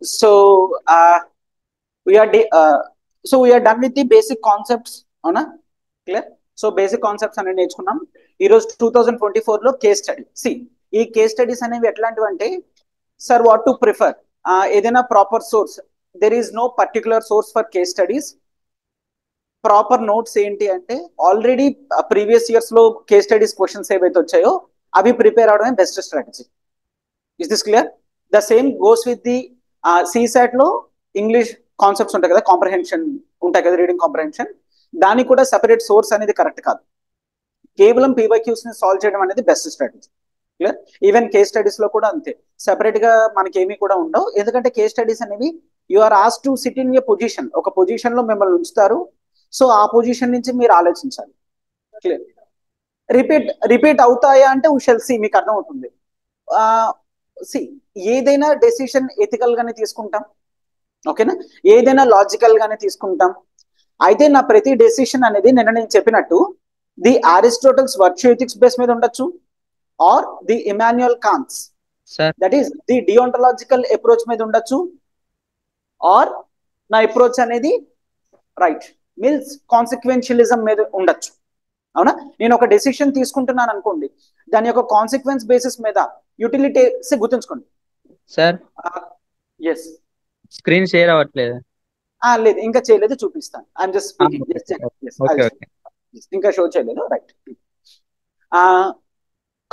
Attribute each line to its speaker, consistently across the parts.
Speaker 1: So we are we are done with the basic concepts. అవునా? Clear. So basic concepts అనేవి నేర్చుకున్నాం. ఈ రోజు 2024 లో కేస్ స్టడీ. ఈ కేస్ స్టడీస్ అనేవి ఎట్లాంటివి అంటే, సార్ వాట్ టు ప్రిఫర్, ఏదైనా proper source, there is no particular source for case studies. Proper notes ఏంటి అంటే, ఆల్రెడీ ప్రీవియస్ ఇయర్స్ లో కేస్ స్టడీస్ క్వశ్చన్స్ ఏవైతే వచ్చాయో అవి ప్రిపేర్ అవడమే best strategy. Is this clear? The same goes with the CSAT లో English concepts ఉంటాయి కదా, కాంప్రహెన్షన్ ఉంటాయి కదా, రీడింగ్ కాంప్రహెన్షన్. దానికి కూడా సెపరేట్ సోర్స్ అనేది కరెక్ట్ కాదు. కేవలం పీవైక్యూస్ ని సాల్వ్ చేయడం అనేది best strategy. Clear? Even case studies లో కూడా అంతే, సెపరేట్ గా మనకి ఏమీ కూడా ఉండవు. ఎందుకంటే కేస్ స్టడీస్ అనేవి యు ఆర్ ఆస్ to sit in a position, ఒక పొజిషన్ లో మిమ్మల్ని ఉంచుతారు. సో ఆ పొజిషన్ నుంచి మీరు ఆలోచించాలి. క్లియర్? రిపీట్ అవుతాయా అంటే వీ షల్ సి, మీకు అర్థం అవుతుంది. సి, ఏదైనా డెసిషన్ ఎథికల్ గానే తీసుకుంటాం, ఓకేనా, ఏదైనా లాజికల్ గానే తీసుకుంటాం. అయితే నా ప్రతి డెసిషన్ అనేది నిన్న నేను చెప్పినట్టు the Aristotle's virtue ethics base మీద ఉండొచ్చు, or the Immanuel Kant's,
Speaker 2: sir
Speaker 1: that is the deontological approach మీద ఉండొచ్చు, ఆర్ నా అప్రోచ్ అనేది రైట్ మీన్స్ కాన్సిక్వెన్షియలిజం మీద ఉండొచ్చు. అవునా? నేను ఒక డెసిషన్ తీసుకుంటున్నాను అనుకోండి, దాని యొక్క కాన్సిక్వెన్స్ బేసిస్ మీద యూటిలిటీ గుర్తుంచుకోండి.
Speaker 2: Sir
Speaker 1: yes.
Speaker 2: స్క్రీన్ షేర్ అవ్వట్లేదు.
Speaker 1: లేదు, ఇంకా చేయలేదు, చూపిస్తాను. I'm just speaking.
Speaker 2: Okay okay.
Speaker 1: ఇంకా షో చేయలేదు. రైట్.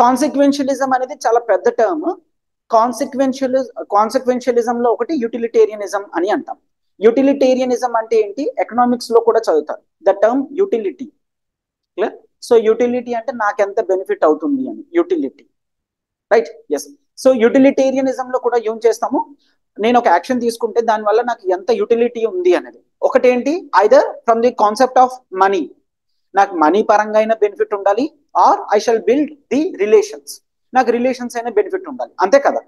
Speaker 1: కాన్సిక్వెన్షియలిజం అనేది చాలా పెద్ద టర్మ్. కాన్సిక్వెన్షియలిజం లో ఒకటి యూటిలిటేరియనిజం అని అంటాం. యూటిలిటేరియనిజం అంటే ఏంటి, ఎకనామిక్స్ లో కూడా చదువుతారు the term utility. Clear? So utility అంటే నాకు ఎంత బెనిఫిట్ అవుతుంది అని, యూటిలిటీ. రైట్? ఎస్. సో యూటిలిటేరియనిజం లో కూడా ఏం చేస్తాము, నేను ఒక యాక్షన్ తీసుకుంటే దానివల్ల నాకు ఎంత యూటిలిటీ ఉంది అనేది. ఒకటేంటి, either from the concept of money, నాకు మనీ పరంగా అయినా బెనిఫిట్ ఉండాలి, or I shall build the relations, నాకు రిలేషన్స్ అయినా బెనిఫిట్ ఉండాలి. అంతే కదా?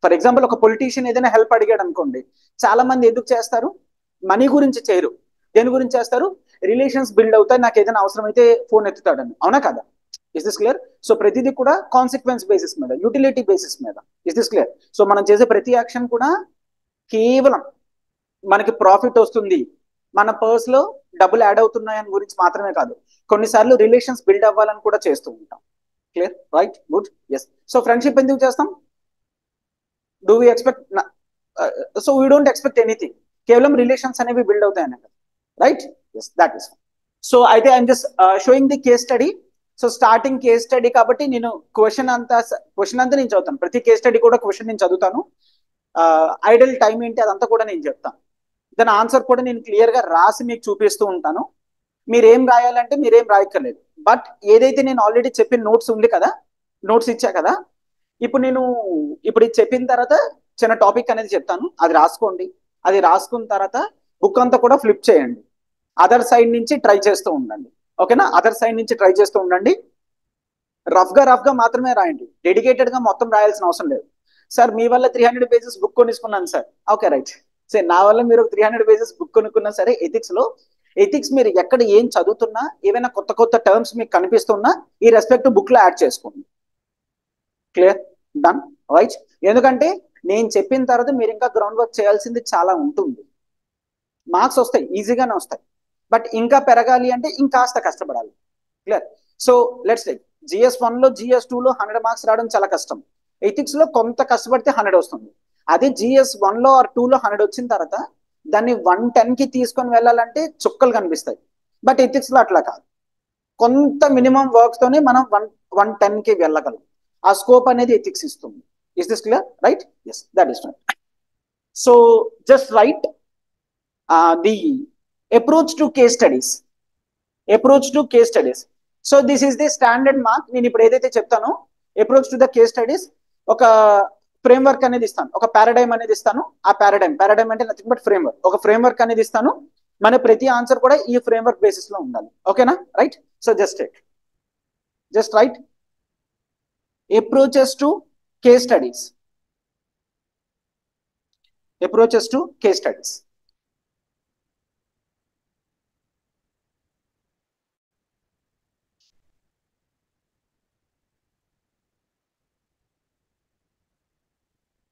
Speaker 1: ఫర్ ఎగ్జాంపుల్ ఒక పొలిటీషియన్ ఏదైనా హెల్ప్ అడిగాడు అనుకోండి, చాలా మంది ఎందుకు చేస్తారు, మనీ గురించి చేయరు. దేని గురించి చేస్తారు, రిలేషన్స్ బిల్డ్ అవుతాయి, నాకు ఏదైనా అవసరం అయితే ఫోన్ ఎత్తుతాడని. అవునా కదా? Is this clear? సో ప్రతిదీ కూడా కాన్సిక్వెన్స్ బేసిస్ మీద, యూటిలిటీ బేసిస్ మీద. Is this clear? సో మనం చేసే ప్రతి యాక్షన్ కూడా కేవలం మనకి ప్రాఫిట్ వస్తుంది, మన పర్స్ లో డబ్బులు యాడ్ అవుతున్నాయని గురించి మాత్రమే కాదు, కొన్నిసార్లు రిలేషన్స్ బిల్డ్ అవ్వాలని కూడా చేస్తూ ఉంటాం. Clear? Right? Good. Yes. So friendship ఎందుకు చేస్తాం? Do we expect? So we don't expect anything, కేవలం రిలేషన్స్ అనేవి బిల్డ్ అవుతాయి అన్నట్టు. Right? Yes, that is. So అయితే I'm just showing the case study. So starting case study కాబట్టి నేను question అంతా నేను చదువుతాను. ప్రతి కేస్ స్టడీ కూడా క్వశ్చన్ నేను చదువుతాను. ఐడల్ టైం ఏంటి అదంతా కూడా నేను చెప్తాను. దాని ఆన్సర్ కూడా నేను క్లియర్ గా రాసి మీకు చూపిస్తూ ఉంటాను. మీరేం రాయాలంటే మీరేం రాయక్కర్లేదు, బట్ ఏదైతే నేను ఆల్రెడీ చెప్పిన నోట్స్ ఉంది కదా, నోట్స్ ఇచ్చా కదా, ఇప్పుడు నేను ఇప్పుడు ఇది చెప్పిన తర్వాత చిన్న టాపిక్ అనేది చెప్తాను, అది రాసుకోండి. అది రాసుకున్న తర్వాత బుక్ అంతా కూడా ఫ్లిప్ చేయండి, అదర్ సైడ్ నుంచి ట్రై చేస్తూ ఉండండి. ఓకేనా? అదర్ సైడ్ నుంచి ట్రై చేస్తూ ఉండండి. రఫ్ గా మాత్రమే రాయండి, డెడికేటెడ్ గా మొత్తం రాయాల్సిన అవసరం లేదు. సార్ మీ వల్ల 300 పేజెస్ బుక్ కొనుక్కున్నాను సార్, ఓకే రైట్. సరే, నా వల్ల మీరు 300 పేజెస్ బుక్ కొనుక్కున్నా సరే, ఎథిక్స్ లో ఎథిక్స్ మీరు ఎక్కడ ఏం చదువుతున్నా, ఏవైనా కొత్త కొత్త టర్మ్స్ మీకు కనిపిస్తున్నా ఈ రెస్పెక్ట్ బుక్ లో యాడ్ చేసుకోండి. క్లియర్? డన్? రైట్? ఎందుకంటే నేను చెప్పిన తర్వాత మీరు ఇంకా గ్రౌండ్ వర్క్ చేయాల్సింది చాలా ఉంటుంది. మార్క్స్ వస్తాయి, ఈజీగానే వస్తాయి, బట్ ఇంకా పెరగాలి అంటే ఇంకాస్త కష్టపడాలి. Clear? So let's take GS1 లో GS2 లో 100 మార్క్స్ రావడం చాలా కష్టం. ఎథిక్స్ లో కొంత కష్టపడితే 100 వస్తుంది. అదే GS1 లో ఆర్ 2 లో 100 వచ్చిన తర్వాత దాన్ని 110 కి తీసుకొని వెళ్ళాలంటే చుక్కలు కనిపిస్తాయి. బట్ ఎథిక్స్ లో అట్లా కాదు, కొంత మినిమం వర్క్స్ తోనే మనం 110 కి వెళ్ళగలం. ఆ స్కోప్ అనేది ఎథిక్స్ ఇస్తుంది. Is this clear? Right? Yes, that is right. So just write the approach to case studies. Approach to case studies. So this is the standard mark. నేను ఇప్పుడు ఏదైతే చెప్తానో approach to the case studies, ఒక framework అనేది ఇస్తాను, ఒక paradigm అనేది ఇస్తాను. ఆ పారాడైమ్ అంటే నథింగ్ బట్ ఫ్రేమ్వర్క్, ఒక ఫ్రేమ్వర్క్ అనేది ఇస్తాను. మన ప్రతి ఆన్సర్ కూడా ఈ ఫ్రేమ్వర్క్ బేసిస్ లో ఉండాలి. ఓకేనా? Right? So just right approaches to case studies. Approaches to case studies.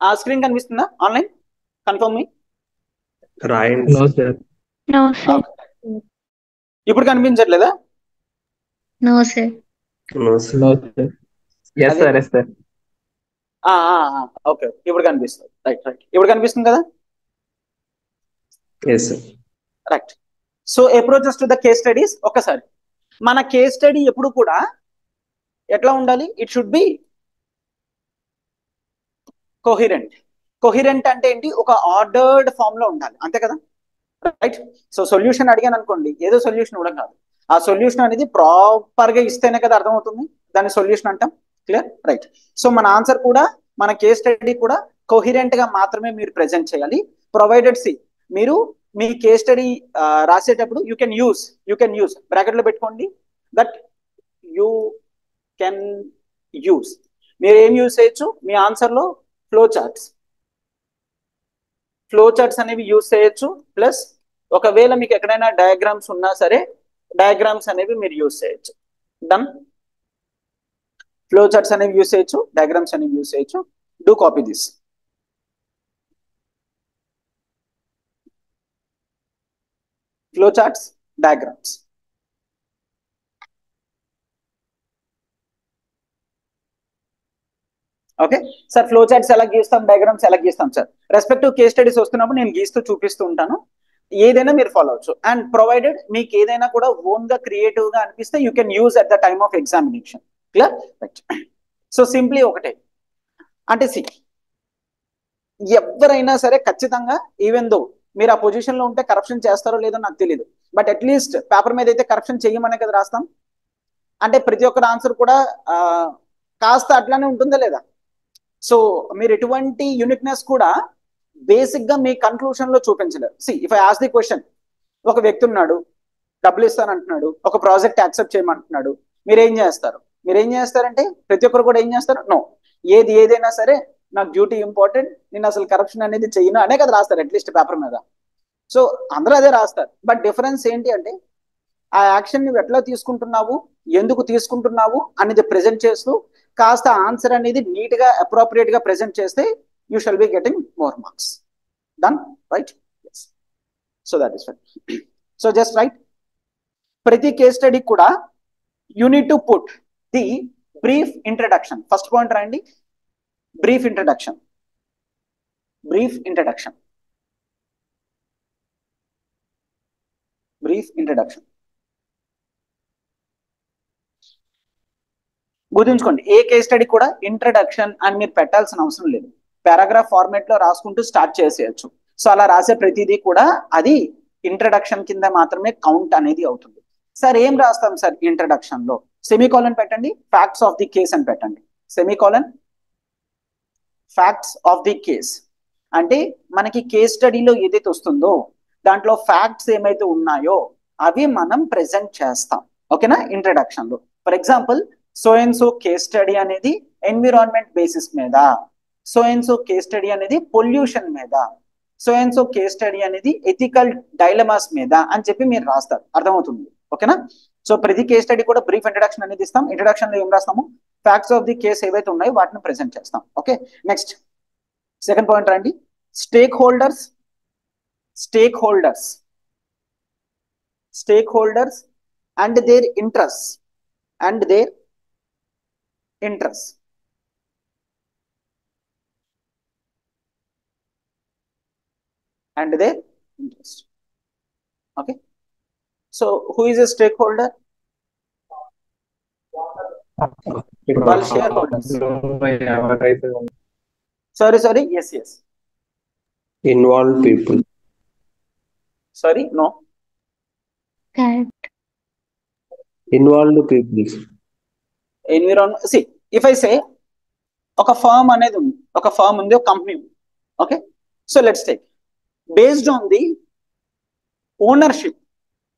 Speaker 1: ఆ స్క్రీన్ కనిపిస్తుందా ఆన్లైన్? కన్ఫర్మ్ మీ.
Speaker 3: రాయండి.
Speaker 4: No, sir.
Speaker 5: No, sir.
Speaker 1: ఇప్పుడు కనిపించట్లేదా?
Speaker 5: No, sir.
Speaker 3: No, sir.
Speaker 4: No, sir. Yes,
Speaker 1: అదే.
Speaker 4: sir. Yes, sir.
Speaker 1: ఓకే, ఇప్పుడు కనిపిస్తుంది. రైట్ రైట్, ఇప్పుడు కనిపిస్తుంది కదా.
Speaker 3: Yes, sir.
Speaker 1: Right. So approaches to the case studies. ఒక్కసారి మన కేస్ స్టడీ ఎప్పుడు కూడా ఎట్లా ఉండాలి? It should be coherent. Coherent అంటే ఏంటి? ఒక ఆర్డర్డ్ ఫామ్ లో ఉండాలి, అంతే కదా. రైట్. సో సొల్యూషన్ అడిగాను అనుకోండి, ఏదో సొల్యూషన్ ఇవ్వడం కాదు, ఆ సొల్యూషన్ అనేది ప్రాపర్ గా ఇస్తేనే కదా అర్థమవుతుంది, దాన్ని సొల్యూషన్ అంటాం. క్లియర్? రైట్. సో మన ఆన్సర్ కూడా, మన కేస్ స్టడీ కూడా కోహిరెంట్ గా మాత్రమే మీరు ప్రెజెంట్ చేయాలి. ప్రొవైడెడ్ సి, మీరు మీ కేస్ స్టడీ రాసేటప్పుడు యూ కెన్ యూస్ బ్రాకెట్ లో పెట్టుకోండి, దట్ యూ కెన్ యూస్. మీరు ఏం యూస్ చేయొచ్చు మీ ఆన్సర్ లో? ఫ్లో చార్ట్స్ అనేవి యూస్ చేయొచ్చు. ప్లస్ ఒకవేళ మీకు ఎక్కడైనా డయాగ్రామ్స్ ఉన్నా సరే, డయాగ్రామ్స్ అనేవి మీరు యూస్ చేయొచ్చు. డన్. ఫ్లో చార్ట్స్ అనేవి యూస్ చేయొచ్చు, డయాగ్రామ్స్ అనేవి యూస్ చేయొచ్చు. Do copy this. Flow charts, diagrams. Okay sir, flow charts ఎలా గీస్తాం, డయాగ్రామ్స్ ఎలా గీస్తాం సార్? రెస్పెక్టివ్ కేస్ స్టడీస్ వస్తున్నప్పుడు నేను గీస్తూ చూపిస్తూ ఉంటాను, ఏదైనా మీరు ఫాలో అవచ్చు. అండ్ ప్రొవైడెడ్ మీకు ఏదైనా కూడా ఓన్ గా క్రియేటివ్ గా అనిపిస్తే you can use at the time of examination. Clear? Right. So simply ఒకటే అంటే, ఎవరైనా సరే ఖచ్చితంగా, ఈవెన్ దో మీరు ఆ పొజిషన్ లో ఉంటే కరప్షన్ చేస్తారో లేదో నాకు తెలియదు, బట్ అట్లీస్ట్ పేపర్ మీద అయితే కరప్షన్ చేయమనే కదా రాస్తాం. అంటే ప్రతి ఒక్కరి ఆన్సర్ కూడా కాస్త అట్లానే ఉంటుందా లేదా? సో మీరు ఎటువంటి యూనిక్నెస్ కూడా బేసిక్ గా మీ కన్క్లూషన్ లో చూపించలేరు. See, if I ask the question, ఒక వ్యక్తి ఉన్నాడు, డబ్బులు ఇస్తానంటున్నాడు, ఒక ప్రాజెక్ట్ యాక్సెప్ట్ చేయమంటున్నాడు, మీరేం చేస్తారంటే ప్రతి ఒక్కరు కూడా ఏం చేస్తారు? నో, ఏదైనా సరే నాకు డ్యూటీ ఇంపార్టెంట్, నేను అసలు కరప్షన్ అనేది చెయ్యను అనే కదా రాస్తారు అట్లీస్ట్ పేపర్ మీద. సో అందరూ అదే రాస్తారు, బట్ డిఫరెన్స్ ఏంటి అంటే ఆ యాక్షన్ నువ్వు ఎట్లా తీసుకుంటున్నావు, ఎందుకు తీసుకుంటున్నావు అనేది ప్రెజెంట్ చేస్తూ కాస్త ఆన్సర్ అనేది నీట్ గా అప్రోప్రియేట్ గా ప్రెజెంట్ చేస్తే you shall be getting more marks. Done? Right. So that is fine. So just right. ప్రతి కేస్ స్టడీ కూడా you need to put the brief introduction. First point రాయండి, brief introduction. గుర్తుంచుకోండి, ఏ case study కూడా introduction అని మీరు పెట్టాల్సిన అవసరం లేదు, పారాగ్రాఫ్ ఫార్మేట్ లో రాసుకుంటూ స్టార్ట్ చేసేయచ్చు. సో అలా రాసే ప్రతిదీ కూడా అది ఇంట్రడక్షన్ కింద మాత్రమే కౌంట్ అనేది అవుతుంది. సార్ ఏం రాస్తాం సార్ ఇంట్రడక్షన్ లో? సెమీకోలన్ పెట్టండి, ఫ్యాక్ట్స్ ఆఫ్ ది కేస్ అని పెట్టండి. Semicolon, facts of the case. అంటే మనకి కేస్ స్టడీలో ఏదైతే వస్తుందో దాంట్లో ఫ్యాక్ట్స్ ఏమైతే ఉన్నాయో అవి మనం ప్రెజెంట్ చేస్తాం. ఓకేనా? ఇంట్రడక్షన్ లో for example, so and so case study అనేది ఎన్విరాన్మెంట్ బేసిస్ మీద, so and so case study అనేది పొల్యూషన్ మీద, so and so case study అనేది ఎథికల్ డైలమాస్ మీద అని చెప్పి మీరు రాస్తారు. అర్థమవుతుంది? ఓకేనా? సో ప్రతి కేస్ స్టడీ కూడా బ్రీఫ్ ఇంట్రడక్షన్ అనేది ఇస్తాం. ఇంట్రడక్షన్ లో ఏం రాస్తాము? ఫ్యాక్ట్స్ ఆఫ్ ది కేస్ ఏవైతే ఉన్నాయో వాటిని ప్రెజెంట్ చేస్తాం. ఓకే, నెక్స్ట్ సెకండ్ పాయింట్ రండి. Stake holders and their interest Okay, so who is a stakeholder? Well, shareholders. Sorry, yes.
Speaker 3: Involved people.
Speaker 1: Sorry, no.
Speaker 5: Correct.
Speaker 3: Involved people.
Speaker 1: Environment. See, if I say ఒక firm అనేది ఉంది, ఒక company ఉంది. Okay, so let's take based on the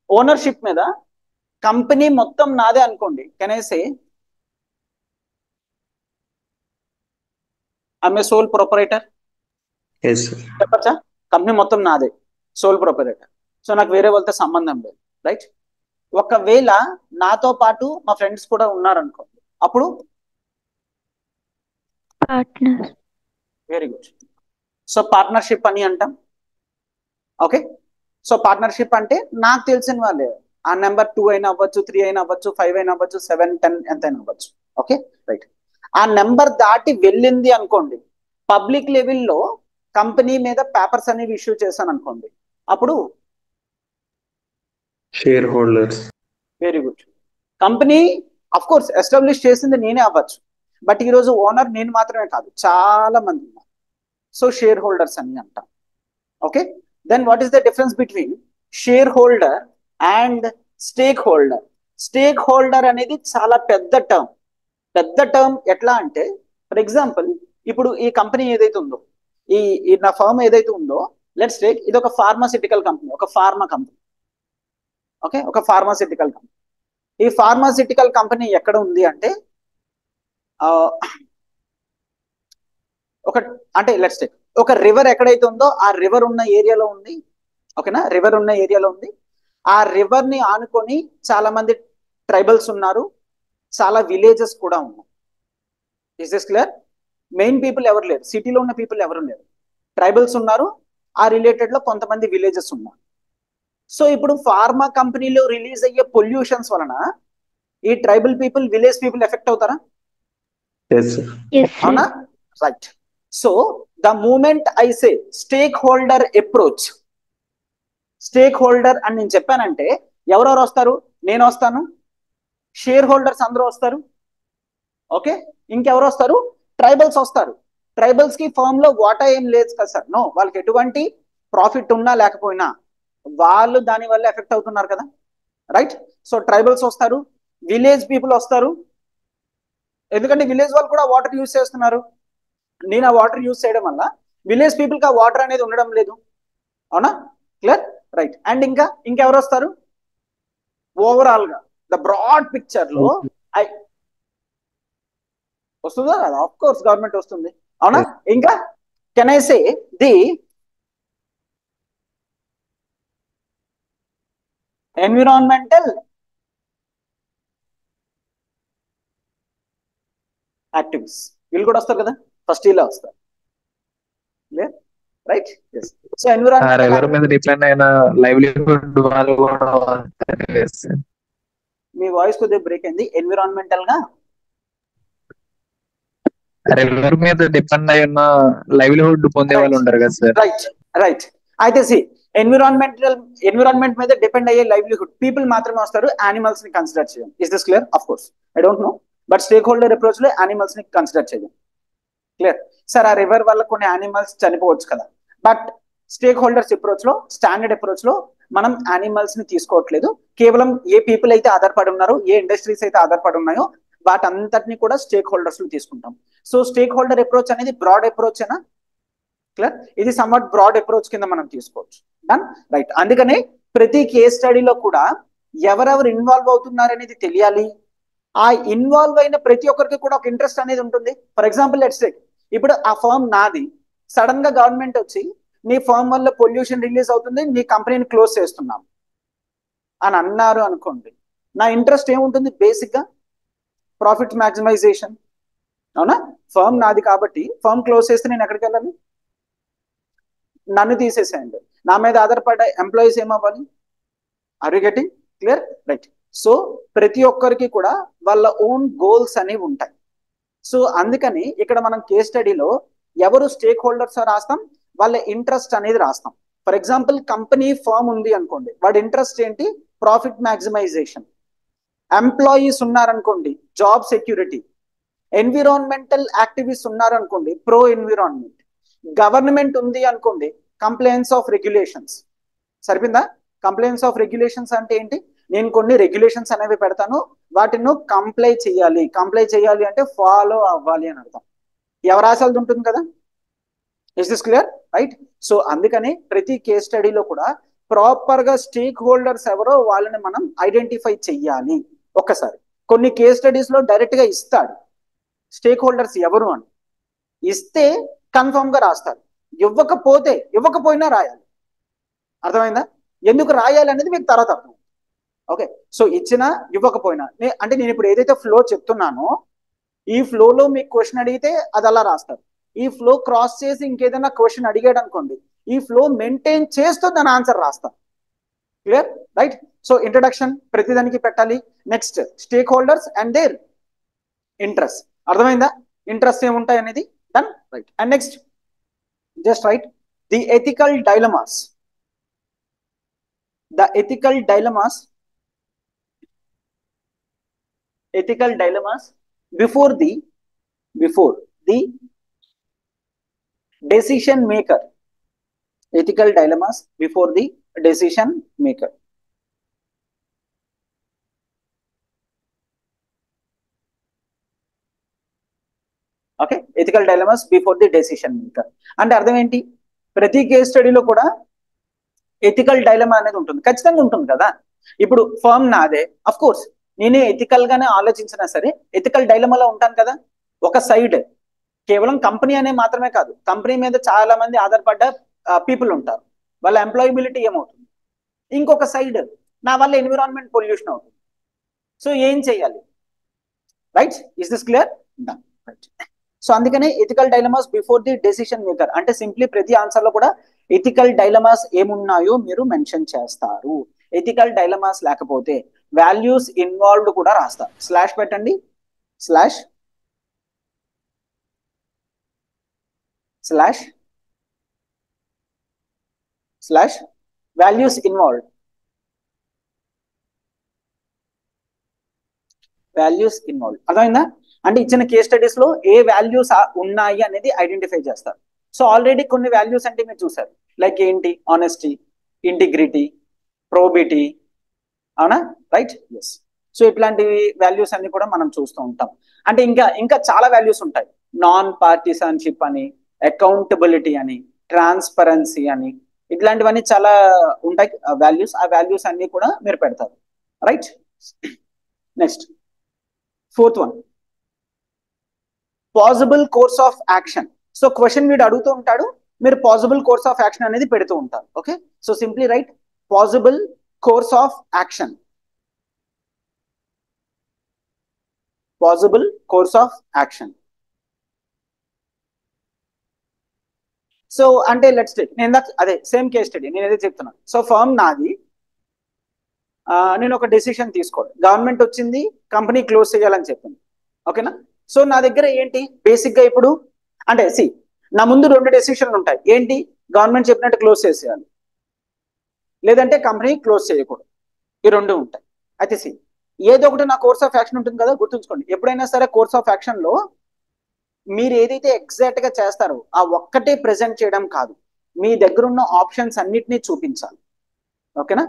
Speaker 1: ownership మీద company మొత్తం నాదే అనుకోండి. Can I say I'm a sole proprietor?
Speaker 3: Yes.
Speaker 1: చెప్పచ్చా? కంపెనీ మొత్తం నాదే, సోల్ ప్రొపరేటర్. సో నాకు వేరే వాళ్ళతో సంబంధం లేదు. రైట్? ఒకవేళ నాతో పాటు మా ఫ్రెండ్స్ కూడా ఉన్నారనుకోండి, అప్పుడు
Speaker 5: Partner.
Speaker 1: Very good. So partnership అని అంటాం. ఓకే, సో పార్ట్నర్షిప్ అంటే నాకు తెలిసిన వాళ్ళే, ఆ నెంబర్ 2 అయినా అవ్వచ్చు, 3 అయినా అవ్వచ్చు, 5 అయినా అవ్వచ్చు, 7, 10 ఎంతైనా అవ్వచ్చు. Okay right. ఆ నెంబర్ దాటి వెళ్ళింది అనుకోండి, పబ్లిక్ లెవెల్లో కంపెనీ మీద పేపర్స్ అనేవి ఇష్యూ చేశాను అనుకోండి, అప్పుడు
Speaker 3: share holders.
Speaker 1: Very good. Company of course establish చేసింది నేనే అవ్వచ్చు, బట్ ఈరోజు ఓనర్ నేను మాత్రమే కాదు, చాలా మంది ఉన్నారు. సో షేర్ హోల్డర్స్ అని అంటాం. Okay, then what is the difference between shareholder and stakeholder? Stakeholder అనేది చాలా పెద్ద టర్మ్. పెద్ద టర్మ్ ఎట్లా అంటే, ఫర్ ఎగ్జాంపుల్ ఇప్పుడు ఈ కంపెనీ ఏదైతే ఉందో, ఈ నా ఫర్మ్ ఏదైతే ఉందో, లెట్స్ టేక్ ఇది ఒక ఫార్మాసిటికల్ కంపెనీ, ఒక ఫార్మా కంపెనీ. ఓకే, ఒక ఫార్మాసిటికల్ కంపెనీ. ఈ ఫార్మాసిటికల్ కంపెనీ ఎక్కడ ఉంది అంటే ఒక అంటే లెట్స్ టేక్ ఒక రివర్ ఎక్కడైతే ఉందో ఆ రివర్ ఉన్న ఏరియాలో ఉంది. ఓకేనా, రివర్ ఉన్న ఏరియాలో ఉంది. ఆ రివర్ ని ఆనుకొని చాలా మంది ట్రైబల్స్ ఉన్నారు, చాలా విలేజెస్ కూడా ఉన్నాయి. Is this clear? Main people ఎవరు లేరు, సిటీలో ఉన్న పీపుల్ ఎవరు లేరు, ట్రైబల్స్ ఉన్నారు, ఆ రిలేటెడ్ లో కొంతమంది విలేజెస్ ఉన్నారు. సో ఇప్పుడు ఫార్మా కంపెనీలో రిలీజ్ అయ్యే పొల్యూషన్స్ వలన ఈ tribal people, village people effect అవుతారా?
Speaker 3: Yes, sir.
Speaker 5: Yes, sir.
Speaker 1: అవునా? Right. So the moment I say stakeholder approach, stakeholder అని నేను చెప్పానంటే ఎవరెవరు వస్తారు? నేను వస్తాను, షేర్ హోల్డర్స్ అందరూ వస్తారు. ఓకే, ఇంకెవరు వస్తారు? ట్రైబల్స్ వస్తారు. ట్రైబల్స్ కి ఫర్మ్ లో వాటా ఏం లేదు కదా సార్? నో, వాళ్ళకి ఎటువంటి ప్రాఫిట్ ఉన్నా లేకపోయినా వాళ్ళు దాని వల్ల ఎఫెక్ట్ అవుతున్నారు కదా, రైట్? సో ట్రైబల్స్ వస్తారు, విలేజ్ పీపుల్ వస్తారు, ఎందుకంటే విలేజ్ వాళ్ళు కూడా వాటర్ యూజ్ చేస్తున్నారు. నేను ఆ వాటర్ యూజ్ చేయడం వల్ల విలేజ్ పీపుల్ కి ఆ వాటర్ అనేది ఉండడం లేదు. అవునా? క్లియర్? రైట్. అండ్ ఇంకెవరు వస్తారు? ఓవరాల్ గా ద బ్రాడ్ పిక్చర్ లో వస్తుందా కదా? ఆఫ్ కోర్స్ గవర్నమెంట్ వస్తుంది. అవునా? ఇంకా can I say the environmental activist, వీళ్ళు కూడా వస్తారు కదా, ఫస్ట్ ఇలా వస్తారు. రైట్? సో
Speaker 4: ఆ
Speaker 1: ఎన్విరాన్మెంటల్
Speaker 4: రివర్ మీద డిపెండ్ అయిన లైవ్లీహుడ్ వాళ్ళు కూడా వస్తారు కదా సార్.
Speaker 1: మీ వాయిస్ కొద్దిగా బ్రేక్ అయింది. ఎన్విరాన్మెంటల్ గా
Speaker 4: రివర్ మీద డిపెండ్ అయి ఉన్న లైవ్లీహుడ్ పొందే వాళ్ళు ఉంటారు కదా సార్.
Speaker 1: Right right. అయితే సి ఎన్విరాన్మెంట్ మీద డిపెండ్ అయ్యే లైవ్లీహుడ్ పీపుల్ మాత్రమే వస్తారు, యానిమల్స్ ని కన్సిడర్ చేయం. Is this clear? Of course I don't know, but stake holder approach లో యానిమల్స్ ని కన్సిడర్ చేయం. Clear sir? ఆ రివర్ వల్ల కొన్ని యానిమల్స్ చనిపోవచ్చు కదా, బట్ స్టేక్ హోల్డర్స్ అప్రోచ్ లో, స్టాండర్డ్ అప్రోచ్ లో మనం యానిమల్స్ ని తీసుకోవట్లేదు. కేవలం ఏ పీపుల్ అయితే ఆధారపడి ఉన్నారో, ఏ ఇండస్ట్రీస్ అయితే ఆధారపడి ఉన్నాయో వాటంతటిని కూడా స్టేక్ హోల్డర్స్ లో తీసుకుంటాం. సో స్టేక్ హోల్డర్ అప్రోచ్ అనేది బ్రాడ్ అప్రోచ్ ఏనా? క్లియర్? ఇది సమ్వాట్ బ్రాడ్ అప్రోచ్ కింద మనం తీసుకోవచ్చు. డన్? రైట్. అందుకనే ప్రతి కేస్ స్టడీలో కూడా ఎవరెవరు ఇన్వాల్వ్ అవుతున్నారు అనేది తెలియాలి. ఆ ఇన్వాల్వ్ అయిన ప్రతి ఒక్కరికి కూడా ఒక ఇంట్రెస్ట్ అనేది ఉంటుంది. ఫర్ ఎగ్జాంపుల్ లెట్స్ టేక్, ఇప్పుడు ఆ ఫర్మ్ నాది, సడన్ గా గవర్నమెంట్ వచ్చి నీ ఫర్మ్ వల్ల పొల్యూషన్ రిలీజ్ అవుతుంది, నీ కంపెనీని క్లోజ్ చేస్తున్నాం అని అన్నారు అనుకోండి, నా ఇంట్రెస్ట్ ఏముంటుంది? బేసిక్ గా ప్రాఫిట్ మ్యాక్సిమైజేషన్. అవునా? ఫర్మ్ నాది కాబట్టి ఫర్మ్ క్లోజ్ చేస్తే నేను ఎక్కడికి వెళ్ళాలి? నన్ను తీసేసేయండి, నా మీద ఆధారపడ్డ ఎంప్లాయీస్ ఏమవ్వాలి? Are you getting clear? Right. So ప్రతి ఒక్కరికి కూడా వాళ్ళ ఓన్ గోల్స్ అనేవి ఉంటాయి. సో అందుకని ఇక్కడ మనం కేస్ స్టడీలో ఎవరు స్టేక్ హోల్డర్స్ రాస్తాం, వాళ్ళ ఇంట్రెస్ట్ అనేది రాస్తాం. ఫర్ ఎగ్జాంపుల్ కంపెనీ ఫర్మ్ ఉంది అనుకోండి, వాడి ఇంట్రెస్ట్ ఏంటి? Profit maximisation. ఎంప్లాయీస్ ఉన్నారనుకోండి, జాబ్ సెక్యూరిటీ. ఎన్విరాన్మెంటల్ యాక్టివిస్ట్ ఉన్నారనుకోండి, ప్రో ఎన్విరాన్మెంట్. గవర్నమెంట్ ఉంది అనుకోండి, కంప్లైన్స్ ఆఫ్ రెగ్యులేషన్స్. సరిపోయిందా? కంప్లైన్స్ ఆఫ్ రెగ్యులేషన్స్ అంటే ఏంటి? నేను కొన్ని రెగ్యులేషన్స్ అనేవి పెడతాను, వాటిని కంప్లై చేయాలి. కంప్లై చేయాలి అంటే ఫాలో అవ్వాలి అని అర్థం. ఎవరు ఆశలది ఉంటుంది కదా. Is this clear? Right. So అందుకని ప్రతి కేస్ స్టడీలో కూడా ప్రాపర్ గా స్టేక్ హోల్డర్స్ ఎవరో వాళ్ళని మనం ఐడెంటిఫై చెయ్యాలి. ఒక్కసారి కొన్ని కేస్ స్టడీస్ లో డైరెక్ట్ గా ఇస్తాడు స్టేక్ హోల్డర్స్ ఎవరు అని, ఇస్తే కన్ఫర్మ్ గా రాస్తారు, ఇవ్వకపోయినా రాయాలి. అర్థమైందా? ఎందుకు రాయాలి అనేది మీకు తర్వాత అర్థం. ఓకే, సో ఇచ్చినా ఇవ్వకపోయినా అంటే నేను ఇప్పుడు ఏదైతే ఫ్లో చెప్తున్నానో ఈ ఫ్లోలో మీకు క్వశ్చన్ అడిగితే అది అలా రాస్తారు, ఈ ఫ్లో క్రాస్ చేసి ఇంకేదైనా క్వశ్చన్ అడిగాడు అనుకోండి, ఈ ఫ్లో మెయింటైన్ చేస్తూ దాని ఆన్సర్ రాస్తాం. క్లియర్? రైట్. సో ఇంట్రడక్షన్ ప్రతిదానికి పెట్టాలి. Next stakeholders and their interest. అర్థమైందా? ఇంట్రెస్ట్ ఏముంటాయి అనేది done. Right. And next just write the ethical dilemmas. The ethical dilemmas before the decision maker. Ethical dilemmas before the decision maker. Okay, ethical dilemmas before the decision maker అంటే అర్థం ఏంటి? ప్రతి case స్టడీలో కూడా ethical dilemma అనేది ఉంటుంది, ఖచ్చితంగా ఉంటుంది కదా. ఇప్పుడు ఫర్మ్ నాదే, అఫ్ కోర్స్ నేనే ఎథికల్ గానే ఆలోచించినా సరే ఎథికల్ డైలమాలో ఉంటాను కదా. ఒక సైడ్ కేవలం కంపెనీ అనే మాత్రమే కాదు, కంపెనీ మీద చాలా మంది ఆధారపడ్డ పీపుల్ ఉంటారు, వాళ్ళ ఎంప్లాయబిలిటీ ఏమవుతుంది. ఇంకొక సైడ్ నా వల్ల ఎన్విరాన్మెంట్ పొల్యూషన్ అవుతుంది. సో ఏం చేయాలి? Right. Is this clear? Right. So అందుకనే ethical dilemmas before the decision maker అంటే సింప్లీ ప్రతి ఆన్సర్ లో కూడా ఎథికల్ డైలమాస్ ఏమున్నాయో మీరు మెన్షన్ చేస్తారు. ఎథికల్ డైలమాస్ లేకపోతే వాల్యూస్ ఇన్వాల్వ్డ్ కూడా రాస్తారు. స్లాష్ పెట్టండి, slash slash slash values involved. Values involved. అర్థమైందా? అంటే ఇచ్చిన కేస్ స్టడీస్ లో ఏ వాల్యూస్ ఉన్నాయి అనేది ఐడెంటిఫై చేస్తారు. సో ఆల్రెడీ కొన్ని వాల్యూస్ అంటే మీరు చూసారు, లైక్ ఏంటి? Honesty, integrity, probity. అవునా? రైట్. ఎస్. సో ఇట్లాంటి వాల్యూస్ అన్ని కూడా మనం చూస్తూ ఉంటాం. అంటే ఇంకా చాలా వాల్యూస్ ఉంటాయి. నాన్ పార్టిసన్షిప్ అని, అకౌంటబిలిటీ అని, ట్రాన్స్పరెన్సీ అని, ఇట్లాంటివన్నీ చాలా ఉంటాయి వాల్యూస్. ఆ వాల్యూస్ అన్ని కూడా మీరు పెడతారు. Right. Next fourth one, possible course of action. So question వీడు అడుగుతూ ఉంటాడు, మీరు పాసిబుల్ కోర్స్ ఆఫ్ యాక్షన్ అనేది పెడుతూ ఉంటారు. Okay. So simply right possible course of action. Possible course of action. So అంటే లెట్స్ టేక్, నేను అదే సేమ్ కేస్ స్టడీ నేను ఏదైతే చెప్తున్నాను. సో ఫర్మ్ నాది, నేను ఒక డెసిషన్ తీసుకోవాలి. గవర్నమెంట్ వచ్చింది, కంపెనీ క్లోజ్ చేయాలని చెప్పింది. ఓకేనా? సో నా దగ్గర ఏంటి బేసిక్ గా ఇప్పుడు అంటే నా ముందు 2 డెసిషన్లు ఉంటాయి. ఏంటి? గవర్నమెంట్ చెప్పినట్టు క్లోజ్ చేసేయాలి, లేదంటే కంపెనీ క్లోజ్ చేయకూడదు. ఈ 2 ఉంటాయి. అయితే ఏదో ఒకటి నా కోర్స్ ఆఫ్ యాక్షన్ ఉంటుంది కదా. గుర్తుంచుకోండి, ఎప్పుడైనా సరే కోర్స్ ఆఫ్ యాక్షన్ లో మీరు ఏదైతే ఎగ్జాక్ట్ గా చేస్తారో ఆ ఒక్కటే ప్రెజెంట్ చేయడం కాదు, మీ దగ్గర ఉన్న ఆప్షన్స్ అన్నిటినీ చూపించాలి. ఓకేనా?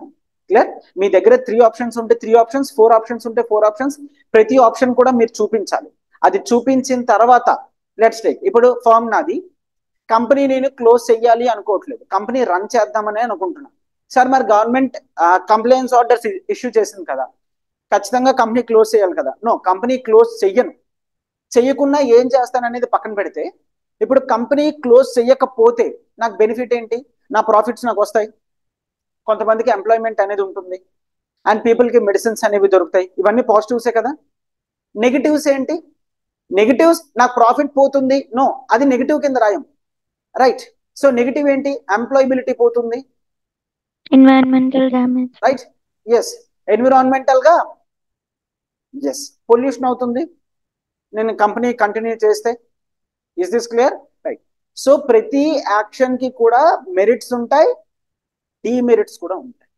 Speaker 1: క్లియర్? మీ దగ్గర 3 ఆప్షన్స్ ఉంటే 3 ఆప్షన్స్, 4 ఆప్షన్స్ ఉంటే 4 ఆప్షన్స్, ప్రతి ఆప్షన్ కూడా మీరు చూపించాలి. అది చూపించిన తర్వాత లెట్స్ టేక్, ఇప్పుడు ఫర్మ్ నాది, కంపెనీ నేను క్లోజ్ చెయ్యాలి అనుకోవట్లేదు, కంపెనీ రన్ చేద్దామని అనుకుంటున్నాను. సార్ మరి గవర్నమెంట్ కంప్లైంట్స్ ఆర్డర్స్ ఇష్యూ చేసింది కదా, ఖచ్చితంగా కంపెనీ క్లోజ్ చేయాలి కదా. నో, కంపెనీ క్లోజ్ చెయ్యను. చెయ్యకుండా ఏం చేస్తాననేది పక్కన పెడితే, ఇప్పుడు కంపెనీ క్లోజ్ చెయ్యకపోతే నాకు బెనిఫిట్ ఏంటి? నా ప్రాఫిట్స్ నాకు వస్తాయి, కొంతమందికి ఎంప్లాయ్మెంట్ అనేది ఉంటుంది, అండ్ పీపుల్కి మెడిసిన్స్ అనేవి దొరుకుతాయి. ఇవన్నీ పాజిటివ్సే కదా. నెగిటివ్స్ ఏంటి? నెగిటివ్స్ నాకు ప్రాఫిట్ పోతుంది, నో, అది నెగిటివ్ కింద రాయం. రైట్. సో నెగిటివ్ ఏంటి? ఎంప్లాయబిలిటీ పోతుంది,
Speaker 5: environmental damage.
Speaker 1: Right. Yes. Environmental గా ఎస్ పొల్యూషన్ అవుతుంది నేను కంపెనీ కంటిన్యూ చేస్తే. Is this clear? Right. So ప్రతి యాక్షన్ కి కూడా మెరిట్స్ ఉంటాయి, డిమెరిట్స్ కూడా ఉంటాయి.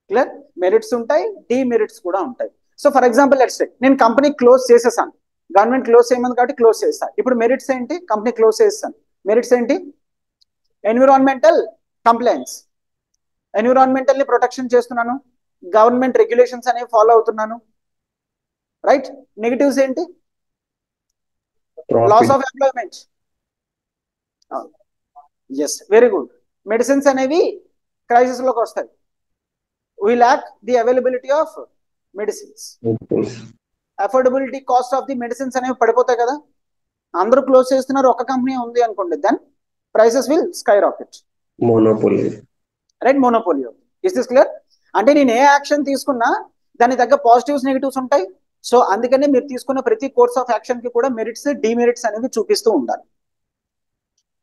Speaker 1: క్లియర్? మెరిట్స్ ఉంటాయి, డిమెరిట్స్ కూడా ఉంటాయి. So for example let's take, నేను కంపెనీ క్లోజ్ చేసేసాను, గవర్నమెంట్ క్లోజ్ చేయమని కాబట్టి క్లోజ్ చేస్తాను. ఇప్పుడు మెరిట్స్ ఏంటి? కంపెనీ క్లోజ్ చేస్తాను. మెరిట్స్ ఏంటి? ఎన్విరాన్మెంటల్ కంప్లైంట్స్, ఎన్విరాన్మెంటల్ ని ప్రొటెక్షన్ చేస్తున్నాను, గవర్నమెంట్ రెగ్యులేషన్స్ అనేవి ఫాలో అవుతున్నాను. రైట్. నెగిటివ్స్ ఏంటి? Loss of employment. Yes, very good. Medicines అనేవి క్రైసిస్ లోకి వస్తాయి. We lack the availability of medicines. Affordability cost of the medicines అనేవి పడిపోతాయి కదా. అందరూ క్లోజ్ చేస్తున్నారు, ఒక కంపెనీ ఉంది అనుకోండి, then prices will skyrocket.
Speaker 3: Monopoly.
Speaker 1: Right. Monopoly. Is this clear? అంటే నేను ఏ యాక్షన్ తీసుకున్నా దాని తగ్గ పాజిటివ్స్ నెగిటివ్స్ ఉంటాయి. సో అందుకనే మీరు తీసుకున్న ప్రతి కోర్స్ ఆఫ్ యాక్షన్ కి కూడా మెరిట్స్ డిమెరిట్స్ అనేవి చూపిస్తూ ఉండాలి.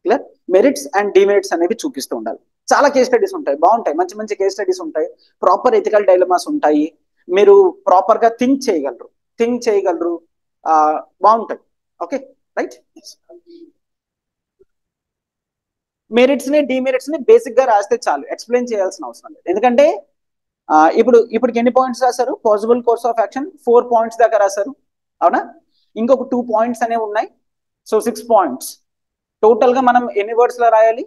Speaker 1: క్లియర్? మెరిట్స్ అండ్ డిమెరిట్స్ అనేవి చూపిస్తూ ఉండాలి. చాలా కేస్ స్టడీస్ ఉంటాయి, బాగుంటాయి, మంచి మంచి కేస్ స్టడీస్ ఉంటాయి, ప్రాపర్ ఎథికల్ డైలమాస్ ఉంటాయి, మీరు ప్రాపర్ గా థింక్ చేయగలరు, బాగుంటాయి. Okay right. మెరిట్స్ ని డిమెరిట్స్ ని బేసిక్ గా రాస్తే చాలు, ఎక్స్ప్లెయిన్ చేయాల్సిన అవసరం లేదు. ఎందుకంటే ఇప్పటికి ఎన్ని పాయింట్స్ రాశారు? Possible course of action 4 points దాకా రాశారు, అవునా? ఇంకొక 2 పాయింట్స్ అనేవి ఉన్నాయి. సో 6 పాయింట్స్ టోటల్ గా మనం ఎన్ని వర్డ్స్ లో రాయాలి?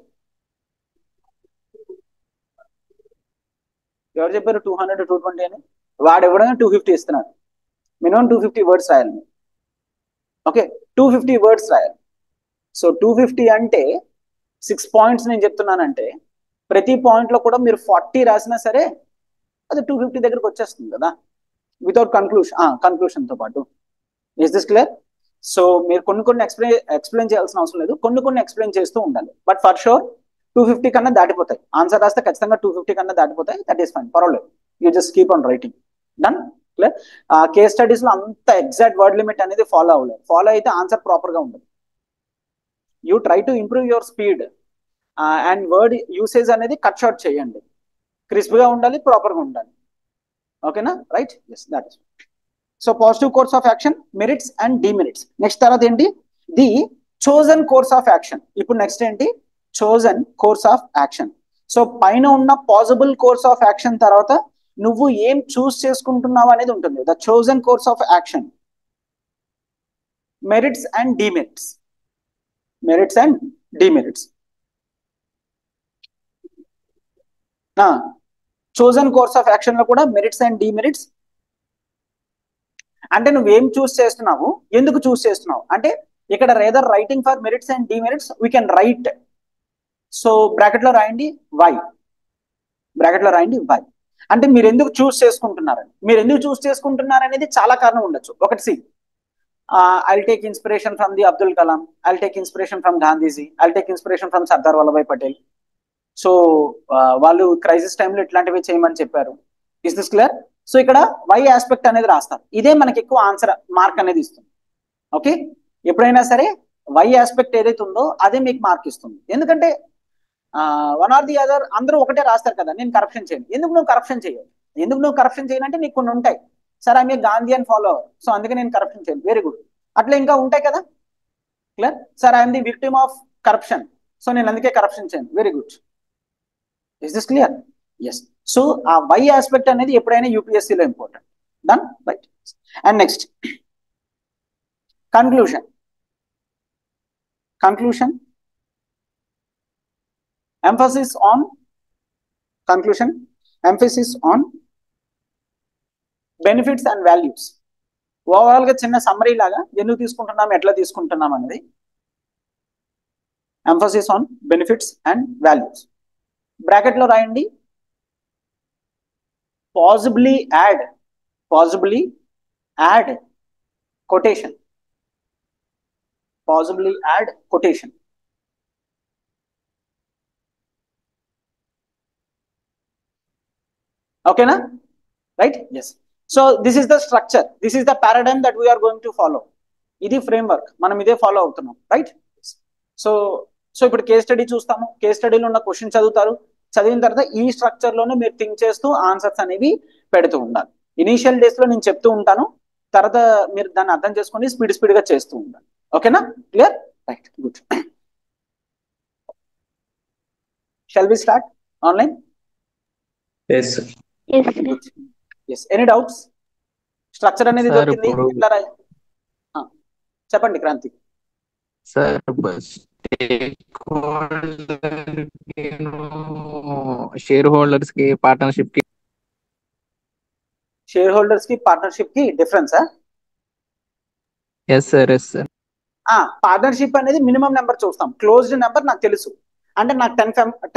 Speaker 1: ఎవరు చెప్పారు 200 220 అని? వాడు ఎవరైనా 250 ఇస్తున్నాడు. మినిమం 250 వర్డ్స్ రాయాలి. ఓకే, 250 వర్డ్స్ రాయాలి. సో 250 అంటే 6 పాయింట్స్ నేను చెప్తున్నానంటే ప్రతి పాయింట్ లో కూడా మీరు 40 రాసినా సరే అది 250 దగ్గరకు వచ్చేస్తుంది కదా, వితౌట్ కన్క్లూషన్ తో పాటు. Is this clear? సో మీరు కొన్ని ఎక్స్ప్లెయిన్ చేయాల్సిన అవసరం లేదు, కొన్ని ఎక్స్ప్లెయిన్ చేస్తూ ఉండాలి. బట్ ఫర్ షూర్ 250 కన్నా దాటిపోతాయి. ఆన్సర్ రాస్తే ఖచ్చితంగా 250 కన్నా దాటిపోతాయి. దట్ ఈస్ ఫైన్, పర్వాలేదు. You just keep on writing. Done? Clear? Case studies లో అంత ఎగ్జాక్ట్ వర్డ్ లిమిట్ అనేది ఫాలో అవ్వలేదు. ఫాలో అయితే ఆన్సర్ ప్రాపర్ గా ఉండదు. You try to improve your speed and word usage అనేది కట్ షార్ట్ చేయండి. క్రిస్ప్ గా ఉండాలి, ప్రాపర్ గా ఉండాలి. ఓకేనా? Right. Yes, that is. So positive course of action, merits and demerits. Next తర్వాత ఏంటి? The chosen course of action. ఇప్పుడు నెక్స్ట్ ఏంటి? Chosen course of action. So పైన ఉన్న పాసిబుల్ కోర్స్ ఆఫ్ యాక్షన్ తర్వాత నువ్వు ఏం చూస్ చేసుకుంటున్నావు అనేది ఉంటుంది. The chosen course of action, merits and demerits. Chosen course of action లో కూడా మెరిట్స్ అండ్ డిమెరిట్స్ అంటే నువ్వేం చూస్ చేస్తున్నావు, ఎందుకు చూస్ చేస్తున్నావు అంటే ఇక్కడ rather writing for merits and demerits we can write. So bracket లో రాయండి వై. అంటే మీరు ఎందుకు చూస్ చేసుకుంటున్నారు అనేది చాలా కారణం ఉండొచ్చు. ఒకటి, I'll take inspiration from the Abdul Kalam, I'll take inspiration from Gandhiji, I'll take inspiration from Sardar Vallabhbhai Patel. So వాళ్ళు క్రైసిస్ టైంలో ఇట్లాంటివి చేయమని చెప్పారు. Is this clear? సో ఇక్కడ వై ఆస్పెక్ట్ అనేది రాస్తారు. ఇదే మనకి ఎక్కువ ఆన్సర్ మార్క్ అనేది ఇస్తుంది. ఓకే, ఎప్పుడైనా సరే వై ఆస్పెక్ట్ ఏదైతే ఉందో అదే మీకు మార్క్ ఇస్తుంది. ఎందుకంటే వన్ ఆర్ ది అదర్ అందరూ ఒకటే రాస్తారు కదా, నేను కరప్షన్ చేయను. ఎందుకు నువ్వు కరప్షన్ చేయాలంటే నీకు కొన్ని ఉంటాయి. సార్ ఐ గాంధీ అని ఫాలోవర్, సో అందుకే నేను కరప్షన్ చేయను. Very good. అట్లా ఇంకా ఉంటాయి కదా. Clear? Sir I'm the victim of corruption, so నేను అందుకే కరప్షన్ చేయను. Very good. Is this clear? Yes. So ఆ వై ఆస్పెక్ట్ అనేది ఎప్పుడైనా యూపీఎస్సీలో important. Done? Right. And next conclusion. emphasis on benefits and values. Overall గా చిన్న సమ్మరీ లాగా ఎందుకు తీసుకుంటున్నాం, ఎట్లా తీసుకుంటున్నాం అనేది. Emphasis on benefits and values. Bracket లో రాయండి పాసిబ్లీ యాడ్ కొటేషన్. ఓకేనా? Right. Yes. So this is the structure, this is the paradigm that we're going to follow. ఇది ఫ్రేమ్వర్క్, మనం ఇదే ఫాలో అవుతున్నాం. రైట్. సో ఇప్పుడు కేస్ స్టడీ చూస్తాము. Case స్టడీలో ఉన్న క్వశ్చన్ చదువుతారు. చదివిన తర్వాత ఈ స్ట్రక్చర్ లోనే మీరు థింక్ చేస్తూ ఆన్సర్స్ అనేవి పెడుతూ ఉండాలి. ఇనీషియల్ డేస్ లో నేను చెప్తూ ఉంటాను, తర్వాత మీరు దాన్ని అర్థం చేసుకొని స్పీడ్ గా చేస్తూ ఉండాలి. ఓకేనా? Clear? Right. Good. Shall we start online?
Speaker 3: Yes, sir.
Speaker 1: Yes. Any doubts? Structure అనేది దొరికింది. చెప్పండి క్రాంతి.
Speaker 4: సార్ షేర్ హోల్డర్స్ కి పార్ట్నర్షిప్ కి డిఫరెన్సా? Yes sir. పార్ట్నర్షిప్ అనేది మినిమం నెంబర్ చూస్తాం. క్లోజ్డ్ నెంబర్ నాకు తెలుసు అంటే నాకు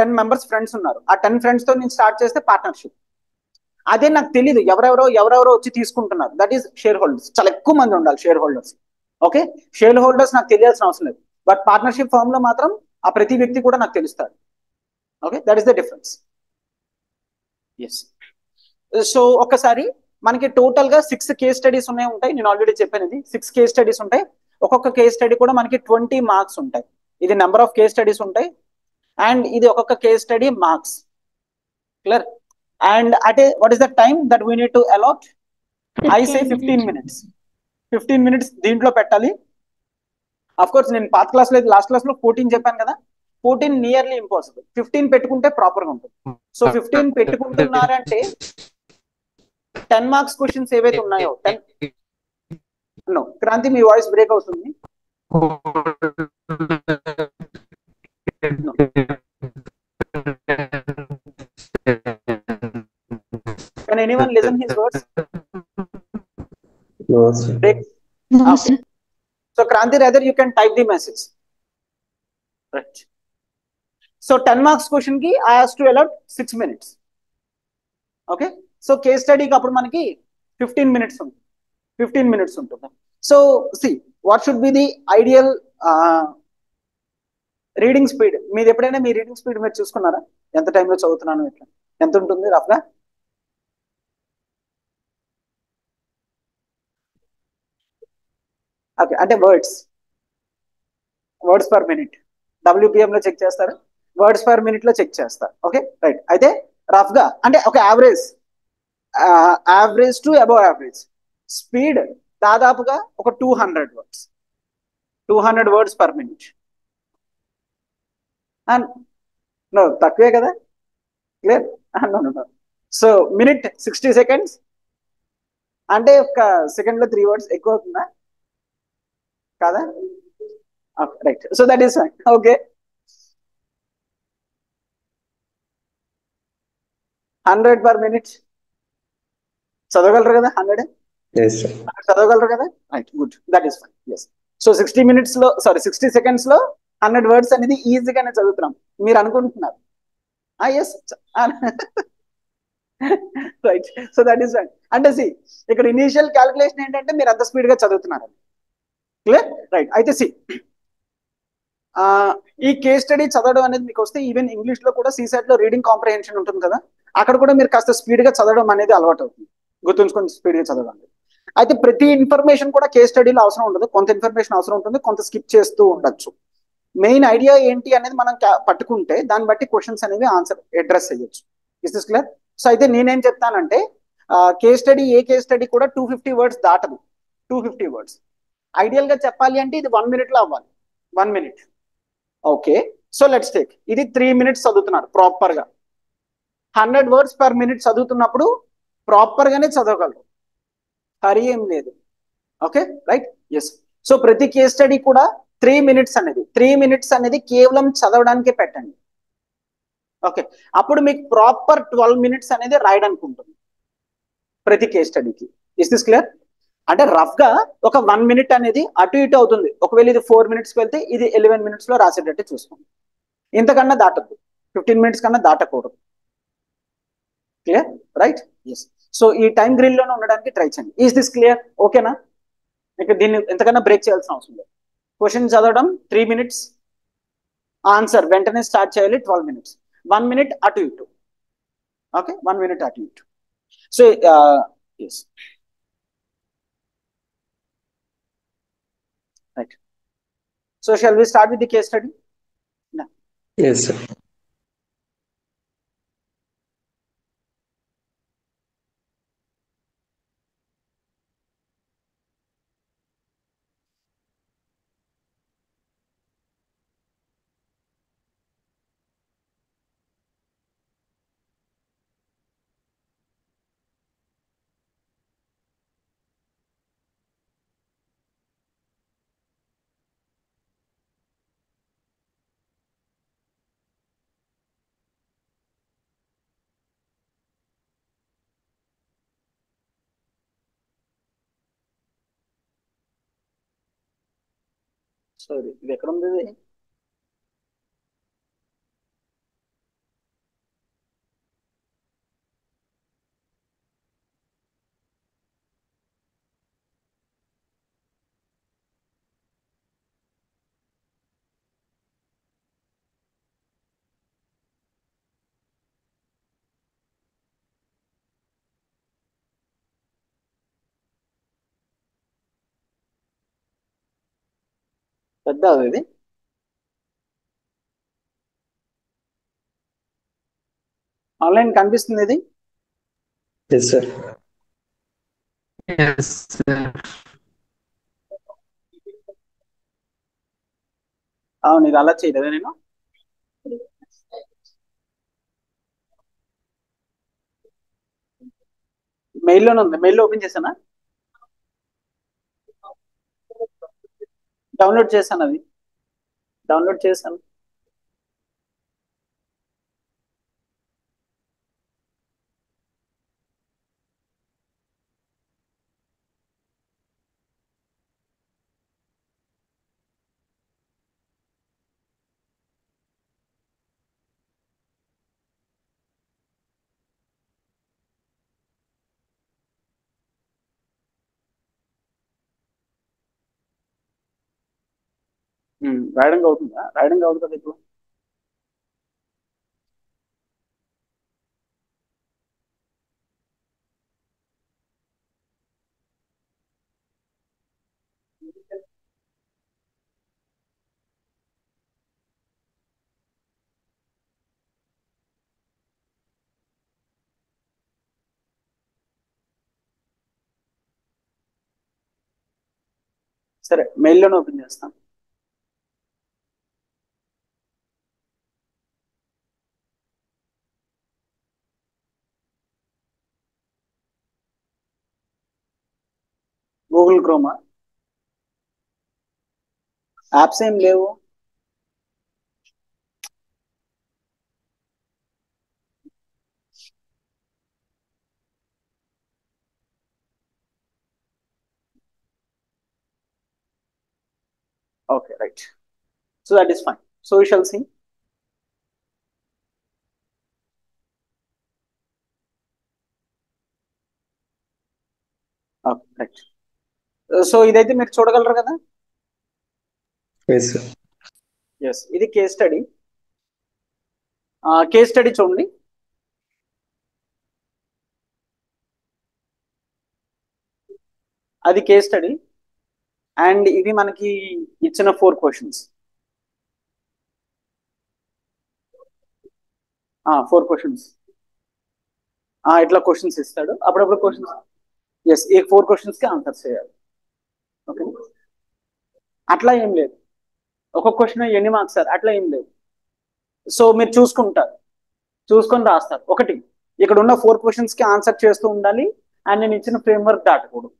Speaker 4: 10 మెంబర్స్ ఫ్రెండ్స్ ఉన్నారు. ఆ 10 ఫ్రెండ్స్ తో నేను స్టార్ట్ చేస్తే పార్ట్నర్షిప్. అదే నాకు తెలియదు ఎవరెవరో వచ్చి తీసుకుంటున్నారు, దట్ ఈస్ షేర్ హోల్డర్స్. చాలా ఎక్కువ మంది ఉండాలి share holders. Okay, share holders నాకు తెలియాల్సిన అవసరం లేదు. బట్ పార్ట్నర్షిప్ ఫామ్ లో మాత్రం ఆ ప్రతి వ్యక్తి కూడా నాకు తెలుస్తాడు. Okay, that is the difference. Yes. So ఒక్కసారి
Speaker 1: మనకి టోటల్ గా 6 కేస్ స్టడీస్ ఉంటాయి. నేను ఆల్రెడీ చెప్పాను, ఇది 6 కేస్ స్టడీస్ ఉంటాయి. ఒక్కొక్క కేస్ స్టడీ కూడా మనకి 20 మార్క్స్ ఉంటాయి. ఇది నెంబర్ ఆఫ్ కేస్ స్టడీస్ ఉంటాయి, అండ్ ఇది ఒక్కొక్క case study marks. Clear? And అంటే what is the time that we need to allot? I say 15 minutes. 15 minutes దీంట్లో పెట్టాలి. అఫ్ కోర్స్ నేను పాత క్లాస్ లో లాస్ట్ క్లాస్ లో 14 చెప్పాను కదా, 14 నియర్లీ ఇంపాసిబుల్. 15 పెట్టుకుంటే ప్రాపర్ గా ఉంటుంది. సో 15 పెట్టుకుంటున్నారంటే 10 మార్క్స్ క్వశ్చన్స్ ఏవైతే ఉన్నాయో 10. నో క్రాంతి, మీ వాయిస్ బ్రేక్ అవుతుంది. No. Can anyone listen his words?
Speaker 3: No, sir.
Speaker 1: Break.
Speaker 5: No,
Speaker 1: Okay.
Speaker 5: sir.
Speaker 1: So Kranti, rather you can type the message. Right. So 10 marks question ki I has to allot 6 minutes. Okay. So case study ki appudu manaki 15 minutes ఉంటుంది. 15 minutes ఉంటుంది. So see, what should be the ideal reading speed? మీరు ఎప్పుడైనా మీ reading speed మీరు చూసుకున్నారా? ఎంత టైంలో చదువుతున్నాను, ఎట్లా, ఎంత ఉంటుంది రఫ్గా? ఓకే, అంటే వర్డ్స్ పర్ మినిట్ WPM లో చెక్ చేస్తారు, వర్డ్స్ పర్ మినిట్ లో చెక్ చేస్తారు. Okay right. అయితే రఫ్ గా అంటే ఒక average to above average speed దాదాపుగా ఒక 200 వర్డ్స్ పర్ మినిట్. నో, తక్కువే కదా. Clear? No. So minute 60 seconds అంటే ఒక సెకండ్ లో 3 words ఎక్కువ అవుతుందా కాదా? Right. So that is fine. Okay, 100 per minute చదవగలరు కదా? 100
Speaker 3: Yes, sir.
Speaker 1: చదవగలరు కదా? Right, good, that is fine. Yes. So 60 seconds లో 100 words అనేది ఈజీగానే చదువుతున్నాం మీరు అనుకుంటున్నారు. Yes, right. So that is fine. అంటే సి, ఇక్కడ ఇనీషియల్ క్యాలిక్యులేషన్ ఏంటంటే మీరు అంత స్పీడ్ గా చదువుతున్నారు. క్లియర్? రైట్. అయితే సి, ఈ కేస్ స్టడీ చదవడం అనేది మీకు వస్తే ఈవెన్ ఇంగ్లీష్ లో కూడా సీసెట్ లో రీడింగ్ కాంప్రహెన్షన్ ఉంటుంది కదా, అక్కడ కూడా మీరు కాస్త స్పీడ్ గా చదవడం అనేది అలవాటు అవుతుంది. గుర్తుంచుకొని స్పీడ్ గా చదవడం. అయితే ప్రతి ఇన్ఫర్మేషన్ కూడా కేస్ స్టడీలో అవసరం ఉండదు, కొంత ఇన్ఫర్మేషన్ అవసరం ఉంటుంది, కొంత స్కిప్ చేస్తూ ఉండొచ్చు. మెయిన్ ఐడియా ఏంటి అనేది మనం పట్టుకుంటే దాన్ని బట్టి క్వశ్చన్స్ అనేవి ఆన్సర్ అడ్రస్ చేయొచ్చు. Is this clear? సో అయితే నేనేం చెప్తానంటే కేస్ స్టడీ, ఏ కేస్ స్టడీ కూడా 250 words దాటదు. 250 words ఐడియల్ గా చెప్పాలి అంటే ఇది 1 minute లో అవ్వాలి. 1 minute. Okay, so let's take ఇది 3 minutes చదువుతున్నారు ప్రాపర్ గా. 100 words per minute చదువుతున్నప్పుడు ప్రాపర్ గానే చదవగలరు, హరి ఏం లేదు. Okay right. ఎస్. సో ప్రతి కేస్ స్టడీ కూడా 3 minutes అనేది కేవలం చదవడానికే పెట్టండి. ఓకే, అప్పుడు మీకు ప్రాపర్ 12 minutes అనేది రాయడానికి ఉంటుంది ప్రతి కేస్ స్టడీకి. Is this clear? అంటే రఫ్ గా ఒక 1 minute అనేది అటు ఇటు అవుతుంది. ఒకవేళ ఇది 4 minutes వెళ్తే ఇది 11 minutes లో రాసేటట్టు చూసుకోండి. ఇంతకన్నా దాటద్దు, 15 minutes కన్నా దాటకూడదు. క్లియర్? రైట్. ఎస్. సో ఈ టైం గ్రిల్ లోనే ఉండడానికి ట్రై చేయండి. Is this clear? ఓకేనా? ఇక దీన్ని ఎంతకన్నా బ్రేక్ చేయాల్సిన అవసరం లేదు. క్వశ్చన్ చదవడం 3 minutes, ఆన్సర్ వెంటనే స్టార్ట్ చేయాలి 12 minutes. 1 minute అటు ఇటు. ఓకే, 1 minute అటు ఇటు. So yes, right. So shall we start with the case study?
Speaker 3: Yes, sir.
Speaker 1: So ఇది ఎక్కడ ఉంది? ఇది పెద్ద ఇది ఆన్లైన్ కనిపిస్తుంది ఇది.
Speaker 3: Yes, sir.
Speaker 2: Yes, sir.
Speaker 1: అవును, ఇది అలా చేయలేదా నేను? మెయిల్లోనే ఉంది, మెయిల్లో ఓపెన్ చేశానా? డౌన్లోడ్ చేశాను, అది డౌన్లోడ్ చేశాను. రాయడం అవుతుందా? రాయడం అవుతుంది కదా ఇప్పుడు. సరే, మెయిల్లోనే ఓపెన్ చేస్తాను. గూగుల్ క్రోమా యాప్స్ ఏం లేవు. Okay, right. So that is fine. So you shall see. Okay, right. So ఇదైతే మీరు చూడగలరు కదా?
Speaker 3: Yes, sir.
Speaker 1: ఎస్, ఇది కేస్ స్టడీ. కేస్ స్టడీ చూడండి. అది కేస్ స్టడీ అండ్ ఇవి మనకి ఇచ్చిన 4 క్వశ్చన్స్. 4 క్వశ్చన్స్. ఇట్లా క్వశ్చన్స్ ఇస్తాడు, అప్పుడప్పుడు క్వశ్చన్స్. ఎస్, ఈ 4 క్వశ్చన్స్ కి ఆన్సర్స్ చేయాలి. ఓకే, అట్లా ఏం లేదు. ఒక్కొక్క క్వశ్చన్ ఎన్ని మార్క్స్ సార్ అట్లా ఏం లేదు. సో మీరు చూసుకుంటారు, చూసుకొని రాస్తారు. ఒకటి, ఇక్కడ ఉన్న 4 క్వశ్చన్స్ కి ఆన్సర్ చేస్తూ ఉండాలి అండ్ నేను ఇచ్చిన ఫ్రేమ్వర్క్ దాటకూడదు.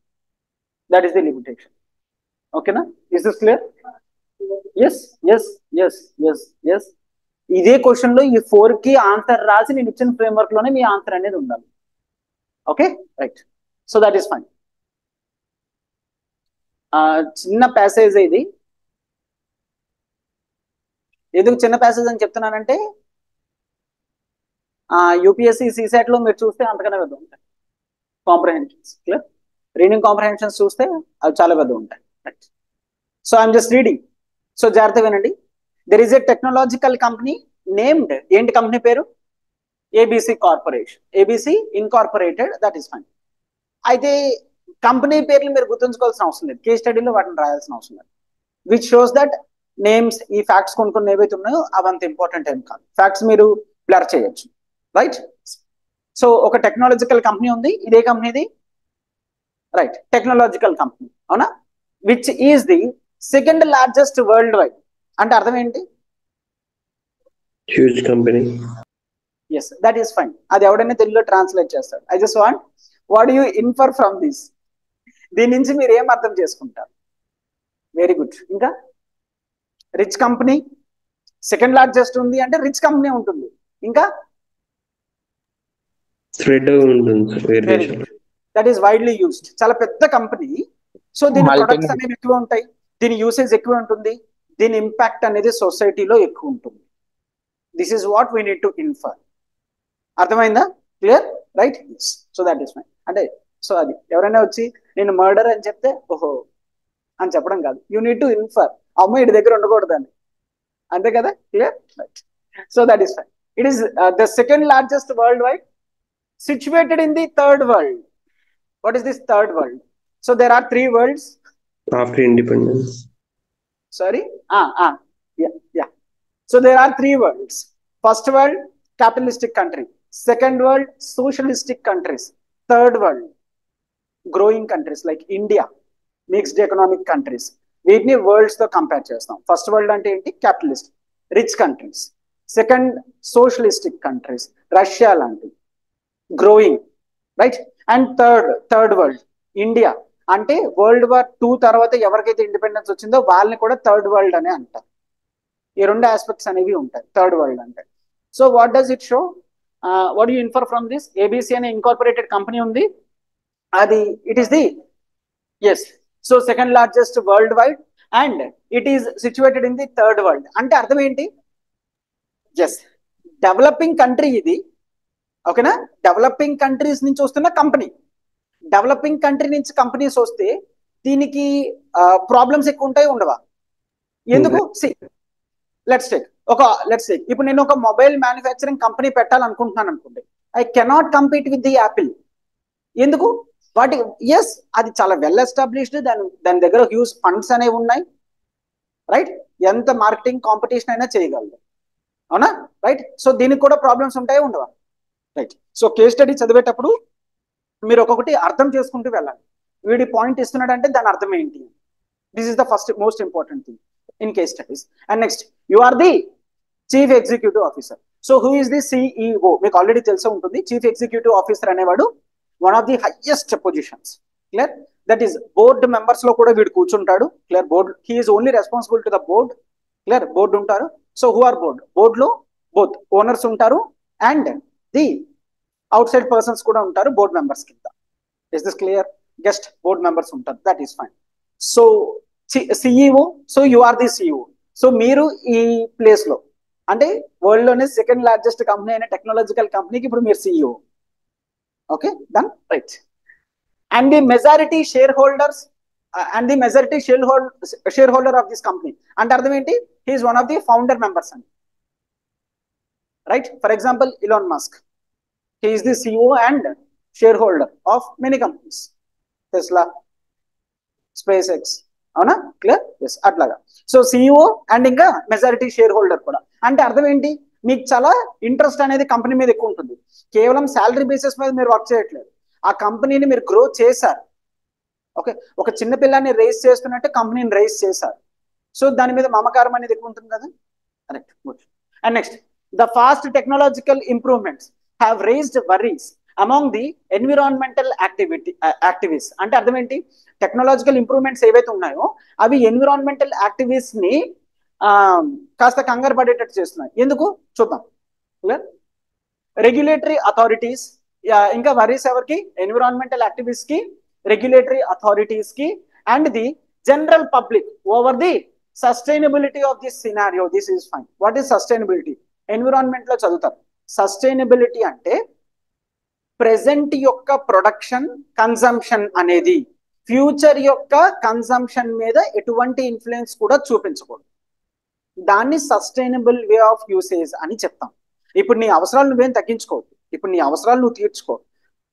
Speaker 1: That is the limitation. ఓకేనా? Is this clear? Yes yes yes yes yes. ఇదే క్వశ్చన్ లో ఈ 4 కి ఆన్సర్ రాసి నేను ఇచ్చిన ఫ్రేమ్వర్క్ లోనే మీ ఆన్సర్ అనేది ఉండాలి. Okay, right. So that is fine. చిన్న ప్యాసేజ్ ఇది. ఎందుకు చిన్న ప్యాసేజ్ అని చెప్తున్నానంటే యూపీఎస్సీ సీసెట్ లో మీరు చూస్తే అంతకన్నా పెద్ద ఉంటాయి కాంప్రహెన్షన్స్. క్లియర్? రీడింగ్ కాంప్రహెన్షన్స్ చూస్తే అవి చాలా పెద్ద ఉంటాయి. Right. So I'm just reading. So జాగ్రత్త వినండి. There is a technological company named, ఏంటి కంపెనీ పేరు? ABC corporation, ABC incorporated. That is fine. అయితే కంపెనీ పేర్లు మీరు గుర్తుంచుకోవాల్సిన అవసరం లేదు, కేస్ స్టడీలో వాటిని రాయాల్సిన అవసరం లేదు. విచ్ షోస్ దట్ నేమ్స్, ఈ ఫ్యాక్ట్స్ కొన్ని ఏవైతే ఉన్నాయో అవంత ఇంపార్టెంట్ ఏం కాదు. ఫ్యాక్ట్స్ మీరు బ్లర్ చేయొచ్చు. రైట్. సో ఒక టెక్నాలజికల్ కంపెనీ ఉంది. ఇదే కంపెనీది, రైట్, టెక్నాలజికల్ కంపెనీ. అవునా? Which is the second largest worldwide. అంటే అర్థం ఏంటి?
Speaker 3: Huge company.
Speaker 1: Yes, that is fine. అది ఎవడైనా తెలుగులో ట్రాన్స్లేట్ చేస్తాడు. I just want what you infer from this. దీని నుంచి మీరు ఏం అర్థం చేసుకుంటారు? Very good. ఇంకా రిచ్ కంపెనీ, సెకండ్ లార్జెస్ట్ ఉంది అంటే రిచ్ కంపెనీ ఉంటుంది. ఇంకా
Speaker 3: Spread ఉంటుంది వేరే దేశాలు.
Speaker 1: That is widely used. చాలా పెద్ద కంపెనీ. సో దీని ప్రొడక్ట్స్ అనేవి ఎక్కువ ఉంటాయి, దీని యూసేజ్ ఎక్కువ ఉంటుంది, దీని ఇంపాక్ట్ అనేది సొసైటీలో ఎక్కువ ఉంటుంది. This is what we need to infer. అర్థమైందా? Clear? Right. So that is my అంటే. సో అది ఎవరైనా వచ్చి నేను మర్డర్ అని చెప్తే ఓహో అని చెప్పడం కాదు. You need to infer. అమ్మ ఇటు దగ్గర ఉండకూడదని, అంతే కదా? Clear? Right. So that is fine. It is the second largest world wide, situated in the third world. What is this third world? So there are 3 worlds.
Speaker 3: After independence.
Speaker 1: Sorry. Yeah. So there are three worlds. First world, capitalistic country. Second world, socialistic countries. Third world, growing countries like India, mixed economic countries. వీటిని worlds తో compare చేస్తాం. First world అంటే ఏంటి? Capitalist rich countries. Second socialistic countries, Russia లాంటివి, growing, right. And third world India. అంటే World War II తర్వాత ఎవరికైతే independence వచ్చిందో వాళ్ళని కూడా థర్డ్ వరల్డ్ అనే అంటారు. ఈ రెండు ఆస్పెక్ట్స్ అనేవి ఉంటాయి థర్డ్ వరల్డ్ అంటే. So what does it show? What you infer from this? ABC అనే ఇన్కార్పొరేటెడ్ కంపెనీ ఉంది, అది it is the yes so second largest worldwide and it is situated in the third world. అంటే అర్థం ఏంటి? Yes, developing country ఇది, ఓకేనా? Developing countries నుంచి వస్తున్న కంపెనీ. డెవలపింగ్ కంట్రీ నుంచి కంపెనీస్ వస్తే దీనికి ప్రాబ్లమ్స్ ఎక్కువ ఉంటాయి, ఉండవా? ఎందుకు? లెట్స్ టేక్ ఇప్పుడు నేను ఒక మొబైల్ మ్యానుఫ్యాక్చరింగ్ కంపెనీ పెట్టాలనుకుంటున్నాను అనుకోండి. I cannot compete with the Apple. ఎందుకు? వాటి ఎస్ అది చాలా వెల్ ఎస్టాబ్లిష్డ్, దాని దగ్గర హ్యూజ్ ఫండ్స్ అనేవి ఉన్నాయి, రైట్? ఎంత మార్కెటింగ్ కాంపిటీషన్ అయినా చేయగలదు, అవునా? రైట్. సో దీనికి కూడా ప్రాబ్లమ్స్ ఉంటాయి, ఉండవా? రైట్. సో కేస్ స్టడీ చదివేటప్పుడు మీరు ఒక్కొక్కటి అర్థం చేసుకుంటూ వెళ్ళాలి. వీడి పాయింట్ ఇస్తున్నాడంటే దాని అర్థం ఏంటి? This is the first most important thing in case studies. And next, you are the chief executive officer. So who is the CEO? మీకు ఆల్రెడీ తెలిసే ఉంటుంది. చీఫ్ ఎగ్జిక్యూటివ్ ఆఫీసర్ అనేవాడు one of the highest positions. Clear? That is board members లో కూడా వీడు కూర్చుంటాడు. Clear? Board, he is only responsible to the board. Clear? Board ఉంటారు. So who are board లో బోత్ ఓనర్స్ ఉంటారు and the outside persons కూడా ఉంటారు board members కింద. Is this clear? Guest board members ఉంటారు, that is fine. So CEO, so you are the CEO. సో మీరు ఈ ప్లేస్ లో అంటే వరల్డ్ లోనే సెకండ్ లార్జెస్ట్ కంపెనీ అయిన టెక్నాలజికల్ కంపెనీకి ఇప్పుడు మీరు CEO. Okay, done, right. And the majority shareholders shareholder of this company అంటే అర్థం ఏంటి? He is one of the founder members అని, రైట్? For example Elon Musk, he is the CEO and shareholder of many companies, Tesla, SpaceX, అవునా? Clear? Yes, అట్లాగా. So CEO and ఇంకా majority share holder కూడా. అంటే అర్థం ఏంటి? మీకు చాలా ఇంట్రెస్ట్ అనేది కంపెనీ మీద ఎక్కువ ఉంటుంది. కేవలం శాలరీ బేసిస్ మీద మీరు వర్క్ చేయట్లేదు, ఆ కంపెనీని మీరు గ్రో చేశారు. ఓకే, ఒక చిన్న పిల్లాన్ని రేస్ చేస్తున్నట్టు కంపెనీని రేస్ చేశారు. సో దాని మీద మమకారం అనేది ఎక్కువ ఉంటుంది కదా. Correct, good. And next, the fast technological improvements have raised worries among the environmental activists. అంటే అర్థం ఏంటి? టెక్నాలజికల్ ఇంప్రూవ్మెంట్స్ ఏవైతే ఉన్నాయో అవి ఎన్విరాన్మెంటల్ యాక్టివిస్ట్ ని కాస్త కంగారు పడేటట్టు చేస్తున్నాయి. ఎందుకు చూద్దాం. రెగ్యులేటరీ అథారిటీస్, ఇంకా వరీస్ ఎవరికి? ఎన్విరాన్మెంటల్ యాక్టివిస్ట్ కి, రెగ్యులేటరీ అథారిటీస్ కి and the general public over the sustainability of this scenario. This is fine. What is sustainability? Environment లో చదువుతారు. సస్టైనబిలిటీ అంటే ప్రెజెంట్ యొక్క ప్రొడక్షన్, కన్సంప్షన్ అనేది ఫ్యూచర్ యొక్క కన్సంప్షన్ మీద ఎటువంటి ఇన్ఫ్లుయెన్స్ కూడా చూపించకూడదు. దాన్ని సస్టైనబుల్ వే ఆఫ్ యూసేజ్ అని చెప్తాం. ఇప్పుడు నీ అవసరాలు నువ్వేం తగ్గించుకోవద్దు, ఇప్పుడు నీ అవసరాలు నువ్వు తీర్చుకో,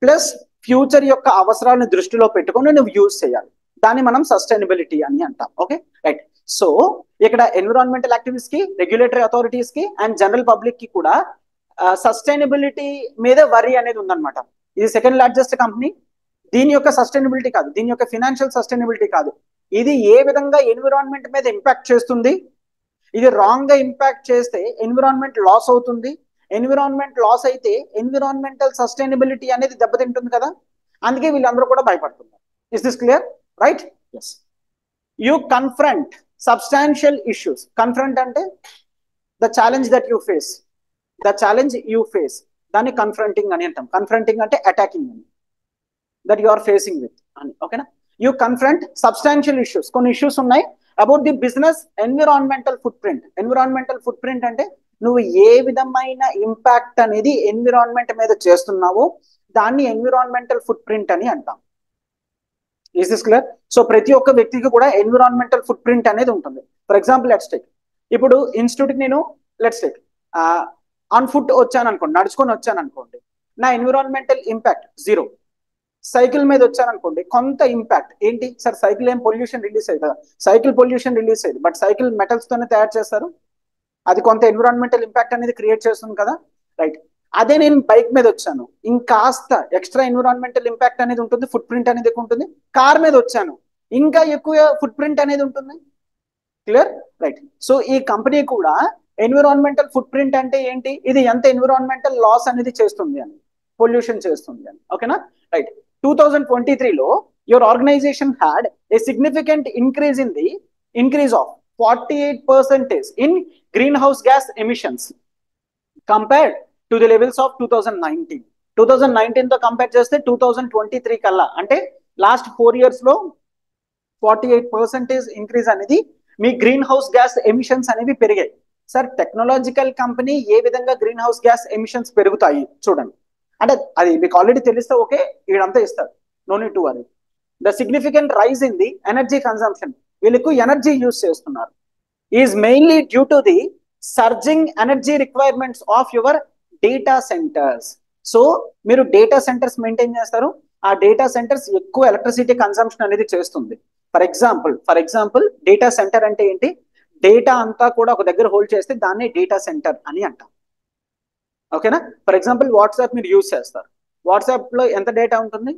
Speaker 1: ప్లస్ ఫ్యూచర్ యొక్క అవసరాలను దృష్టిలో పెట్టుకొని నువ్వు యూజ్ చేయాలి. దాన్ని మనం సస్టైనబిలిటీ అని అంటాం. Okay, right. సో ఇక్కడ ఎన్విరాన్మెంటల్ యాక్టివిస్ట్ కి, రెగ్యులేటరీ అథారిటీస్ కి అండ్ జనరల్ పబ్లిక్ కి కూడా సస్టైనబిలిటీ మీద వరీ అనేది ఉందన్నమాట. ఇది సెకండ్ లార్జెస్ట్ కంపెనీ, దీని యొక్క సస్టైనబిలిటీ కాదు, దీని యొక్క ఫినాన్షియల్ సస్టైనబిలిటీ కాదు, ఇది ఏ విధంగా ఎన్విరాన్మెంట్ మీద ఇంపాక్ట్ చేస్తుంది. ఇది రాంగ్ గా ఇంపాక్ట్ చేస్తే ఎన్విరాన్మెంట్ లాస్ అవుతుంది. ఎన్విరాన్మెంట్ లాస్ అయితే ఎన్విరాన్మెంటల్ సస్టైనబిలిటీ అనేది దెబ్బతింటుంది కదా. అందుకే వీళ్ళందరూ కూడా భయపడుతున్నారు. Is this clear? Right. Yes. You confront substantial issues. Confront అంటే the challenge that you face, దాన్ని కన్ఫ్రంటింగ్ అని అంటాం. కన్ఫ్రంటింగ్ అంటే అటాకింగ్ అని, that you are facing with అని. ఓకేనా? You confront substantial issues. కొన్ని ఇష్యూస్ ఉన్నాయి about the business environmental footprint. Environmental footprint అంటే నువ్వు ఏ విధమైన ఇంపాక్ట్ అనేది ఎన్విరాన్మెంట్ మీద చేస్తున్నావో దాన్ని ఎన్విరాన్మెంటల్ ఫుట్ ప్రింట్ అని అంటాం. Is this clear? సో ప్రతి ఒక్క వ్యక్తికి కూడా ఎన్విరాన్మెంటల్ ఫుట్ ప్రింట్ అనేది ఉంటుంది. ఫర్ ఎగ్జాంపుల్ లెట్స్ టేక్, ఇప్పుడు ఇన్స్టిట్యూట్కి నేను లెట్స్ టేక్ ఆన్ ఫుట్ వచ్చాను అనుకోండి, నడుచుకొని వచ్చాను అనుకోండి, నా ఎన్విరాన్మెంటల్ ఇంపాక్ట్ 0. సైకిల్ మీద వచ్చారనుకోండి, కొంత ఇంపాక్ట్ ఏంటి సార్, సైకిల్ ఏం పొల్యూషన్ రిలీజ్ అయ్యి కదా, సైకిల్ పొల్యూషన్ రిలీజ్ అయ్యింది, బట్ సైకిల్ మెటల్స్ తోనే తయారు చేస్తారు, అది కొంత ఎన్విరాన్మెంటల్ ఇంపాక్ట్ అనేది క్రియేట్ చేస్తుంది కదా, రైట్. అదే నేను బైక్ మీద వచ్చాను, ఇంకాస్త ఎక్స్ట్రా ఎన్విరాన్మెంటల్ ఇంపాక్ట్ అనేది ఉంటుంది, ఫుట్ ప్రింట్ అనేది ఎక్కువ ఉంటుంది. కార్ మీద వచ్చాను, ఇంకా ఎక్కువ ఫుట్ ప్రింట్ అనేది ఉంటుంది. Clear, right. సో ఈ కంపెనీ కూడా ఎన్విరాన్మెంటల్ ఫుట్ ప్రింట్ అంటే ఏంటి, ఇది ఎంత ఎన్విరాన్మెంటల్ లాస్ అనేది చేస్తుంది అని, పొల్యూషన్ చేస్తుంది అని. ఓకేనా, రైట్. 2023లో your organisation had a significant increase of 48% in greenhouse gas emissions compared to the levels of 2019. 2019 తో కంపేర్ చేస్తే 2023 కల్లా, అంటే లాస్ట్ 4 years లో 48% ఇంక్రీజ్ అనేది మీ గ్రీన్ హౌస్ గ్యాస్ ఎమిషన్స్ అనేవి పెరిగాయి. సార్ టెక్నాలజికల్ కంపెనీ ఏ విధంగా గ్రీన్ హౌస్ గ్యాస్ ఎమిషన్స్ పెరుగుతాయి చూడండి, అంటే అది మీకు ఆల్రెడీ తెలిస్తే ఓకే, వీడంతా ఇస్తారు, no need to worry. The significant rise in the energy consumption, వీళ్ళకు ఎనర్జీ యూజ్ చేస్తున్నారు, is mainly due to the surging energy requirements of your data centres. So మీరు డేటా సెంటర్స్ మెయింటైన్ చేస్తారు, ఆ data centres ఎక్కువ electricity consumption అనేది చేస్తుంది. For example data centre అంటే ఏంటి, డేటా అంతా కూడా ఒక దగ్గర హోల్డ్ చేస్తే దాన్ని డేటా సెంటర్ అని అంటాం. ఓకేనా, ఫర్ ఎగ్జాంపుల్ వాట్సాప్ మీరు యూజ్ చేస్తారు, వాట్సాప్ లో ఎంత డేటా ఉంటుంది,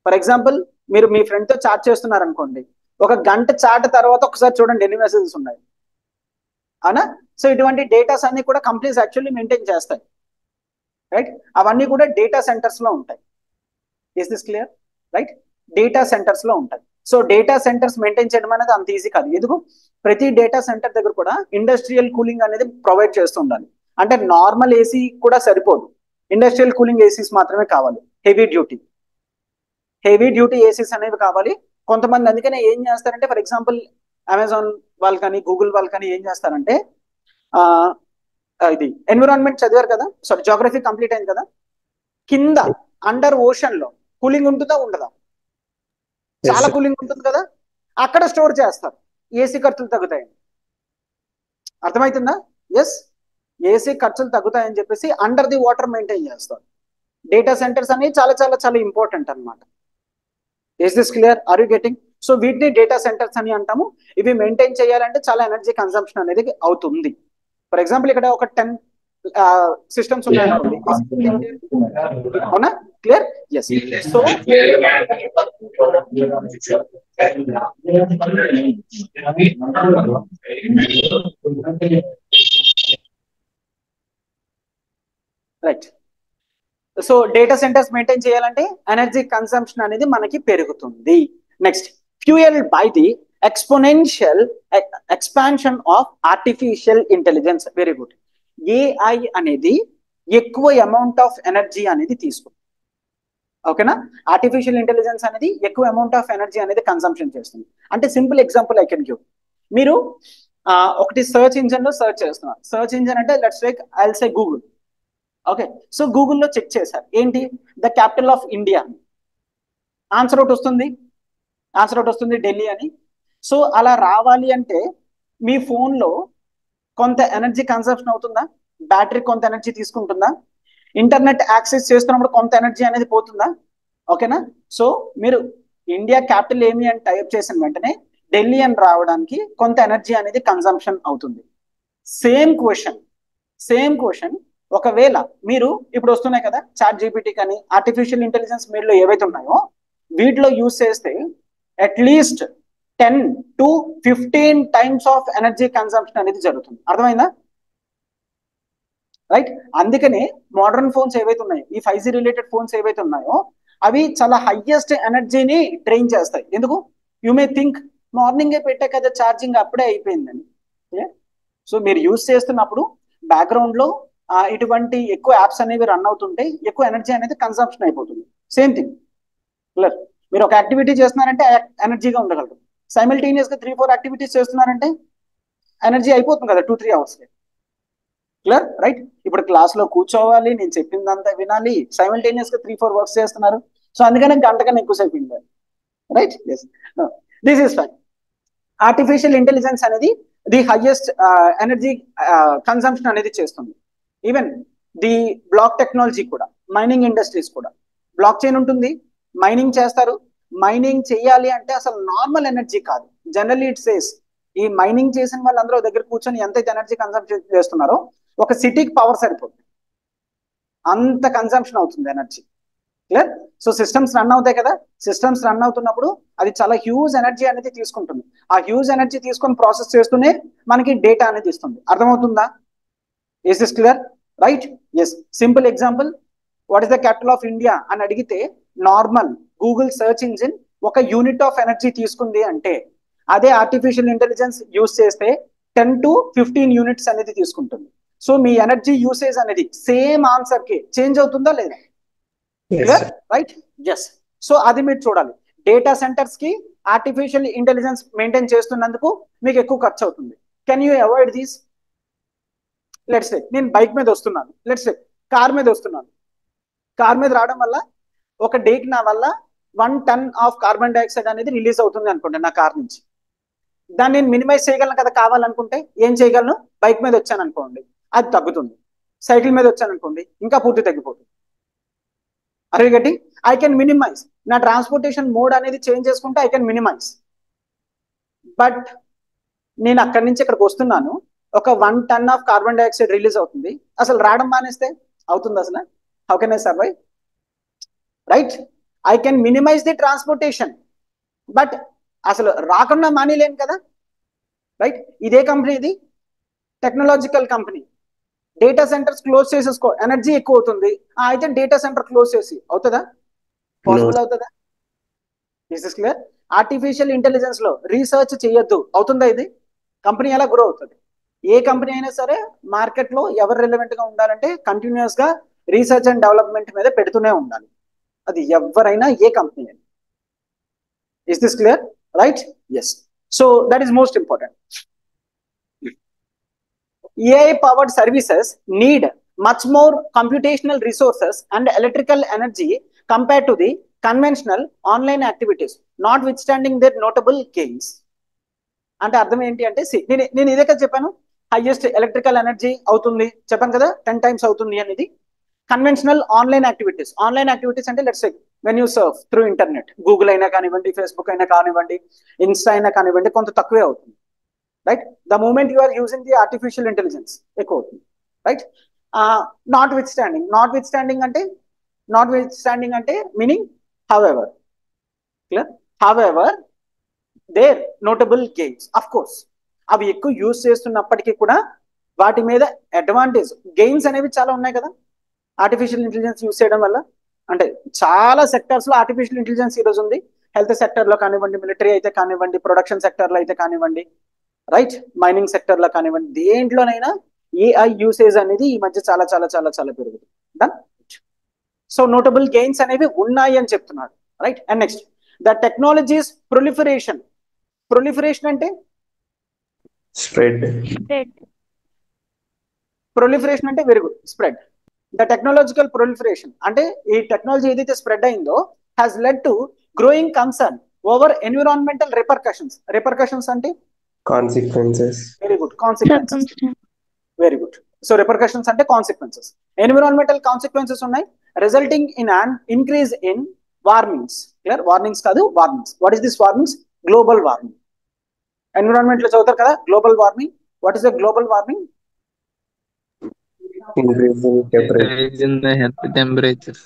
Speaker 1: ఫర్ ఎగ్జాంపుల్ మీరు మీ ఫ్రెండ్ తో చాట్ చేస్తున్నారు అనుకోండి, ఒక గంట చాట్ తర్వాత ఒకసారి చూడండి ఎన్ని మెసేజెస్ ఉన్నాయి, అవునా. సో ఇటువంటి డేటాస్ అన్ని కూడా కంపెనీస్ యాక్చువల్లీ మెయింటైన్ చేస్తాయి, రైట్. అవన్నీ కూడా డేటా సెంటర్స్ లో ఉంటాయి. Is this clear, right. Data centres లో ఉంటాయి. సో డేటా సెంటర్స్ మెయింటైన్ చేయడం అనేది అంత ఈజీ కాదు. ఎందుకు, ప్రతి డేటా సెంటర్ దగ్గర కూడా ఇండస్ట్రియల్ కూలింగ్ అనేది ప్రొవైడ్ చేస్తూ ఉండాలి. అంటే నార్మల్ ఏసీ కూడా సరిపోదు, ఇండస్ట్రియల్ కూలింగ్ ఏసీస్ మాత్రమే కావాలి, హెవీ డ్యూటీ ఏసీస్ అనేవి కావాలి. కొంతమంది అందుకనే ఏం చేస్తారంటే, ఫర్ ఎగ్జాంపుల్ అమెజాన్ వాళ్ళు కానీ గూగుల్ వాళ్ళు కానీ ఏం చేస్తారంటే, ఇది ఎన్విరాన్మెంట్ చదివారు కదా, సారీ జాగ్రఫీ కంప్లీట్ అయింది కదా, కింద అండర్ ఓషన్ లో కూలింగ్ ఉంటుందా ఉండదా, చాలా కూలింగ్ ఉంటుంది కదా, అక్కడ స్టోర్ చేస్తారు, ఏసీ ఖర్చులు తగ్గుతాయని. అర్థమవుతుందా, ఎస్, ఏసీ ఖర్చులు తగ్గుతాయని చెప్పేసి అండర్ ది వాటర్ మెయింటైన్ చేస్తారు. డేటా సెంటర్స్ అనేవి చాలా చాలా చాలా ఇంపార్టెంట్ అనమాట. Is this clear, are you getting? So వీటిని డేటా సెంటర్స్ అని అంటాము. ఇవి మెయింటైన్ చేయాలంటే చాలా ఎనర్జీ కన్సంప్షన్ అనేది అవుతుంది. ఫర్ ఎగ్జాంపుల్ ఇక్కడ ఒక 10 సిస్టమ్స్ ఉన్నాయి, అవునా, clear, yes. So right. So data centres maintain చేయాలంటే ఎనర్జీ కన్సంప్షన్ అనేది మనకి పెరుగుతుంది. Next, fuel by the exponential expansion of artificial intelligence. Very good. AI అనేది ఎక్కువ అమౌంట్ ఆఫ్ ఎనర్జీ అనేది తీసుకుంటుంది. ఓకేనా, ఆర్టిఫిషియల్ ఇంటెలిజెన్స్ అనేది ఎక్కువ అమౌంట్ ఆఫ్ ఎనర్జీ అనేది కన్సంప్షన్ చేస్తుంది. అంటే simple example I can give. మీరు ఒకటి సర్చ్ ఇంజిన్ లో సర్చ్ చేస్తున్నారు, సర్చ్ ఇంజిన్ అంటే let's take I will say Google. Okay, so గూగుల్లో చెక్ చేశారు ఏంటి, the capital of India, answer ఒకటి వస్తుంది ఢిల్లీ అని. సో అలా రావాలి అంటే మీ ఫోన్లో కొంత ఎనర్జీ కన్సంప్షన్ అవుతుందా, బ్యాటరీ కొంత ఎనర్జీ తీసుకుంటుందా, ఇంటర్నెట్ యాక్సెస్ చేస్తున్నప్పుడు కొంత ఎనర్జీ అనేది పోతుందా. ఓకేనా, సో మీరు ఇండియా క్యాపిటల్ ఏమి అని టైప్ చేసిన వెంటనే ఢిల్లీ అని రావడానికి కొంత ఎనర్జీ అనేది కన్సంప్షన్ అవుతుంది. సేమ్ క్వశ్చన్ ఒకవేళ మీరు ఇప్పుడు వస్తున్నాయి కదా చాట్ జీపీటీ కానీ ఆర్టిఫిషియల్ ఇంటెలిజెన్స్ మీలో ఏవైతే ఉన్నాయో వీటిలో యూజ్ చేస్తే at least 10 to 15 times of energy consumption అనేది జరుగుతుంది. అర్థమైందా, రైట్. అందుకనే మోడర్న్ ఫోన్స్ ఏవైతే ఉన్నాయో, ఈ 5G రిలేటెడ్ ఫోన్స్ ఏవైతే ఉన్నాయో అవి చాలా హైయెస్ట్ ఎనర్జీని డ్రైన్ చేస్తాయి. ఎందుకు, యూ మే థింక్ మార్నింగే పెట్టే కదా ఛార్జింగ్ అప్పుడే అయిపోయిందని. సో మీరు యూజ్ చేస్తున్నప్పుడు బ్యాక్గ్రౌండ్ లో ఇటువంటి ఎక్కువ యాప్స్ అనేవి రన్ అవుతుంటే ఎక్కువ ఎనర్జీ అనేది కన్సంప్షన్ అయిపోతుంది. Same thing, clear. మీరు ఒక యాక్టివిటీ చేస్తున్నారంటే ఎనర్జీగా ఉండగలరు, సైమల్టేనియస్ గా 3-4 యాక్టివిటీస్ చేస్తున్నారంటే ఎనర్జీ అయిపోతుంది కదా 2-3 hours. Clear, right. ఇప్పుడు క్లాస్ లో కూర్చోవాలి, నేను చెప్పిందంతా వినాలి, సైమల్టేనియస్ గా 3-4 వర్క్స్ చేస్తున్నారు. సో అందుకనే గంటకన్నా ఎక్కువసేపు వింటారు, right. This is fine. Artificial intelligence అనేది ది హైయెస్ట్ ఎనర్జీ కన్సంప్షన్ అనేది చేస్తుంది. ఈవెన్ ది బ్లాక్ టెక్నాలజీ కూడా, మైనింగ్ ఇండస్ట్రీస్ కూడా, బ్లాక్ చైన్ ఉంటుంది, మైనింగ్ చేస్తారు. మైనింగ్ చేయాలి అంటే అసలు నార్మల్ ఎనర్జీ కాదు. జనరల్లీ ఇట్ సేస్ ఈ మైనింగ్ చేసిన వాళ్ళందరూ దగ్గర కూర్చొని ఎంతైతే ఎనర్జీ కన్సంప్షన్ చేస్తున్నారో ఒక సిటీకి పవర్ సరిపోతుంది, అంత కన్సంప్షన్ అవుతుంది energy. Clear? So systems run అవుతాయి కదా, సిస్టమ్స్ రన్ అవుతున్నప్పుడు అది చాలా హ్యూజ్ ఎనర్జీ అనేది తీసుకుంటుంది. ఆ హ్యూజ్ ఎనర్జీ తీసుకొని ప్రాసెస్ చేస్తూనే మనకి డేటా అనేది ఇస్తుంది. అర్థమవుతుందా? Is this clear? Right? Yes. Simple example, what is the capital of India అని అడిగితే నార్మల్ గూగుల్ సర్చ్ ఇంజిన్ ఒక యూనిట్ ఆఫ్ ఎనర్జీ తీసుకుంది అంటే అదే ఆర్టిఫిషియల్ ఇంటెలిజెన్స్ యూస్ చేస్తే 10 to 15 యూనిట్స్ అనేది తీసుకుంటుంది. సో మీ ఎనర్జీ యూసేజ్ అనేది సేమ్ ఆన్సర్ కి చేంజ్ అవుతుందా లేదా? క్లియర్? రైట్? ఎస్. సో అది మీరు చూడాలి. డేటా సెంటర్స్ కి ఆర్టిఫిషియల్ ఇంటెలిజెన్స్ మెయింటైన్ చేస్తున్నందుకు మీకు ఎక్కువ ఖర్చు అవుతుంది. Can you avoid these? Let's say నేను బైక్ మీద వస్తున్నాను, లెట్స్ సే కార్ మీద వస్తున్నాను. కార్ మీద రావడం వల్ల ఒక డేకి నా వల్ల 1 ton ఆఫ్ కార్బన్ డైఆక్సైడ్ అనేది రిలీజ్ అవుతుంది అనుకోండి నా కార్ నుంచి. దాన్ని నేను మినిమైజ్ చేయగలను కదా కావాలనుకుంటే. ఏం చేయగలను? బైక్ మీద వచ్చాను అనుకోండి అది తగ్గుతుంది, సైకిల్ మీద వచ్చాను అనుకోండి ఇంకా పూర్తి తగ్గిపోతుంది. అరే గెటింగ్? I can minimise. నా ట్రాన్స్పోర్టేషన్ మోడ్ అనేది చేంజ్ చేసుకుంటే ఐ కెన్ మినిమైజ్. బట్ నేను అక్కడి నుంచి ఇక్కడికి వస్తున్నాను, ఒక 1 ton of carbon dioxide release అవుతుంది, అసలు రావడం మానేస్తే అవుతుంది అసలు? How can I survive? Right? I can minimise the transportation, but అసలు రాకుండా మానేలేను కదా. రైట్? ఇదే కంపెనీ, ఇది technological company. Data centres close చేసేసుకో, ఎనర్జీ ఎక్కువ అవుతుంది, అయితే డేటా సెంటర్ క్లోజ్ చేసి అవుతుందా? పాసిబుల్ అవుతుందా? This is clear? Artificial intelligence లో రీసెర్చ్ చేయొద్దు, అవుతుందా? ఇది కంపెనీ ఎలా గ్రో అవుతుంది? ఏ కంపెనీ అయినా సరే మార్కెట్ లో ఎవరు రిలవెంట్ గా ఉండాలంటే కంటిన్యూస్ గా రీసెర్చ్ అండ్ డెవలప్మెంట్ మీద పెడుతూనే ఉండాలి, అది ఎవరైనా ఏ కంపెనీ అయినా. Is this clear? Right? Yes. So that is most important. AI powered services need much more computational resources and electrical energy compared to the conventional online activities, notwithstanding their notable gains. అంటే అర్థం ఏంటి అంటే, నేను ఇదే కదా చెప్పాను, highest electrical energy అవుతుంది చెప్పాను కదా, 10 times అవుతుంది అనేది. Conventional online activities, online activities అంటే let's say when you surf through internet, Google అయినా కానివ్వండి, ఫేస్బుక్ అయినా కానివ్వండి, ఇన్స్టా అయినా కానివ్వండి, కొంత తక్కువే అవుతుంది. Right? The moment you are using the artificial intelligence ఎక్కువ అవుతుంది. రైట్? నాట్ విత్ స్టాండింగ్ అంటే meaning however. Clear? However there notable gains, of course అవి ఎక్కువ యూజ్ చేస్తున్నప్పటికీ కూడా వాటి మీద అడ్వాంటేజ్ గెయిన్స్ అనేవి చాలా ఉన్నాయి కదా ఆర్టిఫిషియల్ ఇంటెలిజెన్స్ యూజ్ చేయడం వల్ల. అంటే చాలా సెక్టర్స్ లో ఆర్టిఫిషియల్ ఇంటెలిజెన్స్ ఈరోజు ఉంది. హెల్త్ సెక్టర్ లో కానివ్వండి, మిలిటరీ అయితే కానివ్వండి, ప్రొడక్షన్ సెక్టర్ లో అయితే కానివ్వండి, రైట్, మైనింగ్ సెక్టర్ లో కానివ్వండి, దేంట్లోనైనా ఏఐ యూసేజ్ అనేది ఈ మధ్య చాలా చాలా చాలా చాలా పెరుగుతుంది. డన్? సో నోటబుల్ గెయిన్స్ అనేవి ఉన్నాయి అని చెప్తున్నాడు. Right? And next, the technologies proliferation అంటే
Speaker 3: స్ప్రెడ్.
Speaker 1: ప్రొలిఫరేషన్ అంటే very good, spread. The technological proliferation అంటే ఈ టెక్నాలజీ ఏదైతే స్ప్రెడ్ అయిందో has led to growing concern over environmental repercussions అంటే
Speaker 3: consequences.
Speaker 1: Very good, consequences. Very good. So repercussions అంటే consequences, environmental consequences ఉన్నాయి, resulting in an increase in warmings. Clear? Warnings కాదు, warmings. What is this warmings? Global warming. Environment లో చదువుతారు కదా global warming. What is the global warming?
Speaker 2: Temperature.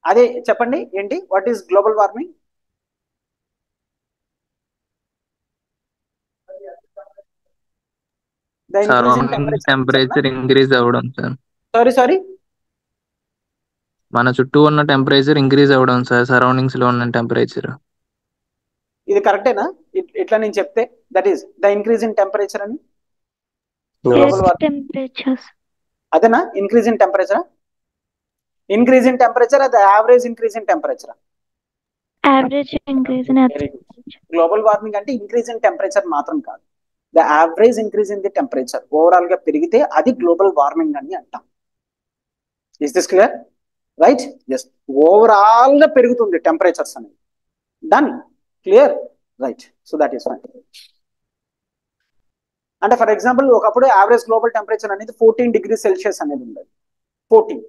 Speaker 1: అదే చెప్పండి ఏంటి, what is global warming?
Speaker 2: Temperature increase అవ్వడం sir.
Speaker 1: Sorry
Speaker 2: మన చుట్టూ ఉన్న టెంపరేచర్ ఇంక్రీజ్ అవ్వడం సార్, సరౌండింగ్స్ లో ఉన్న టెంపరేచర్.
Speaker 1: ఇది కరెక్టేనా ఇట్లా నేను చెప్తే? That is the increase in temperature అని. అదేనా ఇంక్రీజ్ ఇన్ టెంపరేచర్? ఇంక్రీజ్ ఇన్ టెంపరేచర్ అది average increase in temperature?
Speaker 5: Average increase in
Speaker 1: global warming అంటే ఇంక్రీజ్ ఇన్ టెంపరేచర్ మాత్రం కాదు, the average increase in the temperature overall గా పెరిగితే అది గ్లోబల్ వార్మింగ్ అని అంటాం. Is this clear? Right? Yes. Overall గా పెరుగుతుంది టెంపరేచర్స్ అనేది. Done? Clear? Right. So that is fine. అంటే ఫర్ ఎగ్జాంపుల్ ఒకప్పుడు యావరేజ్ గ్లోబల్ టెంపరేచర్ అనేది 14 degrees Celsius అనేది ఉండేది. 14.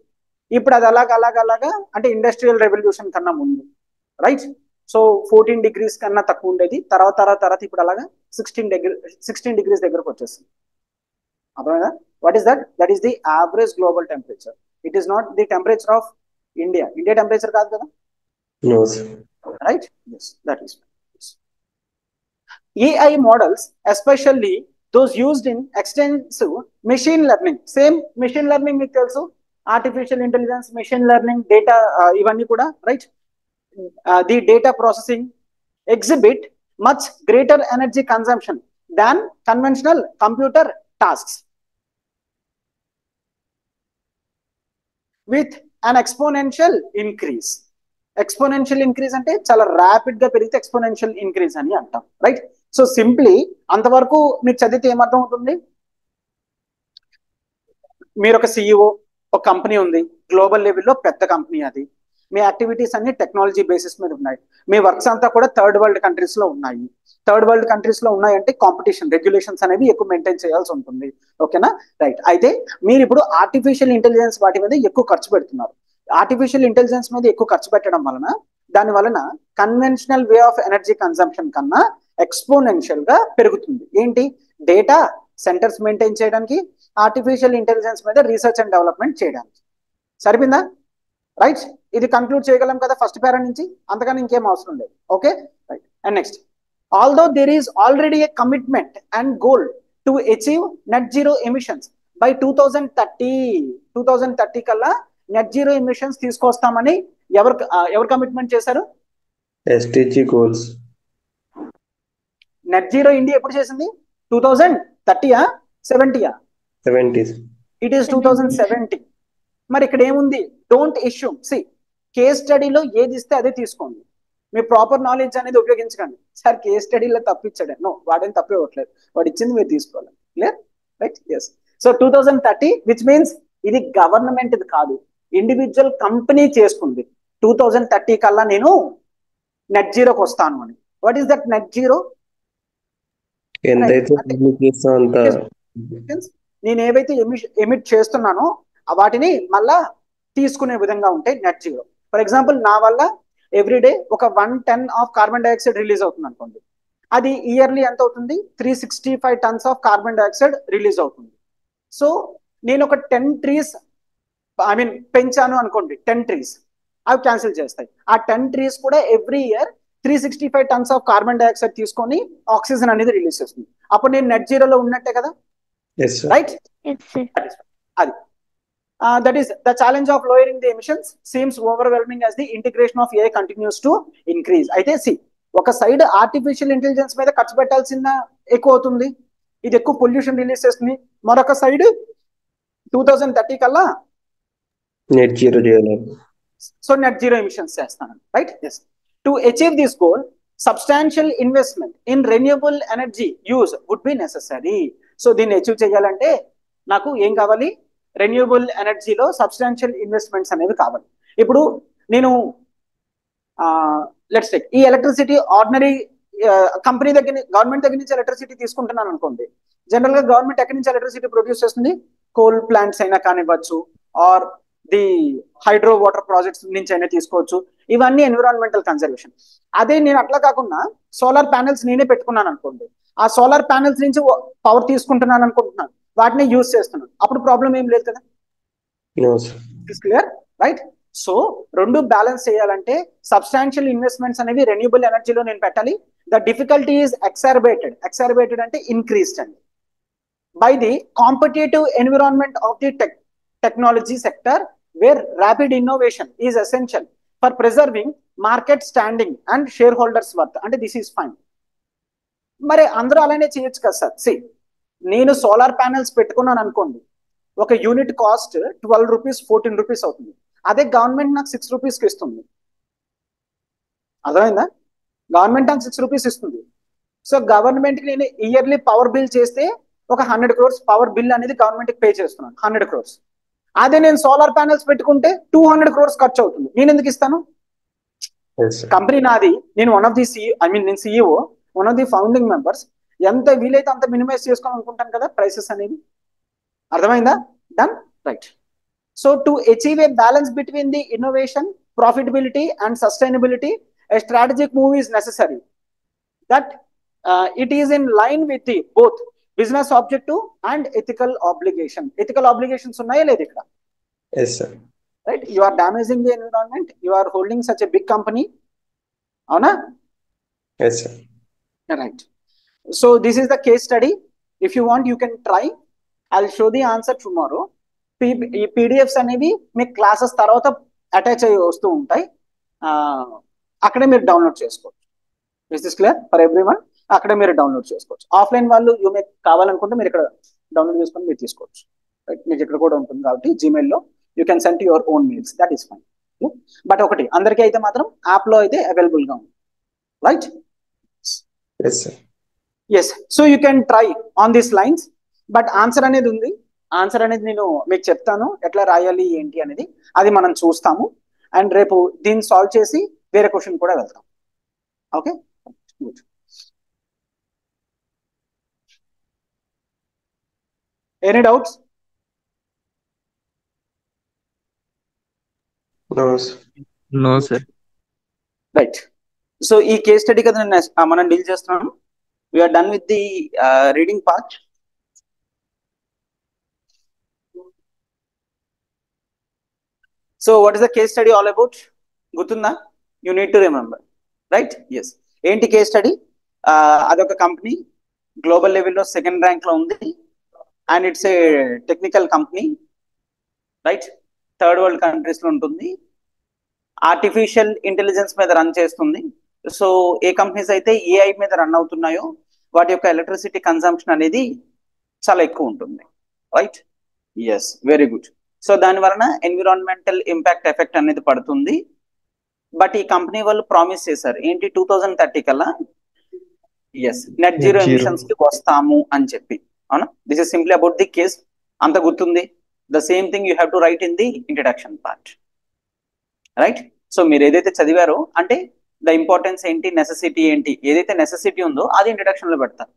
Speaker 1: ఇప్పుడు అది అలాగా అంటే ఇండస్ట్రియల్ రెవల్యూషన్ కన్నా ముందు, రైట్? సో 14 degrees కన్నా తక్కువ ఉండేది, తర్వాత ఇప్పుడు అలాగా 16 degrees దగ్గరకు వచ్చేస్తుంది. అర్థమైందా? What is that? That is the average global temperature. It is not the temperature of India. India temperature కాదు కదా,
Speaker 3: No, sir.
Speaker 1: right? Yes, that is. AI models, especially those used in extensive machine learning. Same machine learning మీకు తెలుసు, artificial intelligence, machine learning, data ఇవన్నీ కూడా, right? The data processing exhibit much greater energy consumption than conventional computer tasks, with an exponential increase. Exponential increase అంటే చాలా rapid గా పెరిగితే exponential increase అని అంటాం, రైట్? సో సింప్లీ అంతవరకు మీకు చదివితే ఏమర్థం అవుతుంది? మీరు ఒక సిఇఓ, ఒక కంపెనీ ఉంది, గ్లోబల్ లెవెల్లో పెద్ద కంపెనీ, అది మీ యాక్టివిటీస్ అన్ని టెక్నాలజీ బేసిస్ మీద ఉన్నాయి, మీ వర్క్స్ అంతా కూడా థర్డ్ వరల్డ్ కంట్రీస్ లో ఉన్నాయి. థర్డ్ వరల్డ్ కంట్రీస్ లో ఉన్నాయంటే కాంపిటీషన్, రెగ్యులేషన్స్ అనేవి ఎక్కువ మెయింటైన్ చేయాల్సి ఉంటుంది, ఓకేనా? రైట్. అయితే మీరు ఇప్పుడు ఆర్టిఫిషియల్ ఇంటెలిజెన్స్ వాటి మీద ఎక్కువ ఖర్చు పెడుతున్నారు. ఆర్టిఫిషియల్ ఇంటెలిజెన్స్ మీద ఎక్కువ ఖర్చు పెట్టడం వలన దాని వలన conventional way of energy consumption కన్నా ఎక్స్పోనెన్షియల్ గా పెరుగుతుంది. ఏంటి? డేటా సెంటర్స్ మెయింటైన్ చేయడానికి, ఆర్టిఫిషియల్ ఇంటెలిజెన్స్ మీద రీసెర్చ్ అండ్ డెవలప్మెంట్ చేయడానికి. సరిపోయిందా? రైట్. ఇది కన్క్లూడ్ చేయగలం కదా ఫస్ట్ పేరా నుంచి, అంతగాని ఇంకేం అవసరం లేదు. Okay, right. And next, although there is already a commitment and goal to achieve net zero emissions by 2030 కల్లా నెట్ జీరో ఎమిషన్స్ తీసుకొస్తామని ఎవరు కమిట్మెంట్ చేశారు?
Speaker 3: SDG goals.
Speaker 1: Net zero India ఎప్పుడు చేసింది? 2030 70?
Speaker 3: 70s.
Speaker 1: It is 2070. మరి ఇక్కడ ఏముంది? Don't issue. సి, కేస్ స్టడీలో ఏది ఇస్తే అదే తీసుకోండి, మీ ప్రాపర్ నాలెడ్జ్ అనేది ఉపయోగించకండి. సార్ కేస్ స్టడీలో తప్పిచ్చాడు, నో, వాడేం తప్పు ఇవ్వట్లేదు, వాడు ఇచ్చింది మీరు తీసుకోవాలి. Clear? Right. Yes. So 2030 which means ఇది గవర్నమెంట్ కాదు, ఇండివిజువల్ కంపెనీ చేసుకుంది 2030 కల్లా నేను నెట్ జీరోకి వస్తాను అని. What is that net zero?
Speaker 3: ఎంతైతే public చేస్తా అంత
Speaker 1: నేను ఏవైతే ఎమిట్ చేస్తున్నానో వాటిని మళ్ళా తీసుకునే విధంగా ఉంటే నెట్ జీరో. ఫర్ ఎగ్జాంపుల్, నా వల్ల ఎవ్రీడే ఒక 110 ఆఫ్ కార్బన్ డైఆక్సైడ్ రిలీజ్ అవుతుంది అనుకోండి, అది ఇయర్లీ ఎంత అవుతుంది? 365 tons of carbon dioxide release అవుతుంది. సో నేను ఒక 10 trees పెంచాను అనుకోండి, 10 trees, అవి క్యాన్సిల్ చేస్తాయి. ఆ 10 trees కూడా every year 365 tons of carbon dioxide తీసుకొని ఆక్సిజన్ అనేది రిలీజ్ చేస్తుంది. అప్పుడు నేను నెట్ జీరోలో ఉన్నట్టే కదా, రైట్? అది that is the challenge of lowering the emissions seems overwhelming as the integration of AI continues to increase. అయితే సి, ఒక సైడ్ ఆర్టిఫిషియల్ ఇంటెలిజెన్స్ మీద ఖర్చు పెట్టాల్సిన ఎక్కువ అవుతుంది, ఇది ఎక్కువ పొల్యూషన్ రిలీజ్ చేస్తుంది. మరొక సైడ్ 2030 కల్లా
Speaker 3: నెట్ జీరో చేయాలి.
Speaker 1: సో నెట్ జీరో ఎమిషన్స్ చేస్తాను, right? Yes. To achieve this goal, substantial investment in renewable energy use would be necessary. So దీన్ని అచీవ్ చేయాలంటే నాకు ఏం కావాలి? రెన్యూబుల్ ఎనర్జీలో సబ్స్టాన్షియల్ ఇన్వెస్ట్మెంట్స్ అనేవి కావాలి. ఇప్పుడు నేను లెట్స్ టేక్ ఈ ఎలక్ట్రిసిటీ ఆర్డినరీ కంపెనీ దగ్గర, గవర్నమెంట్ దగ్గర నుంచి ఎలక్ట్రిసిటీ తీసుకుంటున్నాను అనుకోండి. జనరల్ గా గవర్నమెంట్ ఎక్కడి నుంచి ఎలక్ట్రిసిటీ ప్రొడ్యూస్ చేస్తుంది? కోల్ ప్లాంట్స్ అయినా కానివ్వచ్చు, or the hydro water projects నుంచి అయినా తీసుకోవచ్చు. ఇవన్నీ ఎన్విరాన్మెంటల్ కన్జర్వేషన్. అదే నేను అట్లా కాకుండా సోలార్ ప్యానెల్స్ నేనే పెట్టుకున్నాను అనుకోండి, ఆ సోలార్ ప్యానెల్స్ నుంచి పవర్ తీసుకుంటున్నాను అనుకుంటున్నాను, వాటిని యూజ్ చేస్తున్నాను, అప్పుడు ప్రాబ్లం ఏం లేదు కదా. క్లియర్? రైట్. సో రెండు బ్యాలెన్స్ చేయాలంటే సబ్స్టాన్షియల్ ఇన్వెస్ట్మెంట్స్ అనేవి రెన్యూబుల్ ఎనర్జీలో నేను పెట్టాలి. ద డిఫికల్టీ ఈజ్ ఎక్సార్బేటెడ్ అంటే ఇంక్రీస్డ్ అండి by the competitive environment of the technology sector, where rapid innovation is essential for preserving market standing and shareholders worth. అంటే this is fine. మరి అందరూ అలానే చేయొచ్చు కదా సార్. సి, నేను సోలార్ ప్యానెల్స్ పెట్టుకున్నాను అనుకోండి, ఒక యూనిట్ కాస్ట్ 12 రూపీస్ 14 రూపీస్ అవుతుంది. అదే గవర్నమెంట్ నాకు 6 రూపీస్కి ఇస్తుంది. అర్థమైందా? గవర్నమెంట్ నాకు 6 రూపీస్ ఇస్తుంది. సో గవర్నమెంట్కి నేను ఇయర్లీ పవర్ బిల్ చేస్తే ఒక 100 crores పవర్ బిల్ అనేది గవర్నమెంట్కి పే చేస్తున్నాను, 100 crores. అదే నేను సోలార్ ప్యానెల్స్ పెట్టుకుంటే 200 crores ఖర్చు అవుతుంది. నేను ఎందుకు ఇస్తాను? కంపెనీ నాది, నేను నేను CEO, one of the founding members. ఎంత వీలైతే అంత మినిమైజ్ చేసుకోవాలనుకుంటాను కదా ప్రైసెస్ అనేవి. అర్థమైందా? Done, right. So to achieve a balance between the innovation, profitability and sustainability, a strategic move is necessary. That it is in line with the both business objective and ethical obligation. Ethical obligations unnaya ledha ikkada?
Speaker 3: Yes, sir.
Speaker 1: Right? You are damaging the environment. You are holding such a big company. Avuna?
Speaker 3: Yes, sir.
Speaker 1: Right. So this is the case study. If you want, you can try. I'll show the answer tomorrow. ఈ PDFs అనేవి మీకు classes తర్వాత attach అయ్యి వస్తూ ఉంటాయి. అక్కడే మీరు download చేసుకోవచ్చు. Is this clear for everyone? అక్కడే మీరు డౌన్లోడ్ చేసుకోవచ్చు. ఆఫ్లైన్ వాళ్ళు మీకు కావాలనుకుంటే మీరు ఇక్కడ డౌన్లోడ్ చేసుకొని మీరు తీసుకోవచ్చు. రైట్? మీకు ఇక్కడ కూడా ఉంటుంది కాబట్టి జీమెయిల్లో you can send your own mails. That is fine. But ఒకటి, అందరికీ అయితే మాత్రం యాప్లో అయితే అవైలబుల్గా ఉంది. Right?
Speaker 3: Yes, sir.
Speaker 1: Yes. So you can try on this lines. But answer అనేది ఉంది. ఆన్సర్ అనేది నేను మీకు చెప్తాను ఎట్లా రాయాలి ఏంటి అనేది. అది మనం చూస్తాము. అండ్ రేపు దీన్ని సాల్వ్ చేసి వేరే క్వశ్చన్ కూడా వెళ్తాం. Okay, good. Any doubts?
Speaker 3: No, sir.
Speaker 2: No sir.
Speaker 1: Right. So ఈ కేస్ స్టడీ కదా మనం డీల్ చేస్తున్నాం. We are done with the reading part. So what is the case study all about? గుర్తుందా? You need to remember. Right? Yes. ఏంటి case study? అదొక company global లెవెల్లో second rank లో ఉంది. And it's a technical company. Right? Third world countries లో ఉంటుంది. Artificial intelligence మీద run చేస్తుంది. సో ఏ కంపెనీస్ అయితే ఏఐ మీద రన్ అవుతున్నాయో వాటి యొక్క ఎలక్ట్రిసిటీ కన్సంప్షన్ అనేది చాలా ఎక్కువ ఉంటుంది. Right? Yes, very good. So దాని వలన ఎన్విరాన్మెంటల్ ఇంపాక్ట్ ఎఫెక్ట్ అనేది పడుతుంది. బట్ ఈ కంపెనీ వాళ్ళు ప్రామిస్ చేశారు ఏంటి, 2030 కల్లా ఎస్ నెట్ జీరో ఎమిషన్స్ కి వస్తాము అని చెప్పి. అవునా? This is simply about the case. అంత గుర్తుంది? The same thing you have to right in the introduction part. Right? So మీరు ఏదైతే చదివారో అంటే ద ఇంపార్టెన్స్ ఏంటి, నెసెసిటీ ఏంటి, ఏదైతే నెసెసిటీ ఉందో అది ఇంట్రడక్షన్ లో పెడతారు.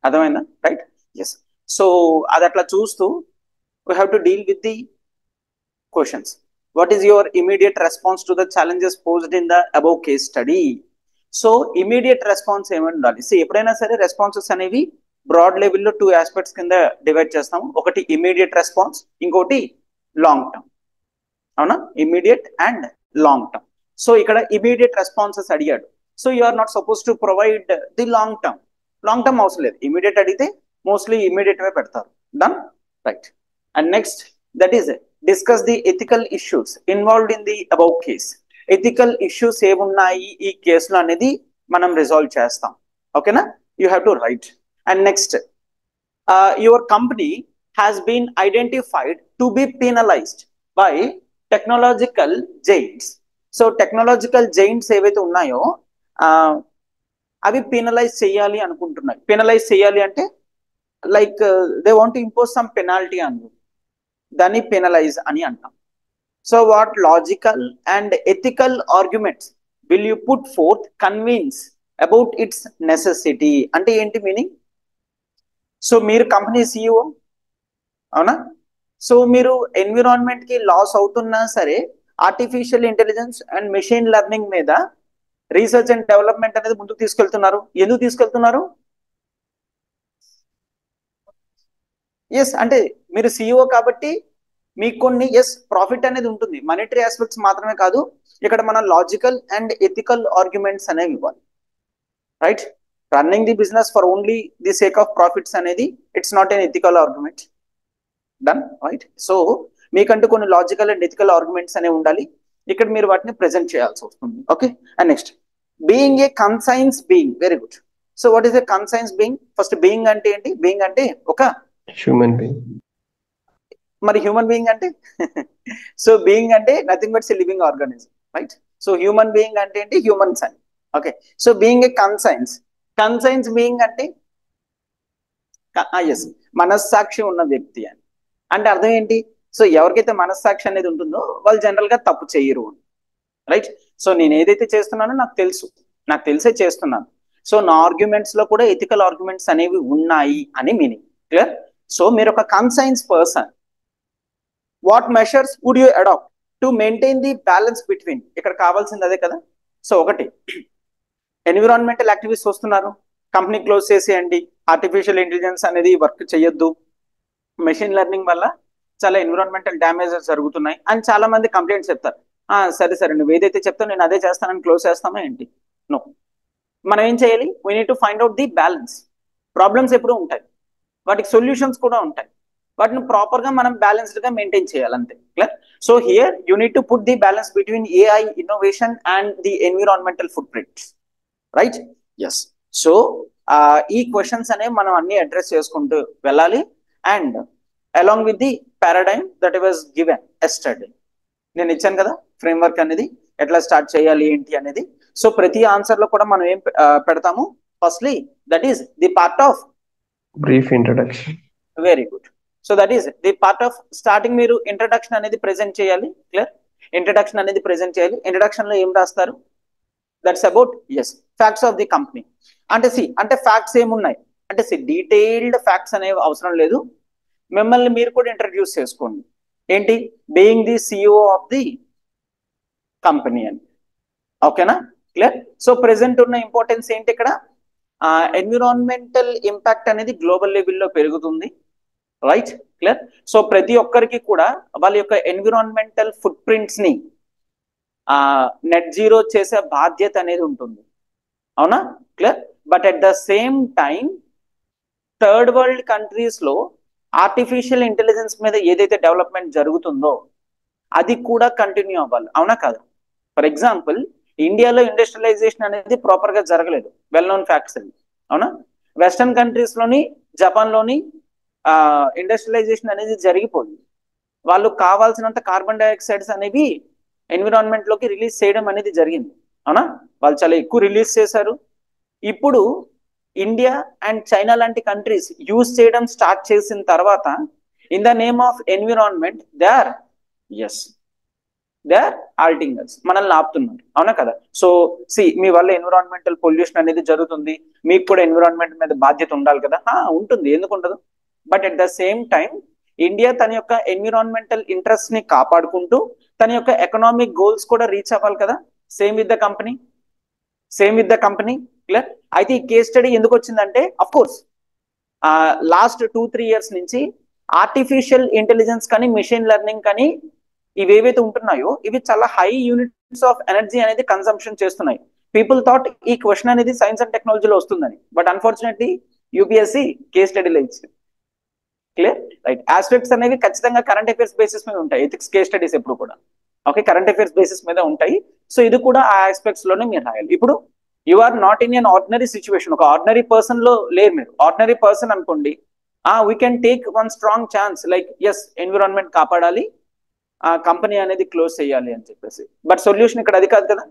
Speaker 1: అర్థమైందా? రైట్? ఎస్. సో అది అట్లా చూస్తూ we have to deal with the questions. What is your immediate response to the challenges posed in the above case study? So immediate response ఏమి ఉండాలి? సో ఎప్పుడైనా సరే రెస్పాన్సెస్ అనేవి బ్రాడ్ లెవెల్లో 2 ఆస్పెక్ట్స్ కింద డివైడ్ చేస్తాము. ఒకటి ఇమీడియట్ రెస్పాన్స్, ఇంకోటి లాంగ్ టర్మ్. అవునా? Immediate and long term. So ఇక్కడ ఇమీడియట్ రెస్పాన్సెస్ అడిగాడు. So you are not suppose to provide the long term. Long term అవసరం లేదు. ఇమీడియట్ అడిగితే మోస్ట్లీ ఇమీడియట్ వే పెడతారు. Done? Right. And next, that is discuss the ethical issues involved in the above case. Ethical issues ఏమున్నాయి ఈ కేసులో అనేది మనం resolve చేస్తాం. ఓకేనా? You have to write. And next, your company has been identified to be penalised by technological giants. So technological giants ఏవైతే ఉన్నాయో అవి పీనలైజ్ చేయాలి అనుకుంటున్నాయి. పీనలైజ్ చేయాలి అంటే like they want to impose some penalty on you. దాన్ని penalise అని అంటాం. So what logical and ethical arguments will you put forth convince about its necessity? అంటే ఏంటి మీనింగ్? సో మీరు కంపెనీ సిఇఓ, అవునా? సో మీరు ఎన్విరాన్మెంట్ కి లాస్ అవుతున్నా సరే artificial intelligence and machine learning మీద రీసెర్చ్ అండ్ డెవలప్మెంట్ అనేది ముందుకు తీసుకెళ్తున్నారు. ఎందుకు తీసుకెళ్తున్నారు? ఎస్, అంటే మీరు సిఇఓ కాబట్టి మీకు కొన్ని ప్రాఫిట్ అనేది ఉంటుంది. మానిటరీ ఆస్పెక్ట్స్ మాత్రమే కాదు, ఇక్కడ మనం లాజికల్ అండ్ ఎథికల్ ఆర్గ్యుమెంట్స్ అనేవి ఇవ్వాలి. Right? Running the business for only the sake of profits అనేది it's not an ethical argument. Done? Right? So మీకంటూ కొన్ని లాజికల్ అండ్ ఎథికల్ ఆర్గ్యుమెంట్స్ అనేవి ఉండాలి. ఇక్కడ మీరు వాటిని ప్రెజెంట్ చేయాల్సి వస్తుంది. Okay. And next, being a conscience being. Very good. So what is a conscience being? First being అంటే ఏంటి? బీయింగ్ అంటే ఒక
Speaker 3: హ్యూమన్ బీయింగ్.
Speaker 1: మరి హ్యూమన్ బీయింగ్ అంటే సో బీయింగ్ అంటే nothing buts a living organism. Right? So human being అంటే ఏంటి? Humans అని. Okay. So being a conscience. Conscience being అంటే మనస్సాక్షి ఉన్న వ్యక్తి అని. అంటే అర్థం ఏంటి? సో ఎవరికైతే మనస్సాక్షి అనేది ఉంటుందో వాళ్ళు జనరల్ గా తప్పు చేయరు. రైట్? సో నేను ఏదైతే చేస్తున్నానో నాకు తెలుసు, నాకు తెలిసే చేస్తున్నాను. సో నా ఆర్గ్యుమెంట్స్ లో కూడా ఎథికల్ ఆర్గ్యుమెంట్స్ అనేవి ఉన్నాయి అని మీనింగ్. క్లియర్? సో మీరు ఒక conscience person. What measures would you adopt to maintain the balance between, ఇక్కడ కావాల్సింది అదే కదా. సో ఒకటి, ఎన్విరాన్మెంటల్ యాక్టివిస్ట్ వస్తున్నారు, కంపెనీ క్లోజ్ చేసేయండి, ఆర్టిఫిషియల్ ఇంటెలిజెన్స్ అనేది వర్క్ చేయొద్దు, మెషిన్ లెర్నింగ్ వల్ల చాలా ఎన్విరాన్మెంటల్ డ్యామేజెస్ జరుగుతున్నాయి అని చాలా మంది కంప్లైంట్స్ చెప్తారు. సరే సరే నువ్వు ఏదైతే చెప్తావు నేను అదే చేస్తానని క్లోజ్ చేస్తామా ఏంటి? నో. మనం ఏం చేయాలి? We need to find out the balance. Problems ఎప్పుడూ ఉంటాయి, వాటికి సొల్యూషన్స్ కూడా ఉంటాయి, వాటిని ప్రాపర్ గా మనం బ్యాలెన్స్డ్ గా మెయింటైన్ చేయాలి అంతే. Clear? So here you need to put the balance between AI innovation and the environmental footprints, right? Yes. So ఈ క్వశ్చన్స్ అనేవి మనం అన్ని అడ్రస్ చేసుకుంటూ వెళ్ళాలి. And along with the paradigm that was given yesterday, నేను ఇచ్చాను కదా framework అనేది ఎట్లా స్టార్ట్ చేయాలి ఏంటి అనేది. సో ప్రతి ఆన్సర్ లో కూడా మనం ఏం పెడతాము? Firstly that is the part of
Speaker 3: brief introduction.
Speaker 1: Very good. So that is the part of starting మీరు ఇంట్రడక్షన్ అనేది ప్రెజెంట్ చేయాలి. క్లియర్? ఇంట్రడక్షన్ అనేది ప్రెజెంట్ చేయాలి. ఇంట్రడక్షన్ లో ఏం రాస్తారు? That's about as facts of the company. అంటే ఫ్యాక్ట్స్ ఏమున్నాయి అంటే డీటెయిల్డ్ ఫ్యాక్ట్స్ అనేవి అవసరం లేదు, మిమ్మల్ని మీరు కూడా ఇంట్రడ్యూస్ చేసుకోండి. ఏంటి? Being the CEO of the company అని. ఓకేనా? క్లియర్? సో ప్రెసెంట్ ఉన్న ఇంపార్టెన్స్ ఏంటి ఇక్కడ? ఎన్విరాన్మెంటల్ ఇంపాక్ట్ అనేది గ్లోబల్ లెవెల్లో పెరుగుతుంది, రైట్? క్లియర్? సో ప్రతి ఒక్కరికి కూడా వాళ్ళ యొక్క ఎన్విరాన్మెంటల్ ఫుట్ ప్రింట్స్ ని నెట్ జీరో చేసే బాధ్యత అనేది ఉంటుంది, అవునా? Clear? But at the same time third world countries లో ఆర్టిఫిషియల్ ఇంటెలిజెన్స్ మీద ఏదైతే డెవలప్మెంట్ జరుగుతుందో అది కూడా కంటిన్యూ అవ్వాలి, అవునా కాదు? ఫర్ ఎగ్జాంపుల్ ఇండియాలో ఇండస్ట్రియలైజేషన్ అనేది ప్రాపర్ గా జరగలేదు, వెల్ నోన్ ఫ్యాక్ట్స్ అవి, అవునా? వెస్టర్న్ కంట్రీస్ లోని జపాన్ లోని ఇండస్ట్రియలైజేషన్ అనేది జరిగిపోయింది. వాళ్ళు కావాల్సినంత కార్బన్ డైఆక్సైడ్స్ అనేవి ఎన్విరాన్మెంట్ లోకి రిలీజ్ చేయడం అనేది జరిగింది, అవునా? వాళ్ళు చాలా ఎక్కువ రిలీజ్ చేశారు. ఇప్పుడు ఇండియా అండ్ చైనా లాంటి కంట్రీస్ యూజ్ చేయడం స్టార్ట్ చేసిన తర్వాత in the name of environment they are halting us, మనల్ని ఆపుతున్నారు, అవునా కదా? సో మీ వల్ల ఎన్విరాన్మెంటల్ పొల్యూషన్ అనేది జరుగుతుంది, మీకు కూడా ఎన్విరాన్మెంట్ మీద బాధ్యత ఉండాలి కదా. ఉంటుంది, ఎందుకు ఉండదు? But at the same time India తన యొక్క ఎన్విరాన్మెంటల్ ఇంట్రెస్ట్ ని కాపాడుకుంటూ తన యొక్క ఎకనామిక్ గోల్స్ కూడా రీచ్ అవ్వాలి కదా. Same with the company. Clear? అయితే ఈ కేస్ స్టడీ ఎందుకు వచ్చిందంటే అఫ్ కోర్స్ లాస్ట్ 2-3 years నుంచి ఆర్టిఫిషియల్ ఇంటెలిజెన్స్ కానీ మెషిన్ లెర్నింగ్ కానీ ఇవేవైతే ఉంటున్నాయో ఇవి చాలా హై యూనిట్స్ ఆఫ్ ఎనర్జీ అనేది కన్సంప్షన్ చేస్తున్నాయి. పీపుల్ థాట్ ఈ క్వశ్చన్ అనేది సైన్స్ అండ్ టెక్నాలజీలో వస్తుందని, బట్ అన్ఫార్చునేట్లీ యూపీఎస్సీ కేస్ స్టడీలో ఇచ్చింది. క్లియర్? రైట్. ఆస్పెక్ట్స్ అనేవి ఖచ్చితంగా కరెంట్ అఫైర్స్ బేసిస్ మీద ఉంటాయి, ఎథిక్స్ కేస్ స్టడీస్ ఎప్పుడు కూడా ఓకే కరెంట్ అఫైర్స్ బేసిస్ మీద ఉంటాయి. సో ఇది కూడా ఆ ఆస్పెక్ట్స్ లోనే మీరు రాయాలి. ఇప్పుడు you are not in an ordinary situation, ఒక ఆర్డినరీ పర్సన్ లో లేరు మీరు. ఆర్డినరీ పర్సన్ అనుకోండి, we can take one strong chance like as environment కాపాడాలి, ఆ కంపెనీ అనేది క్లోజ్ చేయాలి అని చెప్పేసి. బట్ సొల్యూషన్ ఇక్కడ అది కాదు కదా,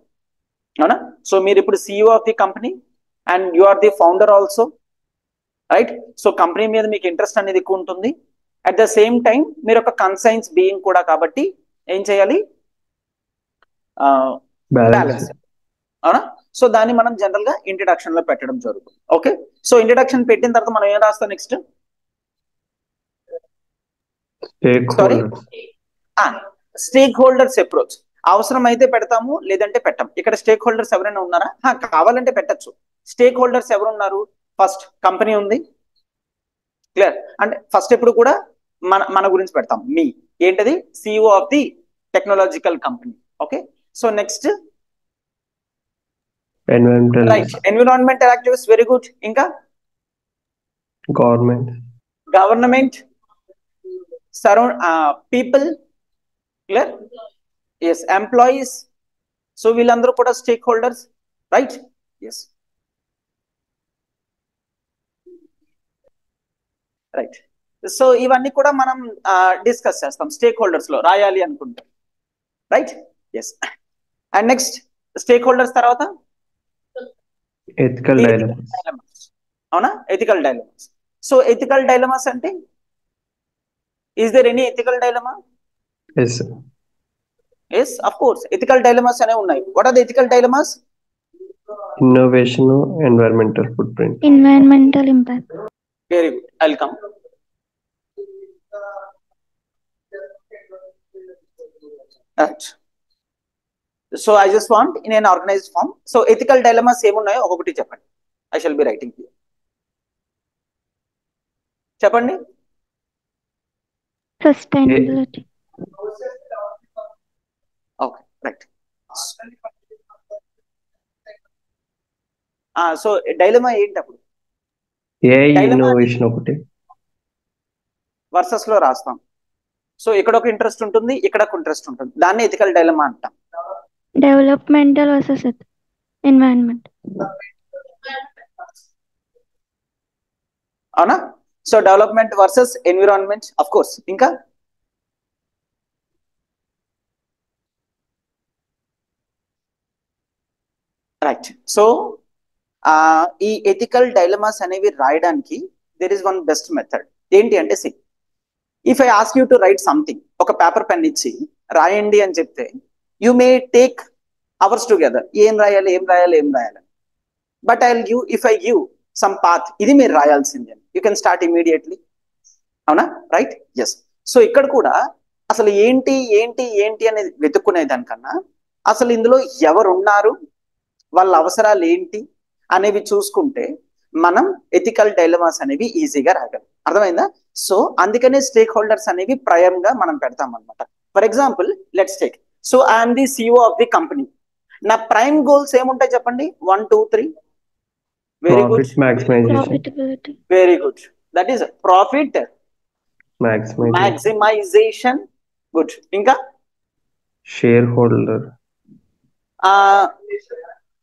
Speaker 1: అవునా? సో మీరు ఇప్పుడు CEO of the company and you are the founder also, right? So company మీద మీకు ఇంట్రెస్ట్ అనేది ఎక్కువ ఉంటుంది. అట్ ద సేమ్ టైం మీరు ఒక కన్సైన్స్ బీయింగ్ కూడా, కాబట్టి ఏం చేయాలి? బ్యాలెన్స్, అవునా? సో దాన్ని మనం జనరల్ గా ఇంట్రడక్షన్ లో పెట్టడం జరుగుతుంది. ఓకే, సో ఇంట్రడక్షన్ పెట్టిన తర్వాత మనం ఏం రాస్తాం నెక్స్ట్? Stake holders approach. అవసరం అయితే పెడతాము, లేదంటే పెట్టం. ఇక్కడ స్టేక్ హోల్డర్స్ ఎవరైనా ఉన్నారా? కావాలంటే పెట్టచ్చు. స్టేక్ హోల్డర్స్ ఎవరు ఉన్నారు? ఫస్ట్ కంపెనీ ఉంది, క్లియర్? అంటే ఫస్ట్ ఎప్పుడు కూడా మన గురించి పెడతాం, మీ ఏంటది? CEO of the technological company. Okay, so next right environmental activist, very good. ఇంకా government surround people, clear? Yes employees. So వీళ్ళందరూ కూడా stakeholders, right? Yes, right. So ఇవన్నీ కూడా మనం డిస్కస్ చేస్తాం స్టేక్ హోల్డర్స్ లో రాయాలి అనుకుంటే, right? Yes. And next stakeholders తర్వాత
Speaker 3: ఎథికల్ డైలమాస్,
Speaker 1: అవునా? Ethical dilemmas. So ethical dilemmas అంటే is there any ethical dilemma? Yes, of course ethical dilemmas అనేవి ఉన్నాయి. What are the ethical dilemmas?
Speaker 3: Innovation, environmental footprint,
Speaker 5: environmental impact.
Speaker 1: Very good, welcome. Right. So I just want in an organised form. So ethical dilemmas ఏమున్నాయో ఒక్కొక్కటి చెప్పండి. I shall be writing here. చెప్పండి.
Speaker 5: Sustainability.
Speaker 1: Okay, right. So dilemma ఏంటి అప్పుడు?
Speaker 3: AI
Speaker 1: Dilemma
Speaker 3: innovation ఒకటి.
Speaker 1: Versus లో రాస్తాం. So ఇక్కడ ఒక ఇంట్రెస్ట్ ఉంటుంది, ఇక్కడ ఒక ఇంట్రెస్ట్ ఉంటుంది. దాన్ని ఎథికల్ డైలమా అంటాం.
Speaker 5: Developmental versus environment.
Speaker 1: అవునా? So development versus environment, of course. ఇంకా రైట్. సో ఈ ఎథికల్ డైలమాస్ అనేవి రాయడానికి there is one best method. ఏంటి అంటే, see if I ask you to write something, ఒక పేపర్ పెన్ ఇచ్చి రాయండి అని చెప్తే you may take hours together. ఏం రాయాలి, ఏం రాయాలి, ఏం రాయాలి. But I will give, if I give some path, ఇది మీరు రాయాల్సిందే, యూ కెన్ స్టార్ట్ ఇమీడియట్లీ. అవునా? రైట్. ఎస్. సో ఇక్కడ కూడా అసలు ఏంటి ఏంటి ఏంటి అనేది వెతుక్కునే దానికన్నా అసలు ఇందులో ఎవరున్నారు, వాళ్ళ అవసరాలు ఏంటి అనేవి చూసుకుంటే మనం ఎథికల్ డైలమాస్ అనేవి ఈజీగా రాగలం. అర్థమైందా? సో అందుకనే స్టేక్ హోల్డర్స్ అనేవి ప్రయంగా మనం పెడతాం అనమాట. For example let's take, so I'm the CEO of the company. నా ప్రైమ్ గోల్స్ ఏముంటాయి చెప్పండి? 1 2 3. Very good.
Speaker 3: Profit maximisation.
Speaker 5: Profitability.
Speaker 1: Very good. That is profit maximisation. Good. ఇంకా
Speaker 3: shareholder.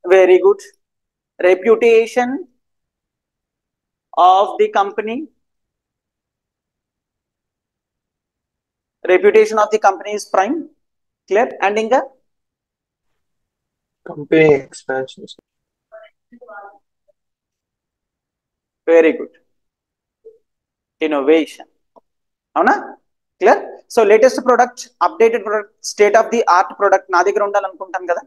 Speaker 1: Very good. Reputation of the company. Reputation of the company is prime. Clear? And ఇంకా
Speaker 2: company expansion.
Speaker 1: Very good. Innovation. అవునా? Clear? So latest product, updated product, state of the art product నా దగ్గర ఉండాలనుకుంటాను కదా.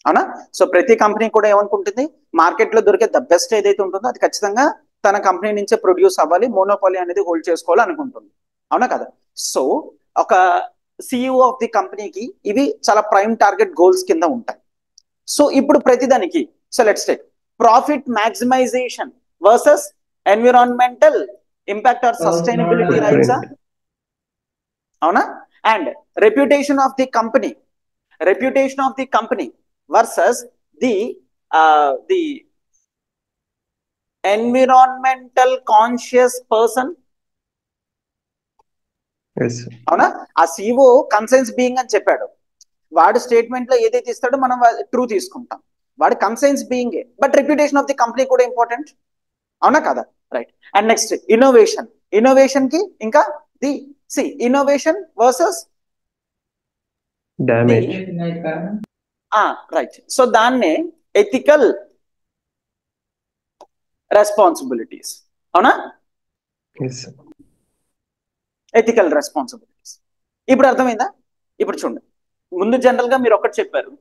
Speaker 1: అవునా? So ప్రతి company కూడా ఏమనుకుంటుంది, market లో దొరికే ద బెస్ట్ ఏదైతే ఉంటుందో అది ఖచ్చితంగా తన కంపెనీ నుంచే ప్రొడ్యూస్ అవ్వాలి, మోనోపాలీ అనేది హోల్డ్ చేసుకోవాలి అనుకుంటుంది. అవునా కదా? సో ఒక సిఇఓ ఆఫ్ ది కంపెనీకి ఇవి చాలా ప్రైమ్ టార్గెట్ గోల్స్ కింద ఉంటాయి. సో ఇప్పుడు ప్రతిదానికి, so let's take profit maximisation versus environmental impact or sustainability rights. అవునా? And reputation of the company, reputation of the company versus the environmental conscious person. అవునా? ఆ సిఇఓ కన్సైన్స్ బీయింగ్ అని చెప్పాడు. వాడు స్టేట్మెంట్ లో ఏదైతే ఇస్తాడో మనం ట్రూ తీసుకుంటాం. వాడు conscience being, but reputation of the company కూడా ఇంపార్టెంట్. అవునా కదా? Right. And next innovation. Innovation కి ఇంకా the innovation versus
Speaker 3: damage.
Speaker 1: Right. So దాన్నే ఎథికల్ రెస్పాన్సిబిలిటీస్. అవునా? Ethical responsibilities. ఇప్పుడు అర్థమైందా? ఇప్పుడు చూడండి, ముందు జనరల్ గా మీరు ఒకటి చెప్పారు,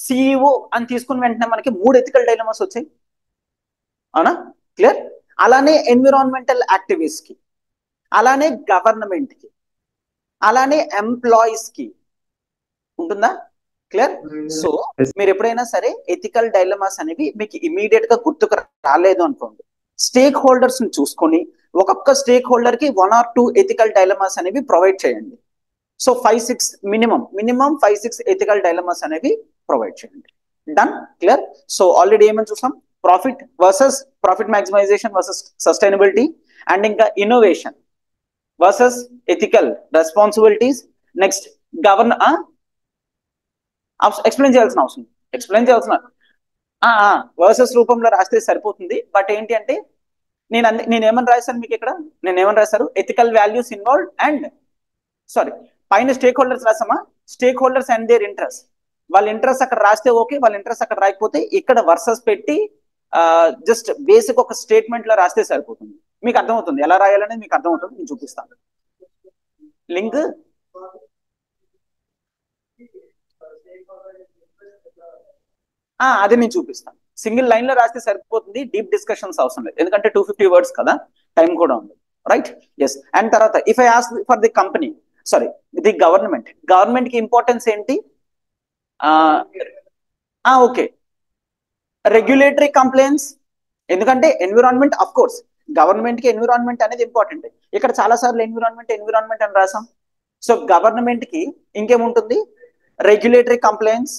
Speaker 1: సిఇఓ అని తీసుకున్న వెంటనే మనకి 3 ఎథికల్ డైలమాస్ వచ్చాయి. అవునా? క్లియర్? అలానే ఎన్విరాన్మెంటల్ యాక్టివిస్ట్ కి, అలానే గవర్నమెంట్ కి, అలానే ఎంప్లాయీస్ కి ఉంటుందా? క్లియర్? సో మీరు ఎప్పుడైనా సరే ఎథికల్ డైలమాస్ అనేవి మీకు ఇమీడియట్ గా గుర్తుకు రాలేదు అనుకోండి, స్టేక్ హోల్డర్స్ ని చూసుకొని ఒక్కొక్క స్టేక్ హోల్డర్ కి 1 or 2 ఎథికల్ డైలమాస్ అనేవి ప్రొవైడ్ చేయండి. సో 5-6 మినిమం 5-6 ఎథికల్ డైలమాస్ అనేవి ప్రొవైడ్ చేయండి. డన్? క్లియర్? సో ఆల్రెడీ ఏమని చూసాం, profit maximisation versus sustainability, and ఇంకా innovation versus ethical responsibilities. Next explain చేయాల్సిన అవసరం వర్సెస్ రూపంలో రాస్తే సరిపోతుంది. బట్ ఏంటి అంటే నేనేమని రాశాను మీకు ఇక్కడ, నేనేమని రాశారు, ఎథికల్ వాల్యూస్ ఇన్వాల్వ్డ్ అండ్ పైన స్టేక్ హోల్డర్స్ రాసామా, stakeholders and their interest. వాళ్ళ ఇంట్రెస్ట్ అక్కడ రాస్తే ఓకే, వాళ్ళ ఇంట్రెస్ట్ అక్కడ రాకపోతే ఇక్కడ వర్సెస్ పెట్టి జస్ట్ బేసిక్ ఒక స్టేట్మెంట్ లో రాస్తే సరిపోతుంది. మీకు అర్థమవుతుంది ఎలా రాయాలనేది, మీకు అర్థమవుతుంది. నేను చూపిస్తాను లింక్. అది నేను చూపిస్తాను. సింగిల్ లైన్ లో రాస్తే సరిపోతుంది, డీప్ డిస్కషన్స్ అవసరం లేదు, ఎందుకంటే 250 వర్డ్స్ కదా, టైం కూడా ఉంది. రైట్? అండ్ తర్వాత if I ask for the company, the government కి ఇంపార్టెన్స్ ఏంటి, ఓకే, రెగ్యులేటరీ కంప్లైన్స్. ఎందుకంటే ఎన్విరాన్మెంట్, అఫ్ కోర్స్ గవర్నమెంట్ కి ఎన్విరాన్మెంట్ అనేది ఇంపార్టెంట్. ఇక్కడ చాలా సార్లు ఎన్విరాన్మెంట్ అని రాసాం. సో గవర్నమెంట్ కి ఇంకేముంటుంది, రెగ్యులేటరీ కంప్లైన్స్.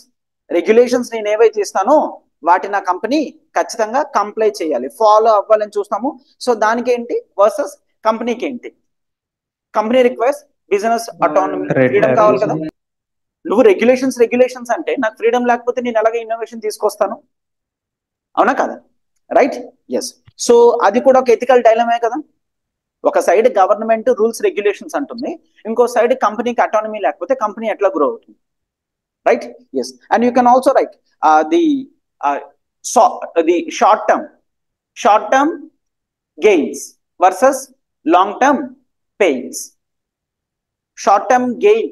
Speaker 1: రెగ్యులేషన్స్ నేను ఏవైతే ఇస్తానో వాటి నా కంపెనీ ఖచ్చితంగా కంప్లై చేయాలి, ఫాలో అవ్వాలని చూస్తాము. సో దానికి ఏంటి వర్సెస్ కంపెనీకి ఏంటి, company requires business autonomy, freedom కావాలి కదా. నువ్వు రెగ్యులేషన్స్ అంటే నాకు ఫ్రీడమ్ లేకపోతే నేను ఎలాగ ఇన్నోవేషన్ తీసుకొస్తాను, అవునా కదా, రైట్? ఎస్. సో అది కూడా ఒక ఎథికల్ డైలమే కదా. ఒక సైడ్ గవర్నమెంట్ రూల్స్ రెగ్యులేషన్స్ అంటుంది, ఇంకో సైడ్ కంపెనీకి అటానమీ లేకపోతే కంపెనీ ఎట్లా గ్రో అవుతుంది, right? Yes. And you can also write the short term gains versus long term pains. Short term gain,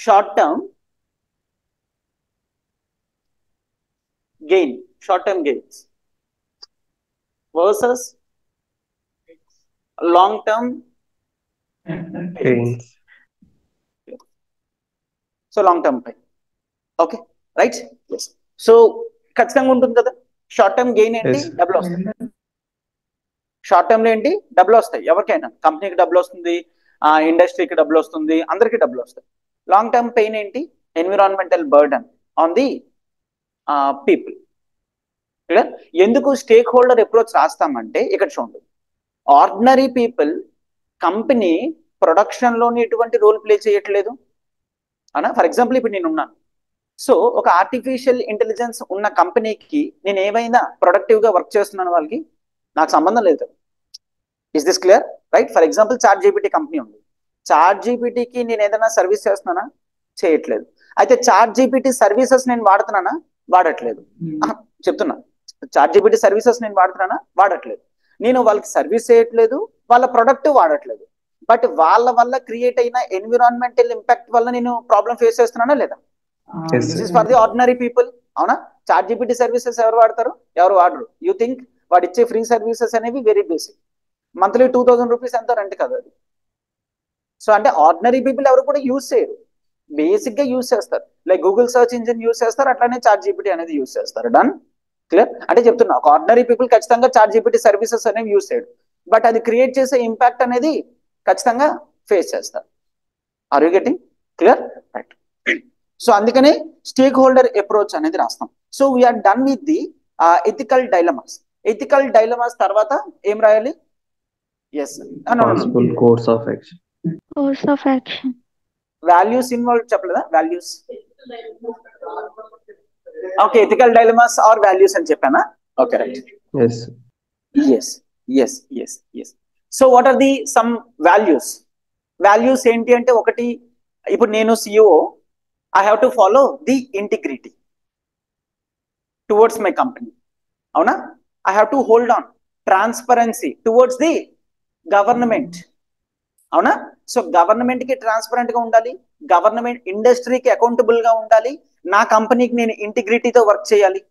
Speaker 1: short term gains versus long term pains. So long term pain, okay, right? Yes. So ఖచ్చితంగా ఉంటుంది కదా. Short term gain ఏంటి, డబ్బులు వస్తాయి. Short term లో ఏంటి, డబ్బులు వస్తాయి, ఎవరికైనా, కంపెనీకి డబ్బులు వస్తుంది, ఇండస్ట్రీకి డబ్బులు వస్తుంది, అందరికీ డబ్బులు వస్తాయి. లాంగ్ టర్మ్ పెయిన్ ఏంటి, environmental burden on the people. ఎందుకు స్టేక్ హోల్డర్ అప్రోచ్ రాస్తామంటే ఇక్కడ చూడండి, ఆర్డినరీ పీపుల్ కంపెనీ ప్రొడక్షన్ లోని ఎటువంటి రోల్ ప్లే చేయట్లేదు అనా. ఫర్ ఎగ్జాంపుల్ ఇప్పుడు నేను ఉన్నాను, సో ఒక ఆర్టిఫిషియల్ ఇంటెలిజెన్స్ ఉన్న కంపెనీకి నేను ఏమైనా ప్రొడక్టివ్ గా వర్క్ చేస్తున్నాను, వాళ్ళకి నాకు సంబంధం లేదు. Is this clear, right? For example chat GPT company ఉంది, చాట్ జీపీటీకి నేను ఏదైనా సర్వీస్ చేస్తున్నానా, చేయట్లేదు. అయితే చాట్ జీపీటీ సర్వీసెస్ నేను వాడుతున్నానా, వాడట్లేదు. చెప్తున్నా, చాట్ జీపీటీ సర్వీసెస్ నేను వాడుతున్నానా, వాడట్లేదు. నేను వాళ్ళకి సర్వీస్ చేయట్లేదు, వాళ్ళ ప్రొడక్ట్ వాడట్లేదు. బట్ వాళ్ళ వల్ల క్రియేట్ అయిన ఎన్విరాన్మెంటల్ ఇంపాక్ట్ వల్ల నేను ప్రాబ్లం ఫేస్ చేస్తున్నానా లేదా? This is for the ordinary people, అవునా? చాట్ జీపీటీ సర్వీసెస్ ఎవరు వాడతారు, ఎవరు వాడరు. యూ థింక్ వాడు ఇచ్చే ఫ్రీ సర్వీసెస్ అనేవి వెరీ బేసిక్, మంత్లీ 2000 రూపీస్ ఎంత రెంట్ కదా అది. సో అంటే ఆర్డినరీ పీపుల్ ఎవరు కూడా యూజ్ చేయరు, బేసిక్ గా యూజ్ చేస్తారు. Like Google search engine use చేస్తారు, అట్లానే చాట్ జీపీటీ అనేది యూజ్ చేస్తారు. Done, clear? అంటే చెప్తున్నా, ఒక ఆర్డినరీ పీపుల్ ఖచ్చితంగా చాట్ జీపీటీ సర్వీసెస్ అనేవి యూజ్ చేయడు, బట్ అది క్రియేట్ చేసే ఇంపాక్ట్ అనేది ఖచ్చితంగా ఫేస్ చేస్తారు. Are you getting clear, right? So అందుకనే స్టేక్ హోల్డర్ అప్రోచ్ అనేది రాస్తాం. So we are done with the ethical dilemmas. Ethical dilemmas తర్వాత ఏం రాయాలి? Yes,
Speaker 3: Possible course of action.
Speaker 5: Course of action.
Speaker 1: Values involve చెప్పలేదా? Values, okay, ethical dilemmas or values అని చెప్పానా? Okay, right.
Speaker 3: Yes.
Speaker 1: Yes. So what are the some values? Values ఏంటి అంటే, ఒకటి, ఇప్పుడు నేను CEO, I have to follow the integrity towards my company, అవునా? I have to hold on transparency towards the government, అవునా? So government కి transparent గా ఉండాలి, గవర్నమెంట్ ఇండస్ట్రీకి అకౌంటబుల్ గా ఉండాలి, నా కంపెనీకి నేను ఇంటిగ్రిటీతో వర్క్ చేయాలి,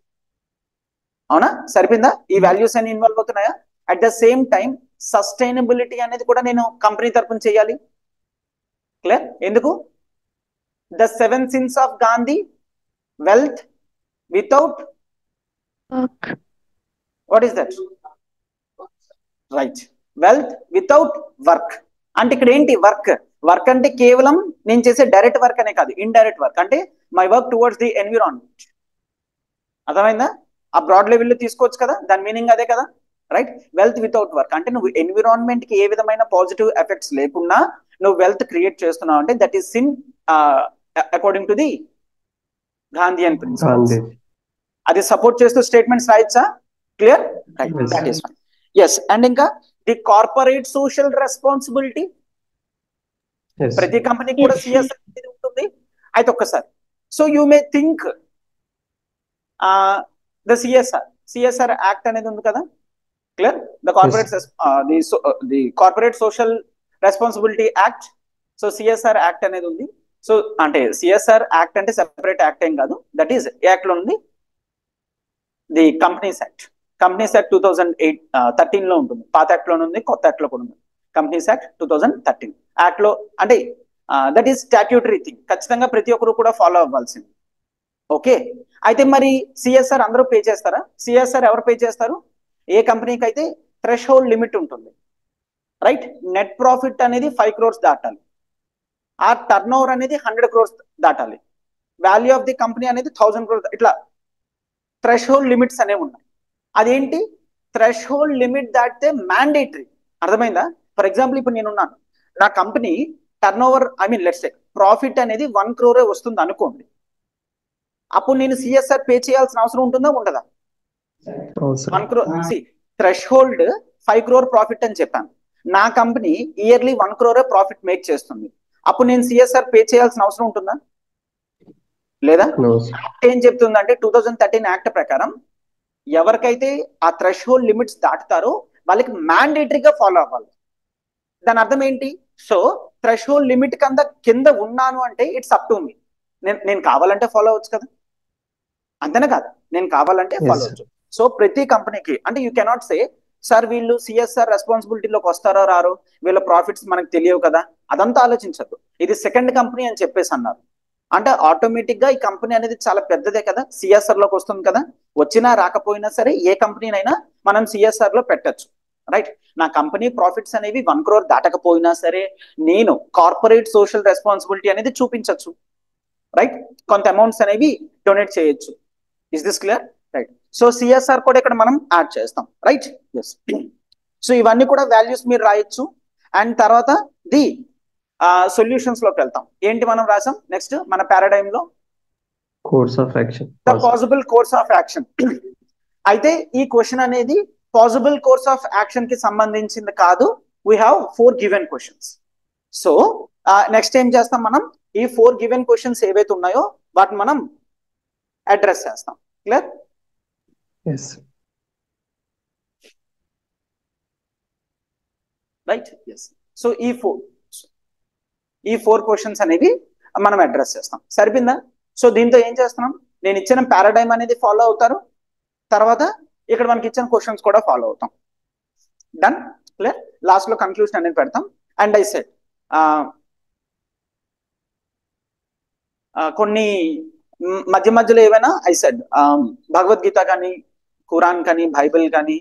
Speaker 1: అవునా? సరిపోయిందా? ఈ వాల్యూస్ అన్ని ఇన్వాల్వ్ అవుతున్నాయా? At the same time sustainability అనేది కూడా నేను కంపెనీ తరఫున చేయాలి. క్లియర్? ఎందుకు? The 7 sins of Gandhi, wealth without
Speaker 5: Work.
Speaker 1: What is that? Right, wealth without work. అంటే ఇక్కడ ఏంటి వర్క్? వర్క్ అంటే కేవలం నేను చేసే డైరెక్ట్ వర్క్ అనే కాదు, ఇండైరెక్ట్ వర్క్, అంటే my work towards the environment. అర్థమైందా? ఆ బ్రాడ్ లెవెల్లో తీసుకోవచ్చు కదా, దాని మీనింగ్ అదే కదా, రైట్? వెల్త్ వితౌట్ వర్క్ అంటే నువ్వు ఎన్విరాన్మెంట్ కి ఏ విధమైన పాజిటివ్ ఎఫెక్ట్స్ లేకుండా నువ్వు వెల్త్ క్రియేట్ చేస్తున్నావు అంటే that is sin according to the Gandhian principles. అది సపోర్ట్ చేస్తూ స్టేట్మెంట్స్ రాయొచ్చా? Clear, right? That is fine. Yes. And ఇంకా ది కార్పొరేట్ సోషల్ రెస్పాన్సిబిలిటీ, ప్రతి కంపెనీకి కూడా సిఎస్ఆర్ అనేది ఉంటుంది. అయితే ఒక్కసారి, so you may think the CSR act అనేది ఉంది కదా, clear? The corporate social responsibility act. So CSR act అనేది ఉంది. సో అంటే సిఎస్ఆర్ యాక్ట్ అంటే సెపరేట్ యాక్ట్ ఏం కాదు, దట్ ఈస్ యాక్ట్ లో ఉంది the companies act. Companies act 2013 లో ఉంటుంది, పాత యాక్ట్ లో ఉంది, కొత్త యాక్ట్ లో కూడా ఉంది. కంపెనీస్ యాక్ట్ 2013 యాక్ట్ లో అంటే దట్ ఈస్ స్టాట్యూటరీ థింగ్, ఖచ్చితంగా ప్రతి ఒక్కరు కూడా ఫాలో అవ్వాల్సింది. ఓకే, అయితే మరి సిఎస్ఆర్ అందరూ పే చేస్తారా? సిఎస్ఆర్ ఎవరు పే చేస్తారు? ఏ కంపెనీకి అయితే థ్రెష్ హోల్డ్ లిమిట్ ఉంటుంది, రైట్? నెట్ ప్రాఫిట్ అనేది 5 crores దాటాలి, ఆ టర్న్ ఓవర్ అనేది 100 crores దాటాలి, వాల్యూ ఆఫ్ ది కంపెనీ అనేది 1000 crores, ఇట్లా థ్రెష్ హోల్డ్ లిమిట్స్ అనేవి ఉన్నాయి. అదేంటి? థ్రెష్ హోల్డ్ లిమిట్ దాటితే మ్యాండేటరీ. అర్థమైందా? ఫర్ ఎగ్జాంపుల్ ఇప్పుడు నేనున్నాను, నా company turn over let's say profit అనేది 1 crore వస్తుంది అనుకోండి, అప్పుడు నేను సిఎస్ఆర్ పే చేయాల్సిన అవసరం ఉంటుందా ఉండదా? 1 crore thresh hold 5 crore profit అని చెప్పాను, నా company yearly 1 crore profit make చేస్తుంది, అప్పుడు నేను సిఎస్ఆర్ పే చేయాల్సిన అవసరం ఉంటుందా లేదా? ఏం చెప్తుందంటే 2013 యాక్ట్ ప్రకారం ఎవరికైతే ఆ థ్రెష్ హోల్డ్ లిమిట్స్ దాటుతారో వాళ్ళకి మ్యాండేటరీగా ఫాలో అవ్వాలి. దాని అర్థం ఏంటి? సో థ్రెష్ హోల్డ్ లిమిట్ కింద ఉన్నాను అంటే ఇట్స్ అప్ టు మీ, నేను కావాలంటే ఫాలో అవ్వచ్చు కదా, అంతేనా కాదు? నేను కావాలంటే ఫాలో అవ్వచ్చు. సో ప్రతి కంపెనీకి అంటే యూ కెనాట్ సే సార్ వీళ్ళు సిఎస్ఆర్ రెస్పాన్సిబిలిటీలోకి వస్తారో రారో, వీళ్ళ ప్రాఫిట్స్ మనకు తెలియవు కదా, అదంతా ఆలోచించద్దు. ఇది సెకండ్ కంపెనీ అని చెప్పేసి అన్నారు అంటే ఆటోమేటిక్ గా ఈ కంపెనీ అనేది చాలా పెద్దదే కదా, సిఎస్ఆర్ లోకి వస్తుంది కదా, వచ్చినా రాకపోయినా సరే ఏ కంపెనీనైనా మనం సిఎస్ఆర్ లో పెట్టచ్చు, రైట్? నా కంపెనీ ప్రాఫిట్స్ అనేవి 1 crore దాటకపోయినా సరే నేను కార్పొరేట్ సోషల్ రెస్పాన్సిబిలిటీ అనేది చూపించవచ్చు, రైట్? కొంత అమౌంట్స్ అనేవి డొనేట్ చేయొచ్చు. Is this clear? Right. So CSR కూడా ఇక్కడ మనం యాడ్ చేస్తాం, రైట్? ఎస్. సో ఇవన్నీ కూడా వాల్యూస్ మీరు రాయొచ్చు. అండ్ తర్వాత ది సొల్యూషన్స్ లోకి వెళ్తాం. ఏంటి మనం రాసాం నెక్స్ట్ మన పారాడైమ్ లో?
Speaker 3: Course of action,
Speaker 1: the possible course of action. అయితే ఈ క్వశ్చన్ అనేది పాసిబుల్ కోర్స్ ఆఫ్ యాక్షన్ కి సంబంధించింది కాదు, we have 4 given questions. So next ఏం చేస్తాం మనం? ఈ 4 గివెన్ క్వశ్చన్స్ ఏవైతే ఉన్నాయో వాటిని మనం అడ్రస్ చేస్తాం. Clear?
Speaker 3: Yes.
Speaker 1: Right. Yes. So ఈ 4 క్వశ్చన్స్ అనేవి మనం అడ్రస్ చేస్తాం. సరిపోయిందా? సో దీంతో ఏం చేస్తున్నాం? నేను ఇచ్చిన పారాడైమ్ అనేది ఫాలో అవుతారు, తర్వాత ఇక్కడ మనకి ఇచ్చిన క్వశ్చన్స్ కూడా ఫాలో అవుతాం. డన్? క్లియర్? లాస్ట్ లో కన్క్లూషన్ అనేది పెడతాం. అండ్ ఐ సెడ్ కొన్ని మధ్యలో ఏవైనా ఐ సెడ్ భగవద్గీత కానీ, ఖురాన్ కానీ, బైబిల్ కానీ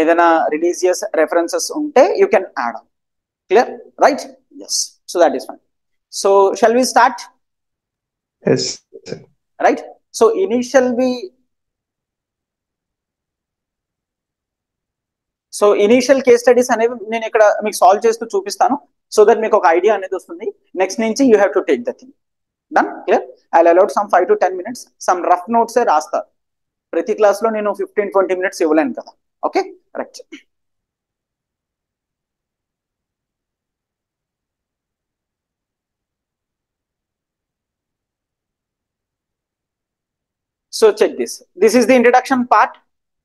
Speaker 1: ఏదైనా రిలీజియస్ రెఫరెన్సెస్ ఉంటే you can add on. Clear? Right? Yes. So that is fine. So shall we start?
Speaker 3: Yes.
Speaker 1: Right. So initial case studies అనేవి నేను ఇక్కడ మీకు సాల్వ్ చేస్తూ చూపిస్తాను, సో దట్ మీకు ఒక ఐడియా అనేది వస్తుంది. నెక్స్ట్ నుంచి you have to take the thing. Done? Clear? I allowed some 5 to 10 minutes. Some rough notes రాస్తారు. ప్రతి క్లాస్ లో నేను 15-20 minutes ఇవ్వలేను కదా. Okay, right. So check this. This is the introduction part.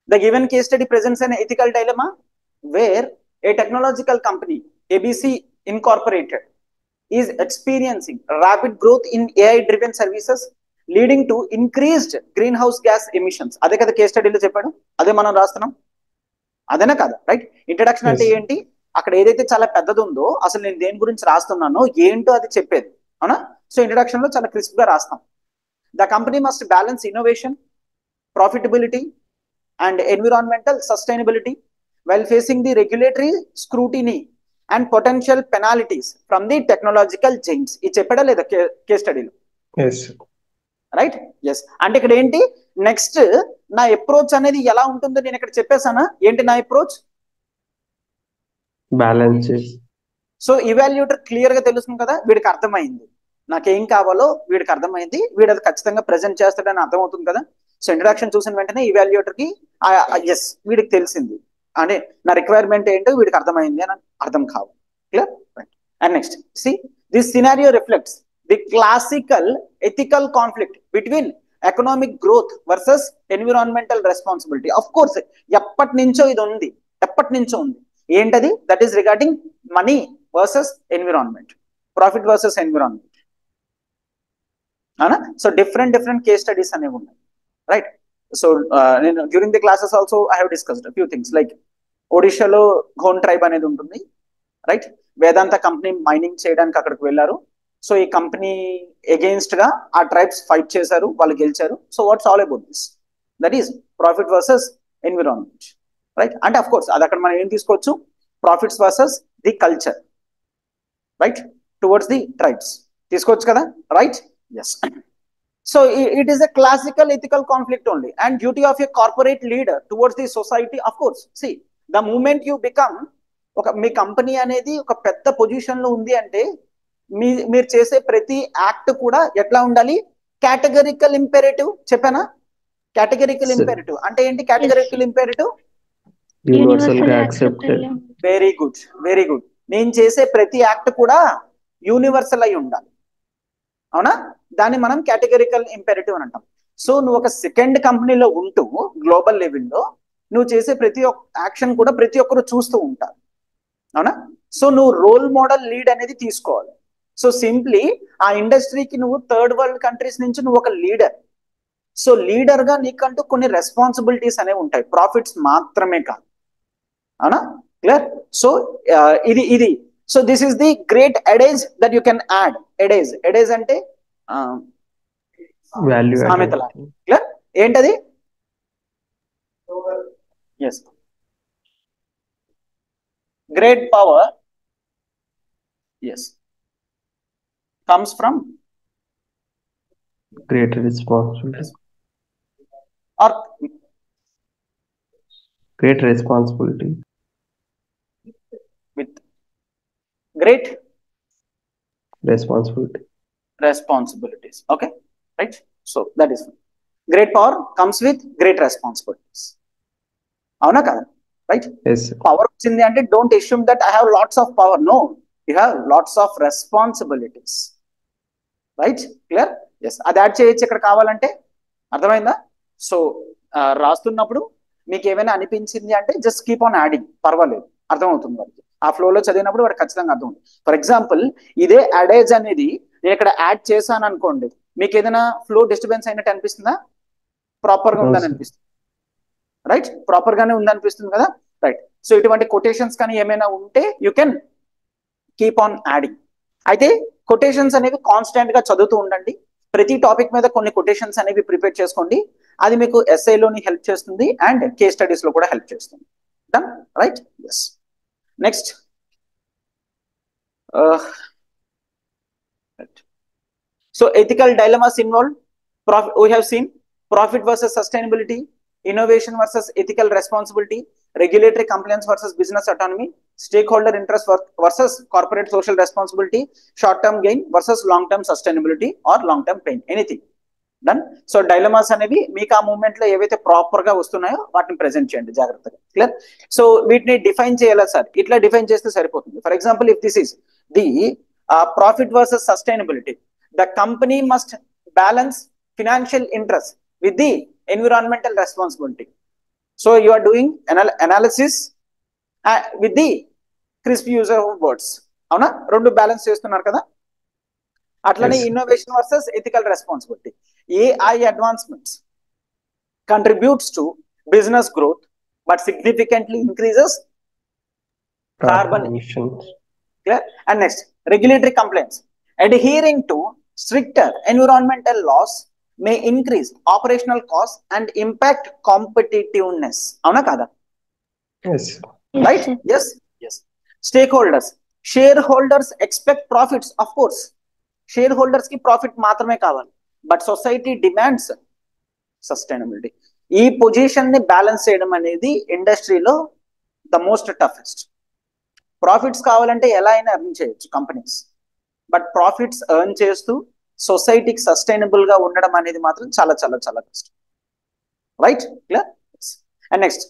Speaker 1: The given case study presents an ethical dilemma where a technological company, ABC Incorporated, is experiencing rapid growth in AI-driven services, leading to increased greenhouse gas emissions. అదే కదా case స్టడీలో చెప్పాడు, అదే మనం రాస్తున్నాం, అదేనా కదా? Right. Introduction అంటే ఏంటి? అక్కడ ఏదైతే చాలా పెద్దది ఉందో అసలు నేను దేని గురించి రాస్తున్నానో ఏంటో అది చెప్పేది, అవునా? సో ఇంట్రడక్షన్ లో చాలా క్రిస్ప్ గా రాస్తాం. The company must balance innovation, profitability, and environmental sustainability while facing the regulatory scrutiny and potential penalties from the technological giants. ఇది చెప్పడా లేదా కేస్ స్టడీలో? రైట్. ఎస్. అంటే ఇక్కడ ఏంటి నెక్స్ట్ నా అప్రోచ్ అనేది ఎలా ఉంటుందో నేను ఇక్కడ చెప్పేసానా? ఏంటి నా approach?
Speaker 3: Balance.
Speaker 1: So evaluator clear గా తెలుస్తుంది కదా, వీడికి అర్థమైంది నాకేం కావాలో, వీడికి అర్థమైంది, వీడు అది ఖచ్చితంగా ప్రెజెంట్ చేస్తాడని అర్థమవుతుంది కదా. సో ఇంట్రడక్షన్ చూసిన వెంటనే ఇవాల్యుయేటర్ కి ఎస్ వీడికి తెలిసింది అంటే నా రిక్వైర్మెంట్ ఏంటో వీడికి అర్థమైంది అని అర్థం కావాలి. Clear? Right. And next see this scenario reflects the classical ethical conflict between economic growth versus environmental responsibility. Of course ఎప్పటి నుంచో ఇది ఉంది, ఎప్పటి నుంచో ఉంది. ఏంటది? That is regarding money versus environment, profit versus environment, అవునా? సో డిఫరెంట్ కేస్ స్టడీస్ అనేవి ఉన్నాయి, రైట్? సో నేను during the classes also I have discussed few things like ఒడిషాలో ఘోన్ ట్రైబ్ అనేది ఉంటుంది, రైట్? వేదాంత కంపెనీ మైనింగ్ చేయడానికి అక్కడికి వెళ్ళారు. సో ఈ కంపెనీ అగెయిన్స్ట్ గా ఆ ట్రైబ్స్ ఫైట్ చేశారు, వాళ్ళు గెలిచారు. So what's all about this? That is profit versus environment, right? అంటే అఫ్ కోర్స్ అది అక్కడ మనం ఏం తీసుకోవచ్చు, profits versus the culture, right, towards the tribes తీసుకోవచ్చు కదా, right? Yes. So it is a classical ethical conflict only, and duty of a corporate leader towards the society. Of course, see, the moment you become me company అనేది ఒక పెద్ద position లో ఉంది అంటే మీరు చేసే ప్రతి యాక్ట్ కూడా ఎట్లా ఉండాలి? కేటగరికల్ ఇంపెరేటివ్ చెప్పానా? కేటగరికల్ ఇంపెరేటివ్ అంటే ఏంటి? కేటగరికల్ ఇంపెరేటివ్
Speaker 3: యూనివర్సల్ గా accepted.
Speaker 1: Very good, very good. నేను చేసే ప్రతి యాక్ట్ కూడా యూనివర్సల్ అయి ఉండాలి, అవునా? దాన్ని మనం కేటగరికల్ ఇంపెరేటివ్ అని అంటాం. సో నువ్వు ఒక సెకండ్ కంపెనీలో ఉంటూ గ్లోబల్ లెవెల్లో నువ్వు చేసే ప్రతి ఒక్క యాక్షన్ కూడా ప్రతి ఒక్కరు చూస్తూ ఉంటారు, అవునా? సో నువ్వు రోల్ మోడల్ లీడ్ అనేది తీసుకోవాలి. సో సింప్లీ ఆ ఇండస్ట్రీకి నువ్వు థర్డ్ వరల్డ్ కంట్రీస్ నుంచి నువ్వు ఒక లీడర్. సో లీడర్ గా నీకంటూ కొన్ని రెస్పాన్సిబిలిటీస్ అనేవి ఉంటాయి, ప్రాఫిట్స్ మాత్రమే కాదు, అవునా? క్లియర్? సో ఇది so this is the great adage that you can add. Adage అంటే
Speaker 3: వాల్యూ
Speaker 1: సామెతల. క్లియర్? ఏంటది? Yes, great power yes comes from
Speaker 3: great responsibility.
Speaker 1: Or
Speaker 3: great responsibility
Speaker 1: with great
Speaker 3: responsibility.
Speaker 1: Okay, right? So that is great power comes with great responsibilities, avuna kada, right?
Speaker 3: Yes.
Speaker 1: Power వచ్చింది అంటే don't assume that I have lots of power. No, you have lots of responsibilities, right? Clear? Yes. అది add చేయొచ్చు ఇక్కడ కావాలంటే, అర్థమైందా? So రాస్తున్నప్పుడు మీకు ఏమైనా అనిపించింది అంటే జస్ట్ కీప్ ఆన్ యాడింగ్, పర్వాలేదు, అర్థమవుతుంది వాడికి. ఆ ఫ్లోలో చదివినప్పుడు వాడికి ఖచ్చితంగా అర్థం ఉంది. ఫర్ ఎగ్జాంపుల్ ఇదే అడేజ్ అనేది నేను ఇక్కడ యాడ్ చేశాను అనుకోండి, మీకు ఏదైనా ఫ్లో డిస్టర్బెన్స్ అయినట్టు అనిపిస్తుందా? ప్రాపర్ గా ఉందని అనిపిస్తుంది, రైట్? ప్రాపర్ గానే ఉందనిపిస్తుంది కదా, రైట్? సో ఇటువంటి కొటేషన్స్ కానీ ఏమైనా ఉంటే you can keep on adding. అయితే కొటేషన్స్ అనేవి కాన్స్టెంట్ గా చదువుతూ ఉండండి. ప్రతి టాపిక్ మీద కొన్ని కొటేషన్స్ అనేవి ప్రిపేర్ చేసుకోండి. అది మీకు ఎస్ఐలోని హెల్ప్ చేస్తుంది అండ్ కేస్ స్టడీస్ లో కూడా హెల్ప్ చేస్తుంది. Done, right? Yes. Next so ethical dilemmas involved. We have seen profit versus sustainability, innovation versus ethical responsibility, regulatory compliance versus business autonomy, stakeholder interest versus corporate social responsibility, short-term gain versus long-term sustainability or long-term pain. Anything done? So dilemmas అనేవి మీకు ఆ moment లో ఏవైతే proper గా వస్తున్నాయో వాటిని present చేయండి జాగ్రత్తగా. క్లియర్? సో వీటిని డిఫైన్ చేయాలా సార్? ఇట్లా డిఫైన్ చేస్తే సరిపోతుంది. For example, if this is the profit versus sustainability, the company must balance financial interest with the environmental responsibility. So you are doing analysis with the crisp use of words, avuna? Rendu balance chestunar kada. Atlane innovation versus ethical responsibility. AI advancements contributes to business growth but significantly increases carbon
Speaker 3: emissions.
Speaker 1: Clear? And next, regulatory compliance. Adhering to stricter environmental laws may increase operational costs and impact competitiveness. Avuna kada?
Speaker 3: Yes.
Speaker 1: Right? Yes. Yes. Stakeholders. Shareholders expect profits, of course. Shareholders ki profit మాత్రమే కావాలి, but society demands sustainability. ఈ position ని balance చేయడం అనేది ఇండస్ట్రీలో the most toughest. Profits కావాలంటే ఎలా అయినా ఎర్న్ చేయొచ్చు కంపెనీస్, బట్ ప్రాఫిట్స్ ఎర్న్ చేస్తూ సొసైటీకి సస్టైనబుల్ గా ఉండడం అనేది మాత్రం చాలా చాలా చాలా కష్టం, right? Clear? And next,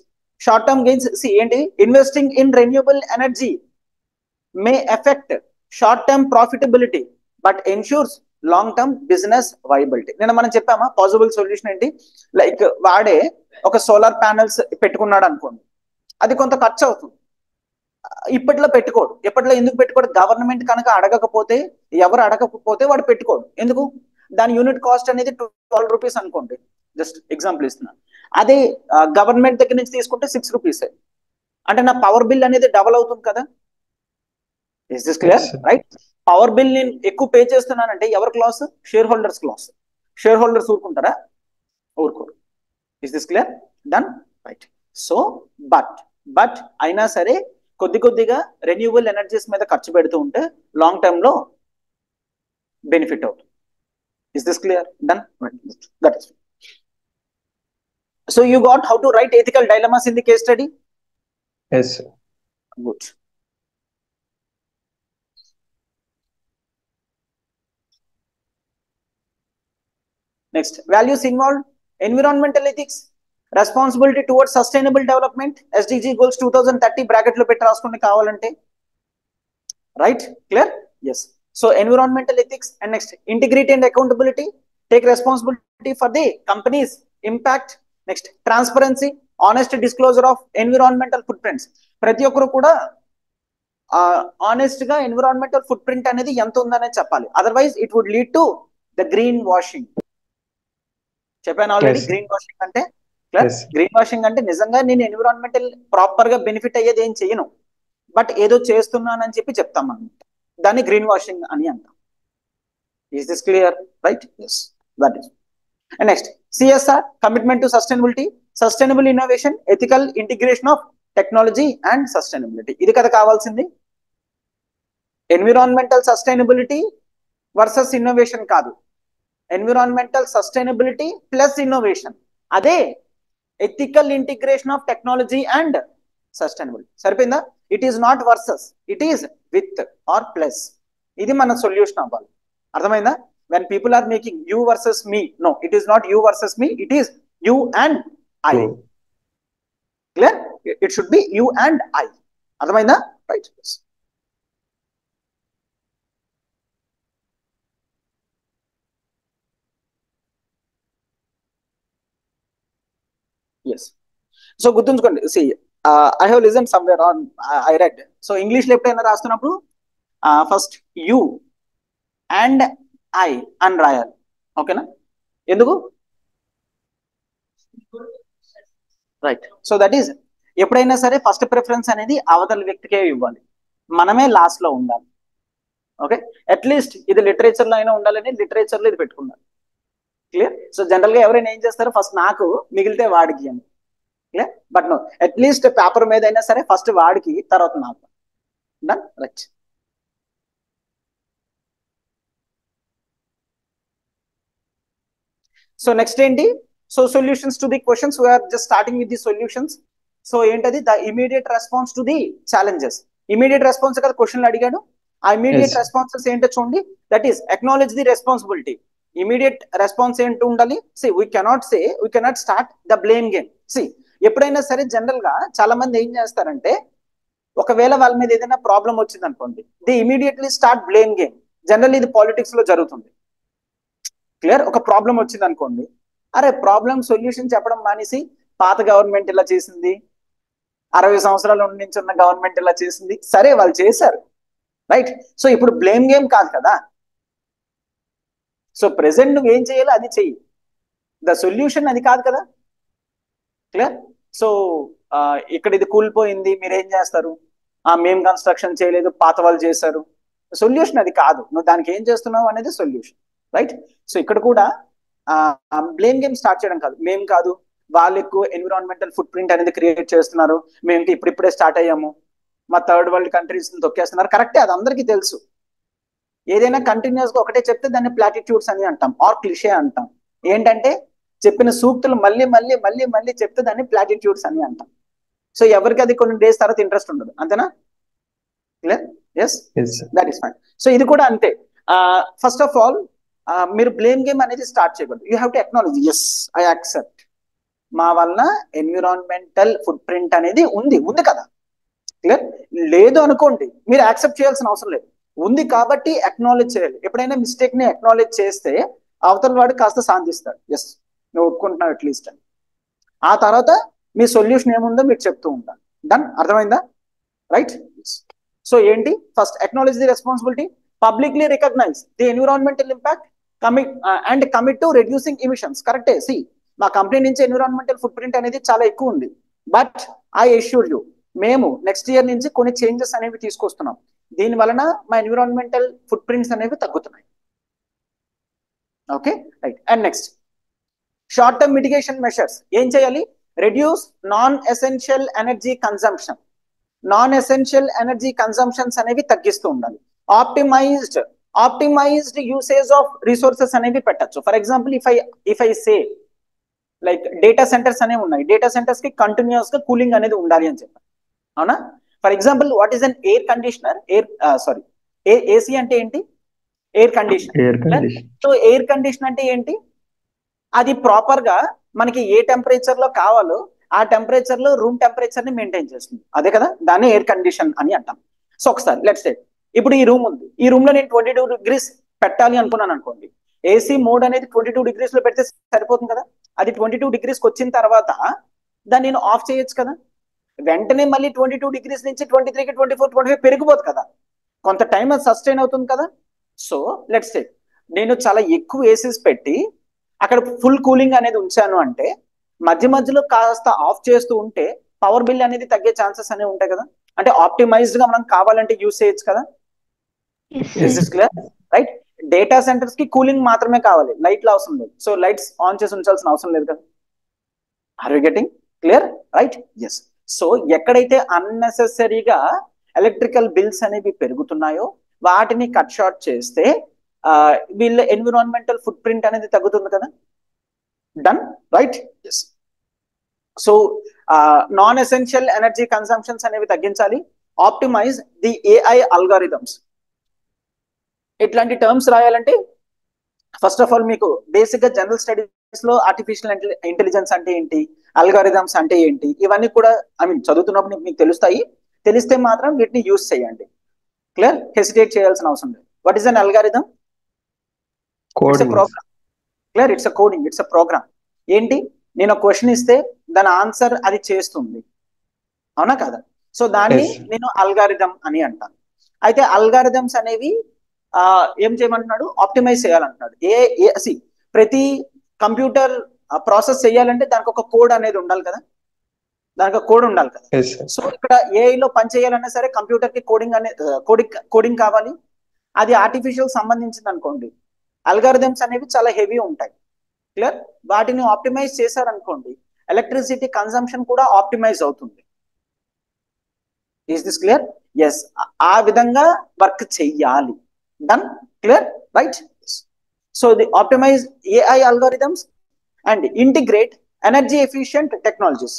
Speaker 1: short term gains. ఏంటి? Investing in renewable energy may effect short term profitability but ensures long term business viability. నిన్న మనం చెప్పామా పాసిబుల్ సొల్యూషన్ ఏంటి? లైక్ వాడే ఒక సోలార్ ప్యానెల్స్ పెట్టుకున్నాడు అనుకోండి, అది కొంత ఖర్చు అవుతుంది. ఇప్పట్లో పెట్టుకోడు. ఎప్పట్లో ఎందుకు పెట్టుకోడు? గవర్నమెంట్ కనుక అడగకపోతే, ఎవరు అడగకపోతే వాడు పెట్టుకోడు. ఎందుకు? దాని యూనిట్ కాస్ట్ అనేది 12 రూపీస్ అనుకోండి, జస్ట్ ఎగ్జాంపుల్ ఇస్తున్నాను. అదే గవర్నమెంట్ దగ్గర నుంచి తీసుకుంటే 6 రూపీసే. అంటే నా పవర్ బిల్ అనేది డబల్ అవుతుంది కదా. Is this clear? Right? Power bill నేను ఎక్కువ పే చేస్తున్నానంటే ఎవరికి loss? Shareholders loss. Shareholders ఊరుకుంటారా? ఊరుకోరు. Is this clear? Done, right. So but అయినా సరే కొద్దిగా రెన్యూవబుల్ ఎనర్జీస్ మీద ఖర్చు పెడుతూ ఉంటే లాంగ్ టర్మ్ లో బెనిఫిట్ అవుతుంది. Is this clear? Done, that is. So you got how to write ethical dilemmas in the case study?
Speaker 3: Yes, sir.
Speaker 1: Good. Next, values involved: environmental ethics, responsibility towards sustainable development, SDG goals 2030 bracket లో పెట్టి రాసుకుని కావాలంటే, right? Clear? Yes. So environmental ethics, and next, integrity and accountability, take responsibility for the company's impact. Next, transparency, honest disclosure of environmental footprints. ప్రతి ఒక్కరు కూడా honest గా environmental footprint అనేది ఎంత ఉందనేది చెప్పాలి. Otherwise it would lead to the greenwashing. చెప్పాను already.
Speaker 3: Yes.
Speaker 1: Greenwashing అంటే
Speaker 3: Yes.
Speaker 1: గ్రీన్ వాషింగ్ అంటే నిజంగా నేను ఎన్విరాన్మెంటల్ ప్రాపర్ గా బెనిఫిట్ అయ్యేది ఏం చేయను, బట్ ఏదో చేస్తున్నానని చెప్పి చెప్తాం అనమాట. దాన్ని గ్రీన్ వాషింగ్ అని అంటాం. Is this clear? Right. Yes, that is. And next, CSR, commitment to sustainability, sustainable innovation, ethical integration of technology and sustainability. ఇది కదా కావాల్సింది. ఎన్విరాన్మెంటల్ సస్టైనబిలిటీ వర్సెస్ ఇన్నోవేషన్ కాదు, ఎన్విరాన్మెంటల్ సస్టైనబిలిటీ ప్లస్ ఇన్నోవేషన్. అదే ethical integration of technology and sustainability. సరిపోయిందా? It is not versus, it is with or plus. ఇది మన solution అవ్వాలి. అర్థమైందా? When people are making you versus me, no, it is not you versus me, it is you and I. Clear? It should be you and I. అర్థమైందా? Right. Yes. So గుర్తుంచుకోండి. See I have listen somewhere on, I read. So English లో ఎప్పుడైనా రాస్తున్నప్పుడు first you and I అని రాయాలి. ఓకేనా? ఎందుకు? Right. So that is, ఎప్పుడైనా సరే ఫస్ట్ ప్రిఫరెన్స్ అనేది అవతల వ్యక్తికే ఇవ్వాలి, మనమే లాస్ట్ లో ఉండాలి. ఓకే, అట్లీస్ట్ ఇది లిటరేచర్ లో అయినా ఉండాలని లిటరేచర్ లో ఇది పెట్టుకున్నారు. క్లియర్? సో జనరల్ గా ఎవరైనా ఏం చేస్తారు, ఫస్ట్ నాకు మిగిలితే వాడికి అని. Clear? But no, at least paper మీద అయినా సరే ఫస్ట్ వాడికి, తర్వాత నాకు. Done, right. సో నెక్స్ట్ ఏంటి? So solutions to the questions. We're just starting with the solutions. So ఏంటది? The immediate response to the challenges. Immediate response కదా క్వశ్చన్లు అడిగాడు. ఆ ఇమీడియట్
Speaker 3: Yes.
Speaker 1: రెస్పాన్సెస్ ఏంటో చూడండి. That is acknowledge the responsibility. Immediate response ఏంటో ఉండాలి. See we cannot start the blame game. See ఎప్పుడైనా సరే జనరల్ గా చాలా మంది ఏం చేస్తారంటే, ఒకవేళ వాళ్ళ మీద ఏదైనా ప్రాబ్లం వచ్చింది అనుకోండి, the immediately start blame game. General ఇది పాలిటిక్స్ లో జరుగుతుంది. క్లియర్? ఒక ప్రాబ్లం వచ్చింది అనుకోండి, అరే ప్రాబ్లం సొల్యూషన్ చెప్పడం మానేసి పాత గవర్నమెంట్ ఇలా చేసింది, 60 సంవత్సరాల నుంచి ఉన్న గవర్నమెంట్ ఇలా చేసింది. సరే వాళ్ళు చేశారు, రైట్. సో ఇప్పుడు బ్లేమ్ గేమ్ కాదు కదా. సో ప్రెసెంట్ నువ్వు ఏం చేయాలో అది చెయ్యి, ద సొల్యూషన్ అది కాదు కదా. క్లియర్? సో ఇక్కడ ఇది కూలిపోయింది, మీరేం చేస్తారు? మేం కన్స్ట్రక్షన్ చేయలేదు, పాత వాళ్ళు చేశారు. సొల్యూషన్ అది కాదు, నువ్వు దానికి ఏం చేస్తున్నావు అనేది సొల్యూషన్, రైట్. సో ఇక్కడ కూడా బ్లేమ్ గేమ్ స్టార్ట్ చేయడం కాదు, మేం కాదు వాళ్ళు ఎక్కువ ఎన్విరాన్మెంటల్ ఫుట్ ప్రింట్ అనేది క్రియేట్ చేస్తున్నారు, మేము ఇప్పుడిప్పుడే స్టార్ట్ అయ్యాము, మా థర్డ్ వరల్డ్ కంట్రీస్ తొక్కేస్తున్నారు. కరెక్టే, అది అందరికీ తెలుసు. ఏదైనా కంటిన్యూస్ గా ఒకటే చెప్తే దాన్ని ప్లాటిట్యూడ్స్ అని అంటాం, ఆర్ క్లిషే అంటాం. ఏంటంటే చెప్పిన సూక్తులు మళ్ళీ మళ్ళీ మళ్ళీ మళ్ళీ చెప్తే దాన్ని ప్లాటిట్యూడ్స్ అని అంటాం. సో ఎవరికి అది కొన్ని డేస్ తర్వాత ఇంట్రెస్ట్ ఉండదు. అంతేనా? Clear? Yes, that is fine. So ఇది కూడా అంతే. ఫస్ట్ ఆఫ్ ఆల్ మీరు బ్లేమ్ గేమ్ అనేది స్టార్ట్ చేయకూడదు. You have to acknowledge, yes I accept, మా వల్ల ఎన్విరాన్మెంటల్ ఫుట్ ప్రింట్ అనేది ఉంది కదా. క్లియర్? లేదు అనుకోండి, మీరు యాక్సెప్ట్ చేయాల్సిన అవసరం లేదు, ఉంది కాబట్టి అక్నాలెడ్జ్ చేయాలి. ఎప్పుడైనా మిస్టేక్ ని అక్నాలెడ్జ్ చేస్తే అవతల వాడు కాస్త శాంతిస్తాడు, ఎస్ నువ్వు ఒప్పుకుంటున్నావు అట్లీస్ట్ అని. ఆ తర్వాత మీ సొల్యూషన్ ఏముందో మీరు చెప్తూ ఉంటాను. డన్, అర్థమైందా? రైట్. సో ఏంటి? First acknowledge the responsibility, publicly recognise the environmental impact, commit to reducing emissions. కరెక్టే. సి మా కంపెనీ నుంచి ఎన్విరాన్మెంటల్ ఫుట్ ప్రింట్ అనేది చాలా ఎక్కువ ఉంది, బట్ ఐ అష్యూర్ యూ మేము నెక్స్ట్ ఇయర్ నుంచి కొన్ని చేంజెస్ అనేవి తీసుకొస్తున్నాం. దీని వలన మా ఎన్విరాన్మెంటల్ ఫుట్ ప్రింట్స్ అనేవి తగ్గుతున్నాయి. Okay right. And next short term mitigation measures ఏం చేయాలి? Reduce non essential energy consumption. Non essential energy consumptions అనేవి తగ్గిస్తూ ఉండాలి. ఆప్టిమైజ్డ్ యూసేజ్ ఆఫ్ రిసోర్సెస్ అనేవి పెట్టచ్చు. For example if I say like data centres అనేవి ఉన్నాయి, డేటా సెంటర్స్ కి కంటిన్యూస్ గా కూలింగ్ అనేది ఉండాలి అని చెప్పారు, అవునా? For example what is an air conditioner? AC అంటే ఏంటి? Air conditioner. So air condition అంటే ఏంటి? అది ప్రాపర్ గా మనకి ఏ టెంపరేచర్ లో కావాలో ఆ టెంపరేచర్ లో రూమ్ టెంపరేచర్ ని మెయింటైన్ చేస్తుంది, అదే కదా, దాన్ని ఎయిర్ కండిషన్ అని అంటాం. సో ఒకసారి లెట్స్ సే ఇప్పుడు ఈ రూమ్ ఉంది, ఈ రూమ్ లో నేను 22 degrees పెట్టాలి అనుకున్నాను అనుకోండి. ఏసీ మోడ్ అనేది 22 degrees లో పెడితే సరిపోతుంది కదా. అది 22 degrees వచ్చిన తర్వాత దాన్ని నేను ఆఫ్ చేయొచ్చు కదా. వెంటనే మళ్ళీ 22 degrees నుంచి 23కి 24 25 పెరిగిపోతుంది కదా, కొంత టైం అది సస్టైన్ అవుతుంది కదా. సో లెట్స్ సే నేను చాలా ఎక్కువ ఏసీస్ పెట్టి అక్కడ ఫుల్ కూలింగ్ అనేది ఉంచాను అంటే మధ్య మధ్యలో కాస్త ఆఫ్ చేస్తూ ఉంటే పవర్ బిల్ అనేది తగ్గే ఛాన్సెస్ అనేవి ఉంటాయి కదా. అంటే ఆప్టిమైజ్డ్ గా మనం కావాలంటే యూస్ చేయొచ్చు కదా. Is this clear? Right. Data centres కి కూలింగ్ మాత్రమే కావాలి, లైట్లు అవసరం లేదు. సో లైట్స్ ఆన్ చేసి ఉంచాల్సిన అవసరం లేదు కదా. Are you getting clear? Right. Yes. So ఎక్కడైతే అన్నెసెసరీగా ఎలక్ట్రికల్ బిల్స్ అనేవి పెరుగుతున్నాయో వాటిని కట్ షార్ట్ చేస్తే వీళ్ళ ఎన్విరాన్మెంటల్ ఫుట్ ప్రింట్ అనేది తగ్గుతుంది కదా. Done, right. Yes. So non essential energy consumptions అనేవి తగ్గించాలి. Optimise the AI algorithms. ఇట్లాంటి టర్మ్స్ రాయాలంటే ఫస్ట్ ఆఫ్ ఆల్ మీకు బేసిక్ గా జనరల్ స్టడీస్ లో ఆర్టిఫిషియల్ ఇంటెలిజెన్స్ అంటే ఏంటి, అల్గారిథమ్స్ అంటే ఏంటి, ఇవన్నీ కూడా చదువుతున్నప్పుడు మీకు తెలుస్తాయి. తెలిస్తే మాత్రం వీటిని యూజ్ చేయండి. క్లియర్? హెసిటేట్ చేయాల్సిన అవసరం లేదు. What is an algorithm? It's a program. Clear? It's a coding, it's a program. ఏంటి, నేను ఒక క్వశ్చన్ ఇస్తే దాని ఆన్సర్ అది చేస్తుంది, అవునా కదా? సో దాన్ని నేను అల్గారిథం అని అంటాను. అయితే అల్గారిథమ్స్ అనేవి ఏం చేయమంటున్నాడు? ఆప్టిమైజ్ చేయాలంటున్నాడు. ప్రతి కంప్యూటర్ ప్రాసెస్ చేయాలంటే దానికి ఒక కోడ్ అనేది ఉండాలి కదా, దానికి ఒక కోడ్ ఉండాలి కదా. సో ఇక్కడ ఏఐలో పని చేయాలన్నా సరే కంప్యూటర్ కి కోడింగ్ కావాలి. అది ఆర్టిఫిషియల్ సంబంధించింది అనుకోండి, అల్గారిథమ్స్ అనేవి చాలా హెవీ ఉంటాయి. క్లియర్? వాటిని ఆప్టిమైజ్ చేశారనుకోండి ఎలక్ట్రిసిటీ కన్సంప్షన్ కూడా ఆప్టిమైజ్ అవుతుంది. Is this clear? ఎస్. ఆ విధంగా వర్క్ చెయ్యాలి. Done, clear, right. So the optimise AI algorithms and integrate energy efficient technologies.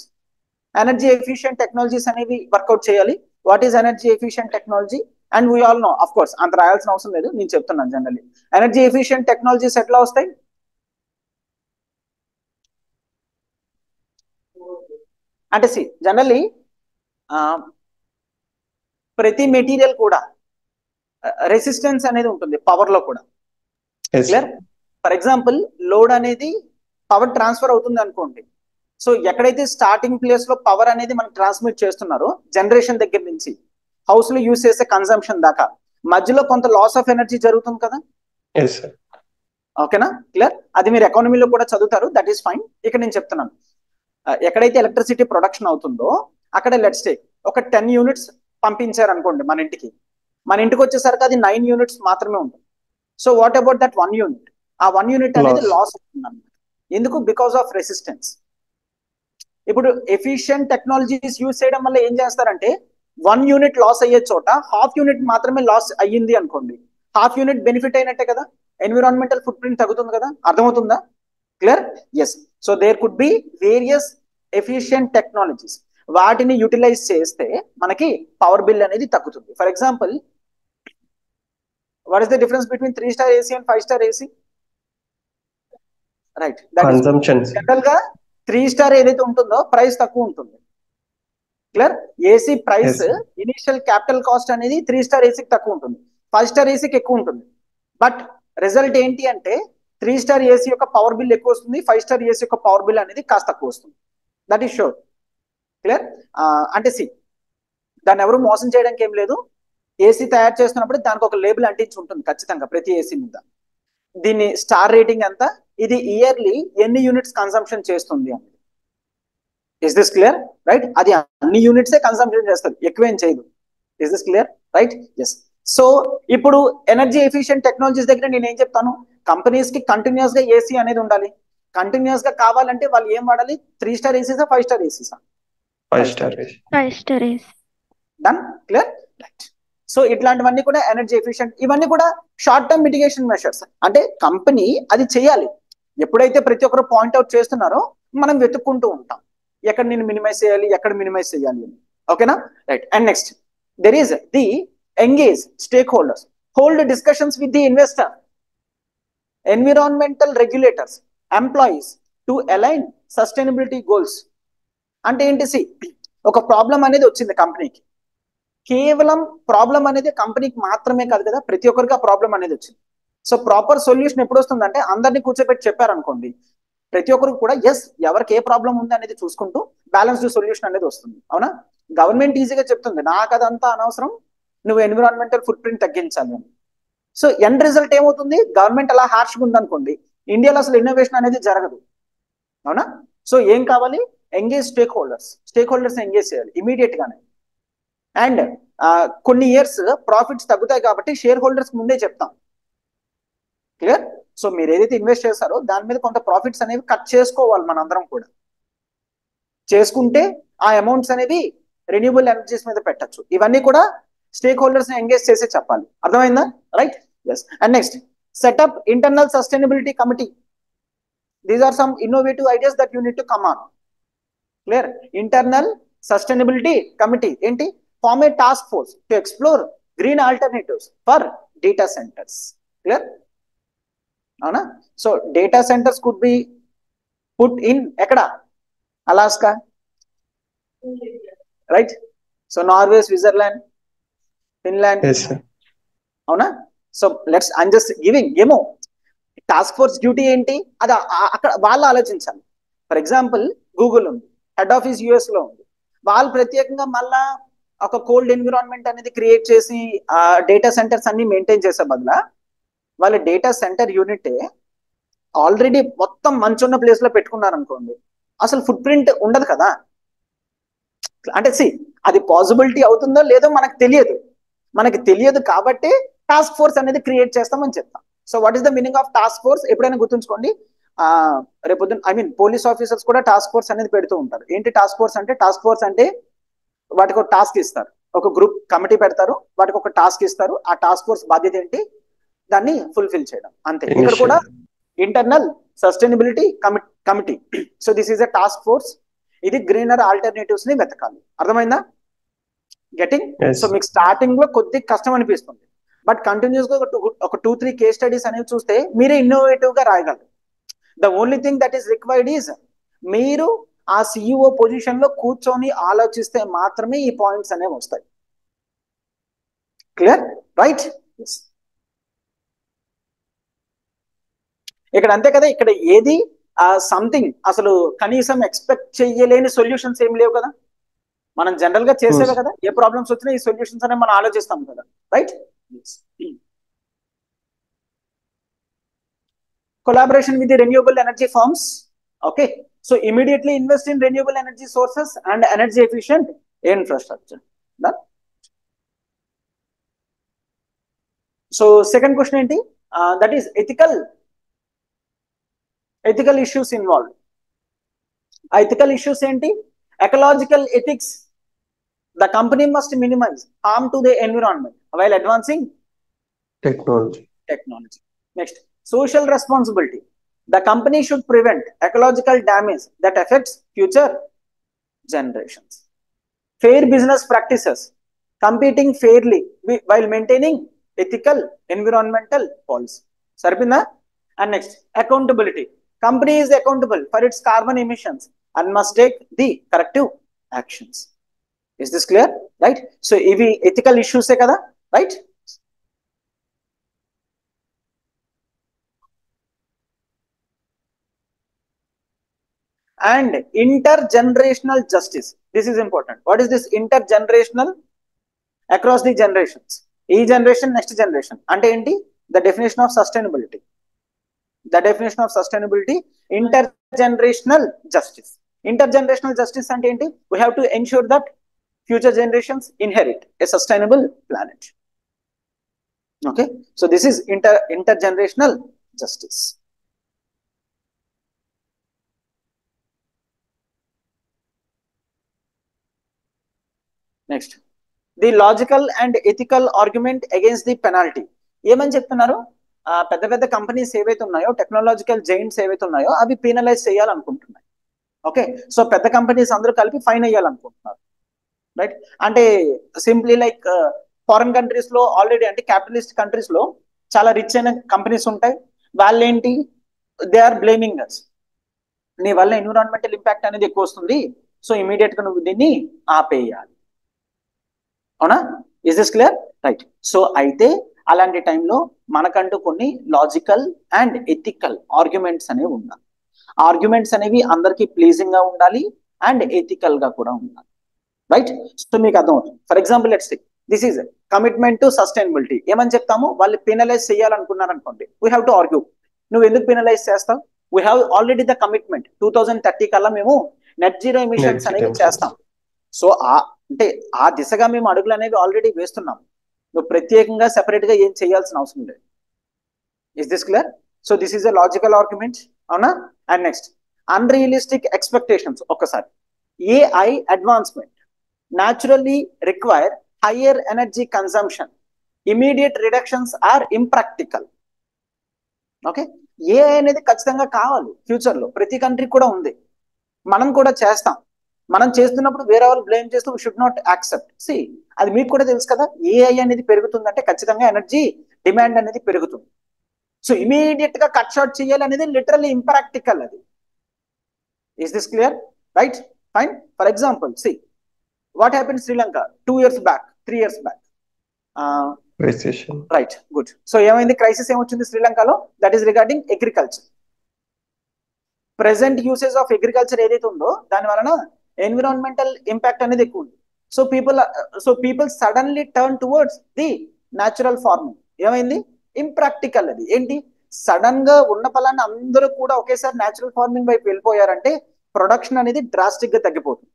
Speaker 1: Energy efficient technologies అనేవి వర్కౌట్ చేయాలి. What is energy efficient technology? And we all know, of course అంత రాయాల్సిన అవసరం లేదు, నేను చెప్తున్నాను. జనరల్లీ ఎనర్జీ ఎఫిషియంట్ టెక్నాలజీస్ ఎట్లా వస్తాయి? అంటే జనరల్లీ ప్రతి మెటీరియల్ కూడా రెసిస్టెన్స్ అనేది ఉంటుంది పవర్ లో కూడా. క్లియర్? ఫర్ ఎగ్జాంపుల్ లోడ్ అనేది పవర్ ట్రాన్స్ఫర్ అవుతుంది అనుకోండి. సో ఎక్కడైతే స్టార్టింగ్ ప్లేస్ లో పవర్ అనేది మనకు ట్రాన్స్మిట్ చేస్తున్నారో జనరేషన్ దగ్గర నుంచి హౌస్ లో యూజ్ చేసే కన్సంప్షన్ దాకా మధ్యలో కొంత లాస్ ఆఫ్ ఎనర్జీ జరుగుతుంది కదా. ఓకేనా? క్లియర్? అది మీరు ఎకానమీలో కూడా చదువుతారు, దట్ ఈస్ ఫైన్. ఇక్కడ నేను చెప్తున్నాను, ఎక్కడైతే ఎలక్ట్రిసిటీ ప్రొడక్షన్ అవుతుందో అక్కడ లెట్స్ టేక్ ఒక 10 units పంపించారు అనుకోండి మన ఇంటికి. మన ఇంటికి వచ్చేసరికి అది 9 units మాత్రమే ఉంటుంది. So what about that 1 unit? ఆ 1 unit అనేది లాస్ అవుతుంది అన్నమాట. ఎందుకు? Because of resistance. ఇప్పుడు ఎఫిషియంట్ టెక్నాలజీస్ యూజ్ చేయడం వల్ల ఏం చేస్తారంటే 1 unit లాస్ అయ్యే చోట 1/2 unit మాత్రమే లాస్ అయ్యింది అనుకోండి, 1/2 unit బెనిఫిట్ అయినట్టే కదా. ఎన్విరాన్మెంటల్ ఫుట్ ప్రింట్ తగ్గుతుంది కదా. అర్థమవుతుందా? Clear? Yes. So there could be various efficient technologies. వాటిని యూటిలైజ్ చేస్తే మనకి పవర్ బిల్ అనేది తగ్గుతుంది. For example, what is the difference between 3-star AC and 5-star AC? Right. General గా 3-star ఏదైతే ఉంటుందో ప్రైస్ తక్కువ ఉంటుంది. Clear? AC price initial capital cost అనేది 3-star ఏసీకి తక్కువ ఉంటుంది, 5-star ఏసీకి ఎక్కువ ఉంటుంది. బట్ రిజల్ట్ ఏంటి అంటే 3-star ఏసీ యొక్క పవర్ బిల్ ఎక్కువ వస్తుంది, 5-star ఏసీ యొక్క పవర్ బిల్ అనేది కాస్త తక్కువ వస్తుంది. That is sure. క్లియర్? అంటే దాన్ని ఎవరు మోసం చేయడానికి ఏం లేదు. ఏసీ తయారు చేస్తున్నప్పుడు దానికి ఒక లేబుల్ అంటించి ఉంటుంది ఖచ్చితంగా ప్రతి ఏసీ మీద. దీన్ని స్టార్ రేటింగ్ ఎంత, ఇది ఇయర్లీ ఎన్ని యూనిట్స్ కన్సంప్షన్ చేస్తుంది అని. Is this clear? రైట్? అది అన్ని యూనిట్సే కన్సంప్షన్ చేస్తుంది, ఎక్కువేం చేయదు. Is this clear? Right? Yes. So ఇప్పుడు ఎనర్జీ ఎఫిషియెంట్ టెక్నాలజీస్ దగ్గర నేను ఏం చెప్తాను, కంపెనీస్ కి కంటిన్యూస్ గా ఏసీ అనేది ఉండాలి. కంటిన్యూస్ గా కావాలంటే వాళ్ళు ఏం వాడాలి? 3 స్టార్ ఏసీసా 5 స్టార్ ఏసీసా?
Speaker 3: 5 star.
Speaker 5: 5 star AC.
Speaker 1: డన్? క్లియర్? రైట్. సో ఇట్లాంటివన్నీ కూడా ఎనర్జీ ఎఫిషియెంట్, ఇవన్నీ కూడా షార్ట్ టర్మ్ మిటిగేషన్ మెషర్స్. అంటే కంపెనీ అది చేయాలి. ఎప్పుడైతే ప్రతి ఒక్కరు పాయింట్అవుట్ చేస్తున్నారో మనం వెతుక్కుంటూ ఉంటాం ఎక్కడ నేను మినిమైజ్ చేయాలి, ఎక్కడ మినిమైజ్ చేయాలి అని. ఓకేనా? Right. And next there is the engage stake holders, hold discussions with the investor, environmental regulators, employees to align sustainability goals. అంటే ఏంటి? ఒక ప్రాబ్లం అనేది వచ్చింది కంపెనీకి, కేవలం ప్రాబ్లం అనేది కంపెనీకి మాత్రమే కాదు కదా, ప్రతి ఒక్కరికి ఆ ప్రాబ్లం అనేది వచ్చింది. సో ప్రాపర్ సొల్యూషన్ ఎప్పుడు వస్తుందంటే అందరినీ కూర్చోబెట్టి చెప్పారనుకోండి, ప్రతి ఒక్కరికి కూడా ఎస్ ఎవరికి ఏ ప్రాబ్లం ఉంది అనేది చూసుకుంటూ బ్యాలెన్స్డ్ సొల్యూషన్ అనేది వస్తుంది. అవునా? గవర్నమెంట్ ఈజీగా చెప్తుంది నాకు అదంతా అనవసరం, నువ్వు ఎన్విరాన్మెంటల్ ఫుట్ ప్రింట్ తగ్గించాలి అని. సో ఎండ్ రిజల్ట్ ఏమవుతుంది? గవర్నమెంట్ అలా హార్ష్గా ఉందనుకోండి, ఇండియాలో అసలు ఇన్నోవేషన్ అనేది జరగదు. అవునా? సో ఏం కావాలి? ఎంగేజ్ స్టేక్ హోల్డర్స్ ఎంగేజ్ చేయాలి ఇమీడియట్ గానే. అండ్ కొన్ని ఇయర్స్ ప్రాఫిట్స్ తగ్గుతాయి కాబట్టి షేర్ హోల్డర్స్ ముందే చెప్తాం. క్లియర్? సో మీరు ఏదైతే ఇన్వెస్ట్ చేస్తారో దాని మీద కొంత ప్రాఫిట్స్ అనేవి కట్ చేసుకోవాలి మనందరం కూడా. చేసుకుంటే ఆ అమౌంట్స్ అనేవి రెన్యూబుల్ ఎనర్జీస్ మీద పెట్టచ్చు. ఇవన్నీ కూడా స్టేక్ హోల్డర్స్ ని ఎంగేజ్ చేసే చెప్పాలి. అర్థమైందా? Right? Yes. And next setup internal sustainability committee. These are some innovative ideas that you need to come on. Clear? Internal sustainability committee ఏంటి? Form a task force to explore green alternatives for data centres. Clear? అవునా? So data centres could be put in ఎక్కడ? Alaska, right? So Norway, Switzerland, Finland.
Speaker 3: Yes, sir.
Speaker 1: అవునా? So let's I'm just giving. ఏమో task force duty ఏంటి అది అక్కడ వాళ్ళు ఆలోచించాలి. For example Google ఉంది, హెడ్ ఆఫీస్ యుఎస్ లో ఉంది, వాళ్ళు ప్రత్యేకంగా మళ్ళా ఒక కోల్డ్ ఎన్విరాన్మెంట్ అనేది క్రియేట్ చేసి డేటా సెంటర్స్ అన్ని మెయింటైన్ చేసే బదులా వాళ్ళ డేటా సెంటర్ యూనిట్ ఆల్రెడీ మొత్తం మంచున్న ప్లేస్ లో పెట్టుకున్నారు అనుకోండి, అసలు ఫుట్ ప్రింట్ ఉండదు కదా. అంటే అది పాసిబిలిటీ అవుతుందో లేదో మనకు తెలియదు కాబట్టి టాస్క్ ఫోర్స్ అనేది క్రియేట్ చేస్తామని చెప్తాం. So what is the meaning of task force? ఎప్పుడైనా గుర్తుంచుకోండి, రేపొద్దున పోలీస్ ఆఫీసర్స్ కూడా టాస్క్ ఫోర్స్ అనేది పెడుతూ ఉంటారు. ఏంటి టాస్క్ ఫోర్స్ అంటే? టాస్క్ ఫోర్స్ అంటే వాటికి ఒక టాస్క్ ఇస్తారు, ఒక గ్రూప్ కమిటీ పెడతారు, వాటికి ఒక టాస్క్ ఇస్తారు. ఆ టాస్క్ ఫోర్స్ బాధ్యత ఏంటి? దాన్ని ఫుల్ఫిల్ చేయడం, అంతే. ఇక్కడ కూడా internal sustainability committee. So this is a task force. ఇది గ్రీనర్ ఆల్టర్నేటివ్స్ ని వెతకాలి. అర్థమైందా? గెటింగ్?
Speaker 3: Yes.
Speaker 1: సో మీకు స్టార్టింగ్ లో కొద్దిగా కష్టం అనిపిస్తుంది, బట్ కంటిన్యూస్ గా ఒక 2-3 కేస్ స్టడీస్ అనేవి చూస్తే మీరే ఇన్నోవేటివ్ గా రాయగలరు. The only thing that is required is మీరు ఆ సిఇఓ పొజిషన్ లో కూర్చొని ఆలోచిస్తే మాత్రమే ఈ పాయింట్స్ అనేవి వస్తాయి. క్లియర్? రైట్? ఇక్కడ అంతే కదా, ఇక్కడ ఏది సంథింగ్ అసలు కనీసం ఎక్స్పెక్ట్ చేయలేని సొల్యూషన్స్ ఏం లేవు కదా. మనం జనరల్ గా చేసేవే కదా, ఏ ప్రాబ్లమ్స్ వచ్చినా ఈ సొల్యూషన్స్ అనేవి మనం ఆలోచిస్తాం కదా. Right? Collaboration with the renewable energy firms. Okay, so immediately invest in renewable energy sources and energy efficient infrastructure. So second question ఏంటి? That is ethical issues involve. ఆ ఎథికల్ ఇష్యూస్ ఏంటి? Ecological ethics. The company must minimise harm to the environment while advancing
Speaker 3: Technology.
Speaker 1: Next social responsibility. The company should prevent ecological damage that effects future generations. Fair business practices, competing fairly while maintaining ethical environmental policy. సరిపోయిందా? And next accountability. Company is accountable for its carbon emissions and must take the corrective actions. Is this clear? Right? So ఇవి ethical ఇష్యూసే కదా. Right? And intergenerational justice. This is important. What is this intergenerational? Across the generations. ఈ generation next generation అంటే ఏంటి? The definition of sustainability. Intergenerational justice. Intergenerational justice అంటే ఏంటి? We have to ensure that future generations inherit a sustainable planet. Okay, so this is intergenerational justice. Next, the logical and ethical argument against the penalty. ఏమని చెప్తున్నారు? పెద్ద పెద్ద companies ఏవైతే ఉన్నాయో, technological giants ఏవైతే ఉన్నాయో అవి పీనలైజ్ చేయాలనుకుంటున్నాయి. ఓకే, సో పెద్ద కంపెనీస్ అందరూ కలిపి ఫైన్ అయ్యాలనుకుంటున్నారు, రైట్? అంటే సింప్లీ లైక్ ఫారెన్ కంట్రీస్ లో ఆల్రెడీ, అంటే క్యాపిటలిస్ట్ కంట్రీస్ లో చాలా రిచ్ అయిన కంపెనీస్ ఉంటాయి. వాళ్ళేంటి, దే ఆర్ బ్లేమింగ్ అస్, నీ వల్ల ఎన్విరాన్మెంటల్ ఇంపాక్ట్ అనేది ఎక్కువ వస్తుంది, సో ఇమీడియట్ గా నువ్వు దీన్ని ఆపేయాలి. అవునా? Is this clear? Right. So అయితే అలాంటి టైంలో మనకంటూ కొన్ని లాజికల్ అండ్ ఎథికల్ ఆర్గ్యుమెంట్స్ అనేవి ఉండాలి. ఆర్గ్యుమెంట్స్ అనేవి అందరికీ ప్లీజింగ్ గా ఉండాలి అండ్ ఎథికల్ గా కూడా ఉండాలి, రైట్? సో మీకు అర్థమవుతుంది. For example let's take this is commitment to sustainability. ఏమని చెప్తాము? వాళ్ళు పెనలైజ్ చేయాలనుకున్నారు అనుకోండి, వీ హ్యావ్ టు ఆర్గ్యూ. నువ్వు ఎందుకు పెనలైజ్ చేస్తావు? We have already the commitment, 2030 కల్లా మేము నెట్ జీరో ఎమిషన్స్ అనేవి చేస్తాం. సో అంటే ఆ దిశగా మేము అడుగులు అనేవి ఆల్రెడీ వేస్తున్నాం. నువ్వు ప్రత్యేకంగా సెపరేట్ గా ఏం చేయాల్సిన అవసరం లేదు. Is this clear? So this is a logical argument, అవునా? And next, unrealistic expectations. ఒక్కసారి, AI advancement naturally require higher energy consumption. Immediate reductions are impractical. Okay, AI అనేది ఖచ్చితంగా కావాలి ఫ్యూచర్ లో, ప్రతి కంట్రీ కూడా ఉంది, మనం కూడా చేస్తాం. మనం చేస్తున్నప్పుడు వేరే వాళ్ళు బ్లేమ్ చేస్తూ we should not accept. See, అది మీకు కూడా తెలుసు కదా, ఏఐ అనేది పెరుగుతుందంటే ఖచ్చితంగా ఎనర్జీ డిమాండ్ అనేది పెరుగుతుంది. సో ఇమీడియట్ గా కట్ షార్ట్ చేయాలి అనేది లిటరల్లీ ఇంప్రాక్టికల్. అది is this clear? Right, fine. For example, see what happened Sri Lanka 2 years back, 3 years back?
Speaker 3: Recession.
Speaker 1: Right, good. So ఏమైంది? క్రైసిస్ ఏమొచ్చింది శ్రీలంకలో? That is regarding agriculture. Present usage of agriculture ఏదైతే ఉందో దాని వలన environmental impact అనేది ఎక్కువ ఉంది. So people suddenly turn towards the natural farming. ఏమైంది? ఇంప్రాక్టికల్. అది ఏంటి? సడన్ గా ఉన్న ఫలాన్ని అందరూ కూడా ఒకేసారి న్యాచురల్ ఫార్మింగ్ వైపు వెళ్ళిపోయారంటే ప్రొడక్షన్ అనేది డ్రాస్టిక్ గా తగ్గిపోతుంది.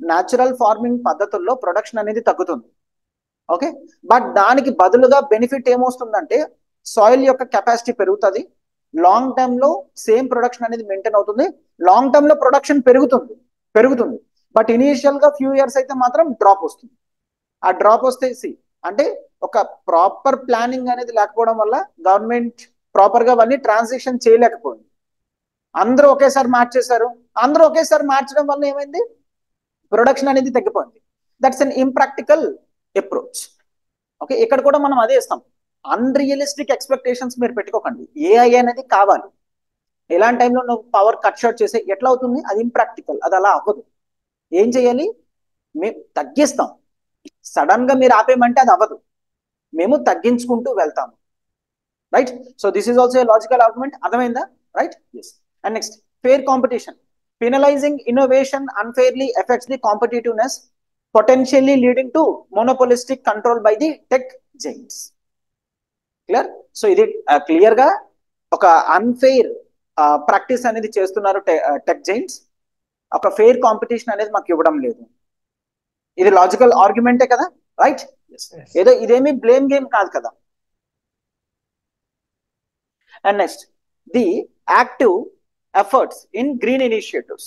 Speaker 1: న్యాచురల్ ఫార్మింగ్ పద్ధతుల్లో ప్రొడక్షన్ అనేది తగ్గుతుంది. ఓకే, బట్ దానికి బదులుగా బెనిఫిట్ ఏమొస్తుందంటే సాయిల్ యొక్క కెపాసిటీ పెరుగుతుంది. లాంగ్ టర్మ్ లో సేమ్ ప్రొడక్షన్ అనేది మెయింటైన్ అవుతుంది. లాంగ్ టర్మ్ లో ప్రొడక్షన్ పెరుగుతుంది. బట్ ఇనీషియల్ గా ఫ్యూ ఇయర్స్ అయితే మాత్రం డ్రాప్ వస్తుంది. ఆ డ్రాప్ వస్తే అంటే ఒక ప్రాపర్ ప్లానింగ్ అనేది లేకపోవడం వల్ల గవర్నమెంట్ ప్రాపర్ గా అవన్నీ ట్రాన్సాక్షన్ చేయలేకపోయింది. అందరూ ఒకేసారి మార్చేశారు. అందరూ ఒకేసారి మార్చడం వల్ల ఏమైంది? ప్రొడక్షన్ అనేది తగ్గిపోయింది. That's an impractical approach. Okay, ఇక్కడ కూడా మనం అదే ఇస్తాం. అన్రియలిస్టిక్ ఎక్స్పెక్టేషన్స్ మీరు పెట్టుకోకండి. ఏఐ అనేది కావాలి. ఎలాంటి టైంలో నువ్వు పవర్ కట్ షార్ట్ చేసే ఎట్లా అవుతుంది? అది ఇంప్రాక్టికల్, అది అలా అవ్వదు. ఏం చేయాలి? మేము తగ్గిస్తాం. సడన్ గా మీరు ఆపేయమంటే అది అవ్వదు, మేము తగ్గించుకుంటూ వెళ్తాము, right? So this is also a logical argument. అర్థమైందా? Right, yes. And next, fair competition. Penalizing innovation unfairly affects the competitiveness, potentially leading to monopolistic control by the tech giants. Clear? So ఇది clear గా ఒక unfair practice అనేది చేస్తున్నారు tech Giants. ఒక fair competition అనేది మాకు ఇవ్వడం లేదు. ఇది లాజికల్ ఆర్గ్యుమెంటే కదా, రైట్? ఏదో ఇదేమి బ్లేమ్ గేమ్ కాదు కదా. And next, the active efforts in green initiatives.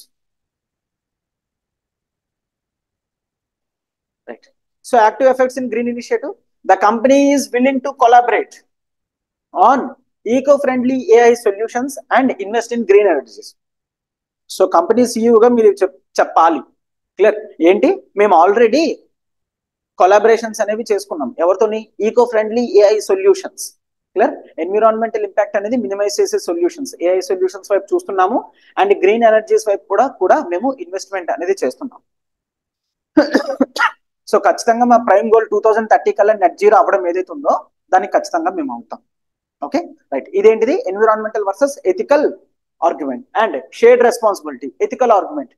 Speaker 1: Right. So active efforts in green initiative, the company is willing to collaborate on eco-friendly AI solutions and invest in green energies. So company CEO గా మీరు చెప్పాలి, clear ఏంటి? మేము already collaborations అనేవి చేసుకున్నాం. ఎవరితోని? Eco friendly AI solutions. Clear? Environmental impact అనేది minimise చేసే సొల్యూషన్స్, ఏఐ సొల్యూషన్స్ వైపు చూస్తున్నాము. అండ్ గ్రీన్ ఎనర్జీస్ వైపు కూడా మేము ఇన్వెస్ట్మెంట్ అనేది చేస్తున్నాం. సో ఖచ్చితంగా మా ప్రైమ్ గోల్ 2030 కల్లా నెట్ జీరో అవ్వడం ఏదైతే ఉందో దానికి ఖచ్చితంగా మేము అవుతాం. Okay, right. ఇదేంటిది? Environmental versus ethical argument and shared responsibility. Ethical argument,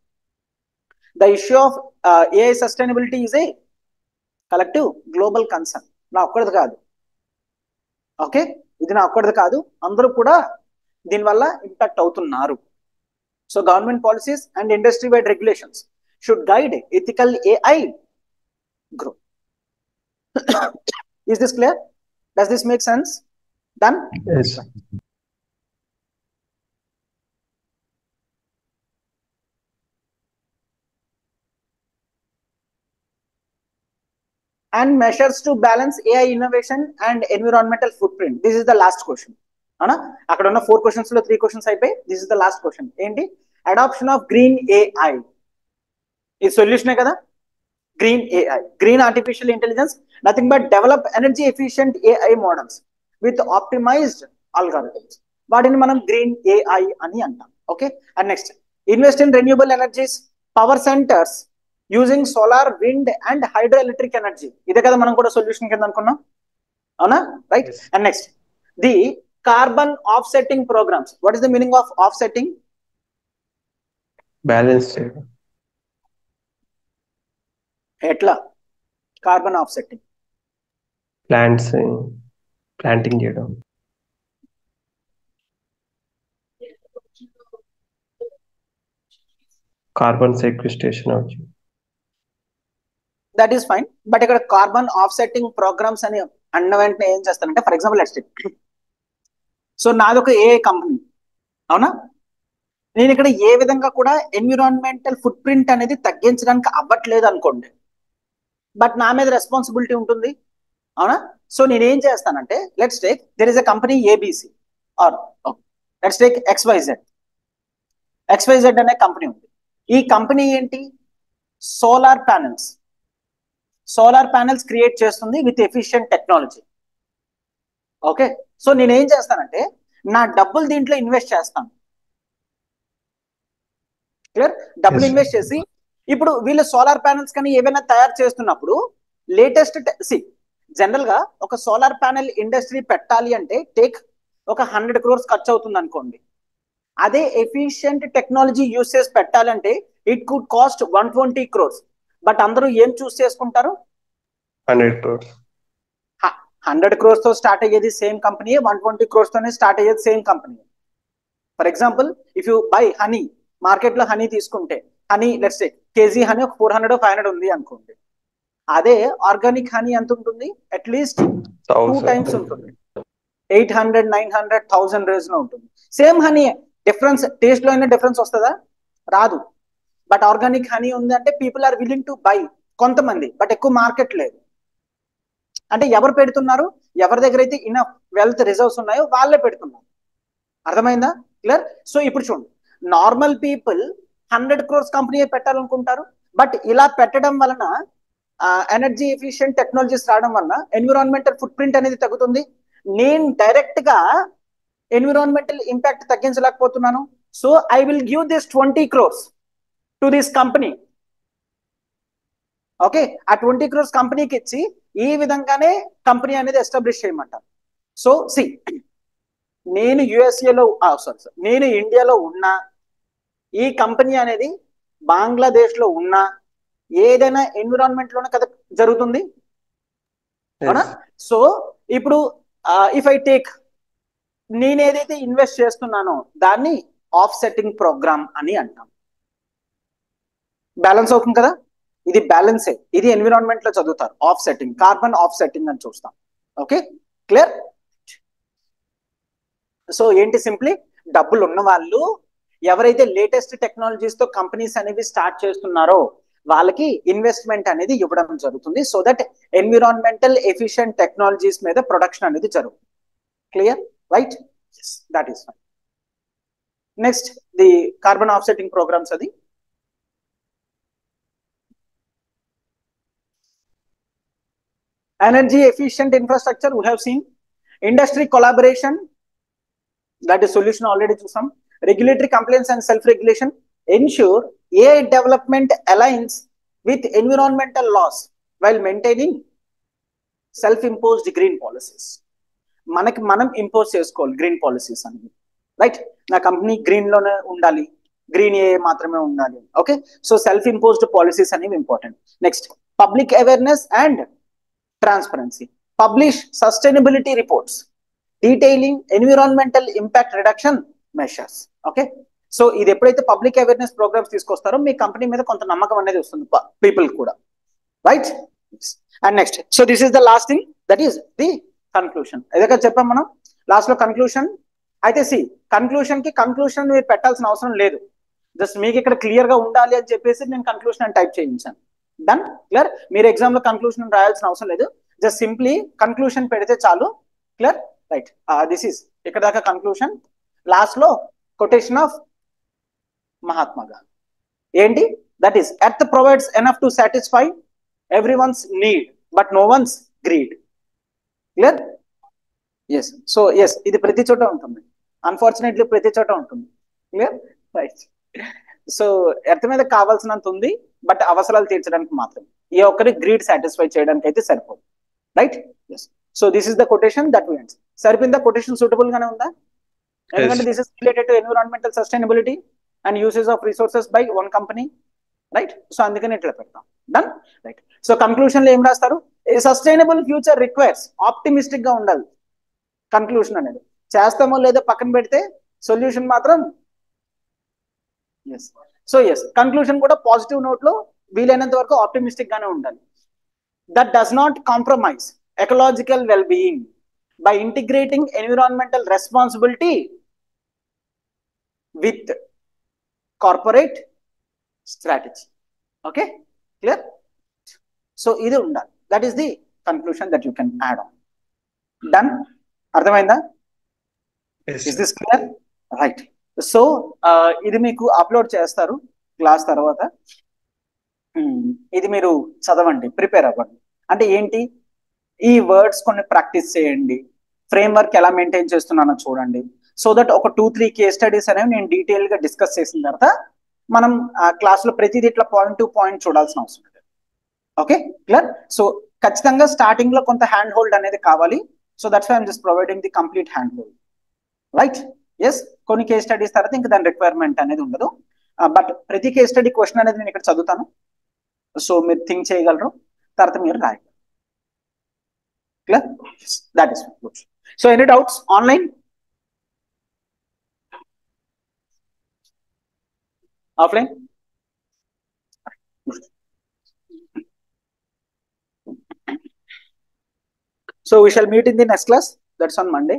Speaker 1: the issue of AI sustainability is a collective global concern. నా ఒక్కడిది కాదు. ఓకే, ఇది నా ఒక్కడిది కాదు, అందరూ కూడా దీనివల్ల ఇంపాక్ట్ అవుతున్నారు. So government policies and industry wide regulations should guide ethical AI grow. Is this clear? Does this make sense? Done?
Speaker 3: Yes.
Speaker 1: And measures to balance AI innovation and environmental footprint. This is the last question. అవునా అక్కడ ఉన్న 4 questions లో 3 questions అయిపోయి this is the last question ఏంటి adoption of green AI ఈ సొల్యూషనే కదా green AI green artificial intelligence nothing but develop energy efficient AI models with optimised algorithms వాటిని మనం గ్రీన్ ఏఐ అని అంటాం okay and next invest in renewable energies power centres using solar wind and hydro electric energy ఇదే కదా మనం కూడా solution కింద అనుకున్నాం అవునా right and next the carbon offsetting programmes what is the meaning of offsetting
Speaker 3: balance చేయడం.
Speaker 1: ఎట్లా carbon offsetting
Speaker 3: planting చేయడం. కార్బన్ సెక్విస్టేషన్ వచ్చి
Speaker 1: దట్ ఈస్ ఫైన్ బట్ ఇక్కడ కార్బన్ ఆఫ్సెట్టింగ్ ప్రోగ్రామ్స్ అని అన్న వెంటనే ఏం చేస్తారంటే for example let's take so నాదొక ఏఐ కంపెనీ అవునా నేను ఇక్కడ ఏ విధంగా కూడా ఎన్విరాన్మెంటల్ ఫుట్ ప్రింట్ అనేది తగ్గించడానికి అవ్వట్లేదు అనుకోండి బట్ నా మీద రెస్పాన్సిబిలిటీ ఉంటుంది అవునా సో నేనేం చేస్తానంటే let's take there is a company ABC or let's take XYZ అనే కంపెనీ ఉంది ఈ కంపెనీ ఏంటి సోలార్ ప్యానెల్స్ క్రియేట్ చేస్తుంది with efficient technology okay so నేనేం చేస్తానంటే నా డబ్బులు దీంట్లో ఇన్వెస్ట్ చేస్తాను క్లియర్ డబ్బులు ఇన్వెస్ట్ చేసి ఇప్పుడు వీళ్ళు సోలార్ ప్యానెల్స్ కానీ ఏవైనా తయారు చేస్తున్నప్పుడు లేటెస్ట్ జనరల్ గా ఒక సోలార్ ప్యానెల్ ఇండస్ట్రీ పెట్టాలి అంటే ఒక 100 crores ఖర్చు అవుతుంది అనుకోండి అదే ఎఫిషియంట్ టెక్నాలజీ యూస్ చేసి పెట్టాలంటే it could cost 120 crores but అందరూ ఏం చూస్ చేసుకుంటారు
Speaker 3: 100 crores.
Speaker 1: 100 crores తో స్టార్ట్ అయ్యేది సేమ్ కంపెనీ 120 crores తోనే స్టార్ట్ అయ్యేది same company for example if you by honey market లో హనీ తీసుకుంటే honey let's take KG honey ఒక 400 500 ఉంది అనుకోండి అదే ఆర్గానిక్ హనీ ఎంత ఉంటుంది అట్లీస్ట్ 2 times ఉంటుంది 800 900 1000 రేంజ్ లో ఉంటుంది సేమ్ హనీ డిఫరెన్స్ టేస్ట్ లో అయినా డిఫరెన్స్ వస్తుందా రాదు బట్ ఆర్గానిక్ హనీ ఉంది అంటే people are willing to buy కొంతమంది బట్ ఎక్కువ మార్కెట్ లేదు అంటే ఎవరు పెడుతున్నారు ఎవరి దగ్గర అయితే ఇనఫ్ వెల్త్ రిజర్వ్స్ ఉన్నాయో వాళ్ళే పెడుతున్నారు అర్థమైందా క్లియర్ సో ఇప్పుడు చూడండి నార్మల్ పీపుల్ 100 crores కంపెనీ పెట్టాలనుకుంటారు బట్ ఇలా పెట్టడం వలన ఎనర్జీ ఎఫిషియంట్ టెక్నాలజీస్ రావడం వలన ఎన్విరాన్మెంటల్ ఫుట్ ప్రింట్ అనేది తగ్గుతుంది నేను డైరెక్ట్ గా ఎన్విరాన్మెంటల్ ఇంపాక్ట్ తగ్గించలేకపోతున్నాను so I will give this 20 crores to this company okay ఆ 20 crores కంపెనీకి ఇచ్చి ఈ విధంగానే కంపెనీ అనేది ఎస్టాబ్లిష్ చేయమంటారు సో నేను యుఎస్ఏలో నేను ఇండియాలో ఉన్నా ఈ కంపెనీ అనేది బంగ్లాదేశ్ లో ఉన్నా ఏదైనా ఎన్విరాన్మెంట్ లోనే కదా జరుగుతుంది అవునా సో ఇప్పుడు ఇఫ్ ఐ టేక్ నేను ఏదైతే ఇన్వెస్ట్ చేస్తున్నానో దాన్ని ఆఫ్సెట్టింగ్ ప్రోగ్రామ్ అని అంటాం బ్యాలెన్స్ అవుతుంది కదా ఇది బ్యాలెన్సే ఇది ఎన్విరాన్మెంట్ లో చదువుతారు ఆఫ్సెట్టింగ్ కార్బన్ ఆఫ్సెట్టింగ్ అని చూస్తాం ఓకే క్లియర్ సో ఏంటి సింప్లీ డబ్బులు ఉన్న వాళ్ళు ఎవరైతే లేటెస్ట్ టెక్నాలజీస్ తో కంపెనీస్ అనేవి స్టార్ట్ చేస్తున్నారో వాళ్ళకి ఇన్వెస్ట్మెంట్ అనేది ఇవ్వడం జరుగుతుంది so that environmental efficient technologies మీద ప్రొడక్షన్ అనేది జరుగుతుంది clear right that is fine next the carbon offsetting programmes అది energy efficient infrastructure we have seen industry collaboration that is solution already chusam regulatory compliance and self regulation ensure AI development aligns with environmental laws while maintaining self imposed green policies మనకి మనం impose చేసుకోవాలి green policies అని right నా company green లోనే ఉండాలి green ఏ మాత్రమే ఉండాలి okay so self imposed policies అనేవి important next public awareness and transparency publish sustainability reports detailing environmental impact reduction measures okay so ఇది ఎప్పుడైతే పబ్లిక్ అవేర్నెస్ ప్రోగ్రామ్స్ తీసుకొస్తారో మీ కంపెనీ మీద కొంత నమ్మకం అనేది వస్తుంది పీపుల్ కూడా right and next, so this is the last thing, that is the conclusion. ఏదైతే చెప్పాం మనం లాస్ట్ లో కన్క్లూషన్. అయితే కన్క్లూషన్ మీరు పెట్టాల్సిన అవసరం లేదు. జస్ట్ మీకు ఇక్కడ క్లియర్ గా ఉండాలి అని చెప్పేసి నేను కన్క్లూషన్ అని టైప్ చేయించాను. Done, clear. మీరు ఎగ్జామ్ లో కన్క్లూషన్ రాయాల్సిన అవసరం లేదు. జస్ట్ సింప్లీ కన్క్లూషన్ పెడితే చాలు. Clear, right. దిస్ ఈస్ ఇక్కడ దాకా కన్క్లూషన్. లాస్ట్ లో కొటేషన్ ఆఫ్ మహాత్మా గాంధీ ఏంటి? That is earth provides enough to satisfy everyone's need but no one's greed. Clear? Yes. So yes, ఇది ప్రతి చోట ఉంటుంది. అన్ఫార్చునేట్లీ ప్రతి చోట ఉంటుంది. Clear, right. సో ఎర్త్ మీద కావాల్సినంత ఉంది, బట్ అవసరాలు తీర్చడానికి మాత్రం, ఏ ఒక్కరి గ్రీడ్ సాటిస్ఫై చేయడానికి అయితే సరిపోదు. Right? Yes. So this is the quotation that we end. సరిపోయిందా? కొటేషన్ సూటబుల్ గానే ఉందా? ఎందుకంటే this is related to environmental sustainability and usage of resources by one company. Right? So అందుకని ఇట్లా పెడతాం. Done, right. సో కన్క్లూషన్ లో ఏం రాస్తారు? ఏ సస్టైనబుల్ ఫ్యూచర్ రిక్వైర్స్, ఆప్టిమిస్టిక్ గా ఉండాలి కన్క్లూషన్ అనేది. చేస్తామో లేదో పక్కన పెడితే సొల్యూషన్ మాత్రం ఎస్. సో ఎస్, కన్క్లూషన్ కూడా పాజిటివ్ నోట్ లో వీలైనంత వరకు ఆప్టిమిస్టిక్ గానే ఉండాలి. That does not compromise ecological well being by integrating environmental responsibility with corporate strategy. Okay, clear? So ఇది ఉండాలి. That is the conclusion that you can add on. Done, అర్థమైందా? Is this clear? Right. So ఇది మీకు upload చేస్తారు class తర్వాత. ఇది మీరు చదవండి, ప్రిపేర్ అవ్వండి. అంటే ఏంటి, ఈ వర్డ్స్ కొన్ని ప్రాక్టీస్ చేయండి, ఫ్రేమ్ వర్క్ ఎలా మెయింటైన్ చేస్తున్నానో చూడండి. సో దట్ ఒక 2-3 కేస్ స్టడీస్ అనేవి నేను డీటెయిల్ గా డిస్కస్ చేసిన తర్వాత మనం క్లాస్ లో ప్రతిదీ ఇట్లా పాయింట్ టు పాయింట్ చూడాల్సిన అవసరం లేదు. Okay, clear? సో ఖచ్చితంగా స్టార్టింగ్ లో కొంత హ్యాండ్ హోల్డ్ అనేది కావాలి. So that's why I'm just providing the complete hand hold. Right? Yes. కొన్ని కేస్ స్టడీస్ తర్వాత ఇంకా దాని రిక్వైర్మెంట్ అనేది ఉండదు. బట్ ప్రతి కేస్ స్టడీ క్వశ్చన్ అనేది నేను ఇక్కడ చదువుతాను. సో మీరు థింక్ చేయగలరు, తర్వాత మీరు రాయగలరు. Clear? That is good. So any doubts online, offline? So we shall meet in the next class. That's on Monday.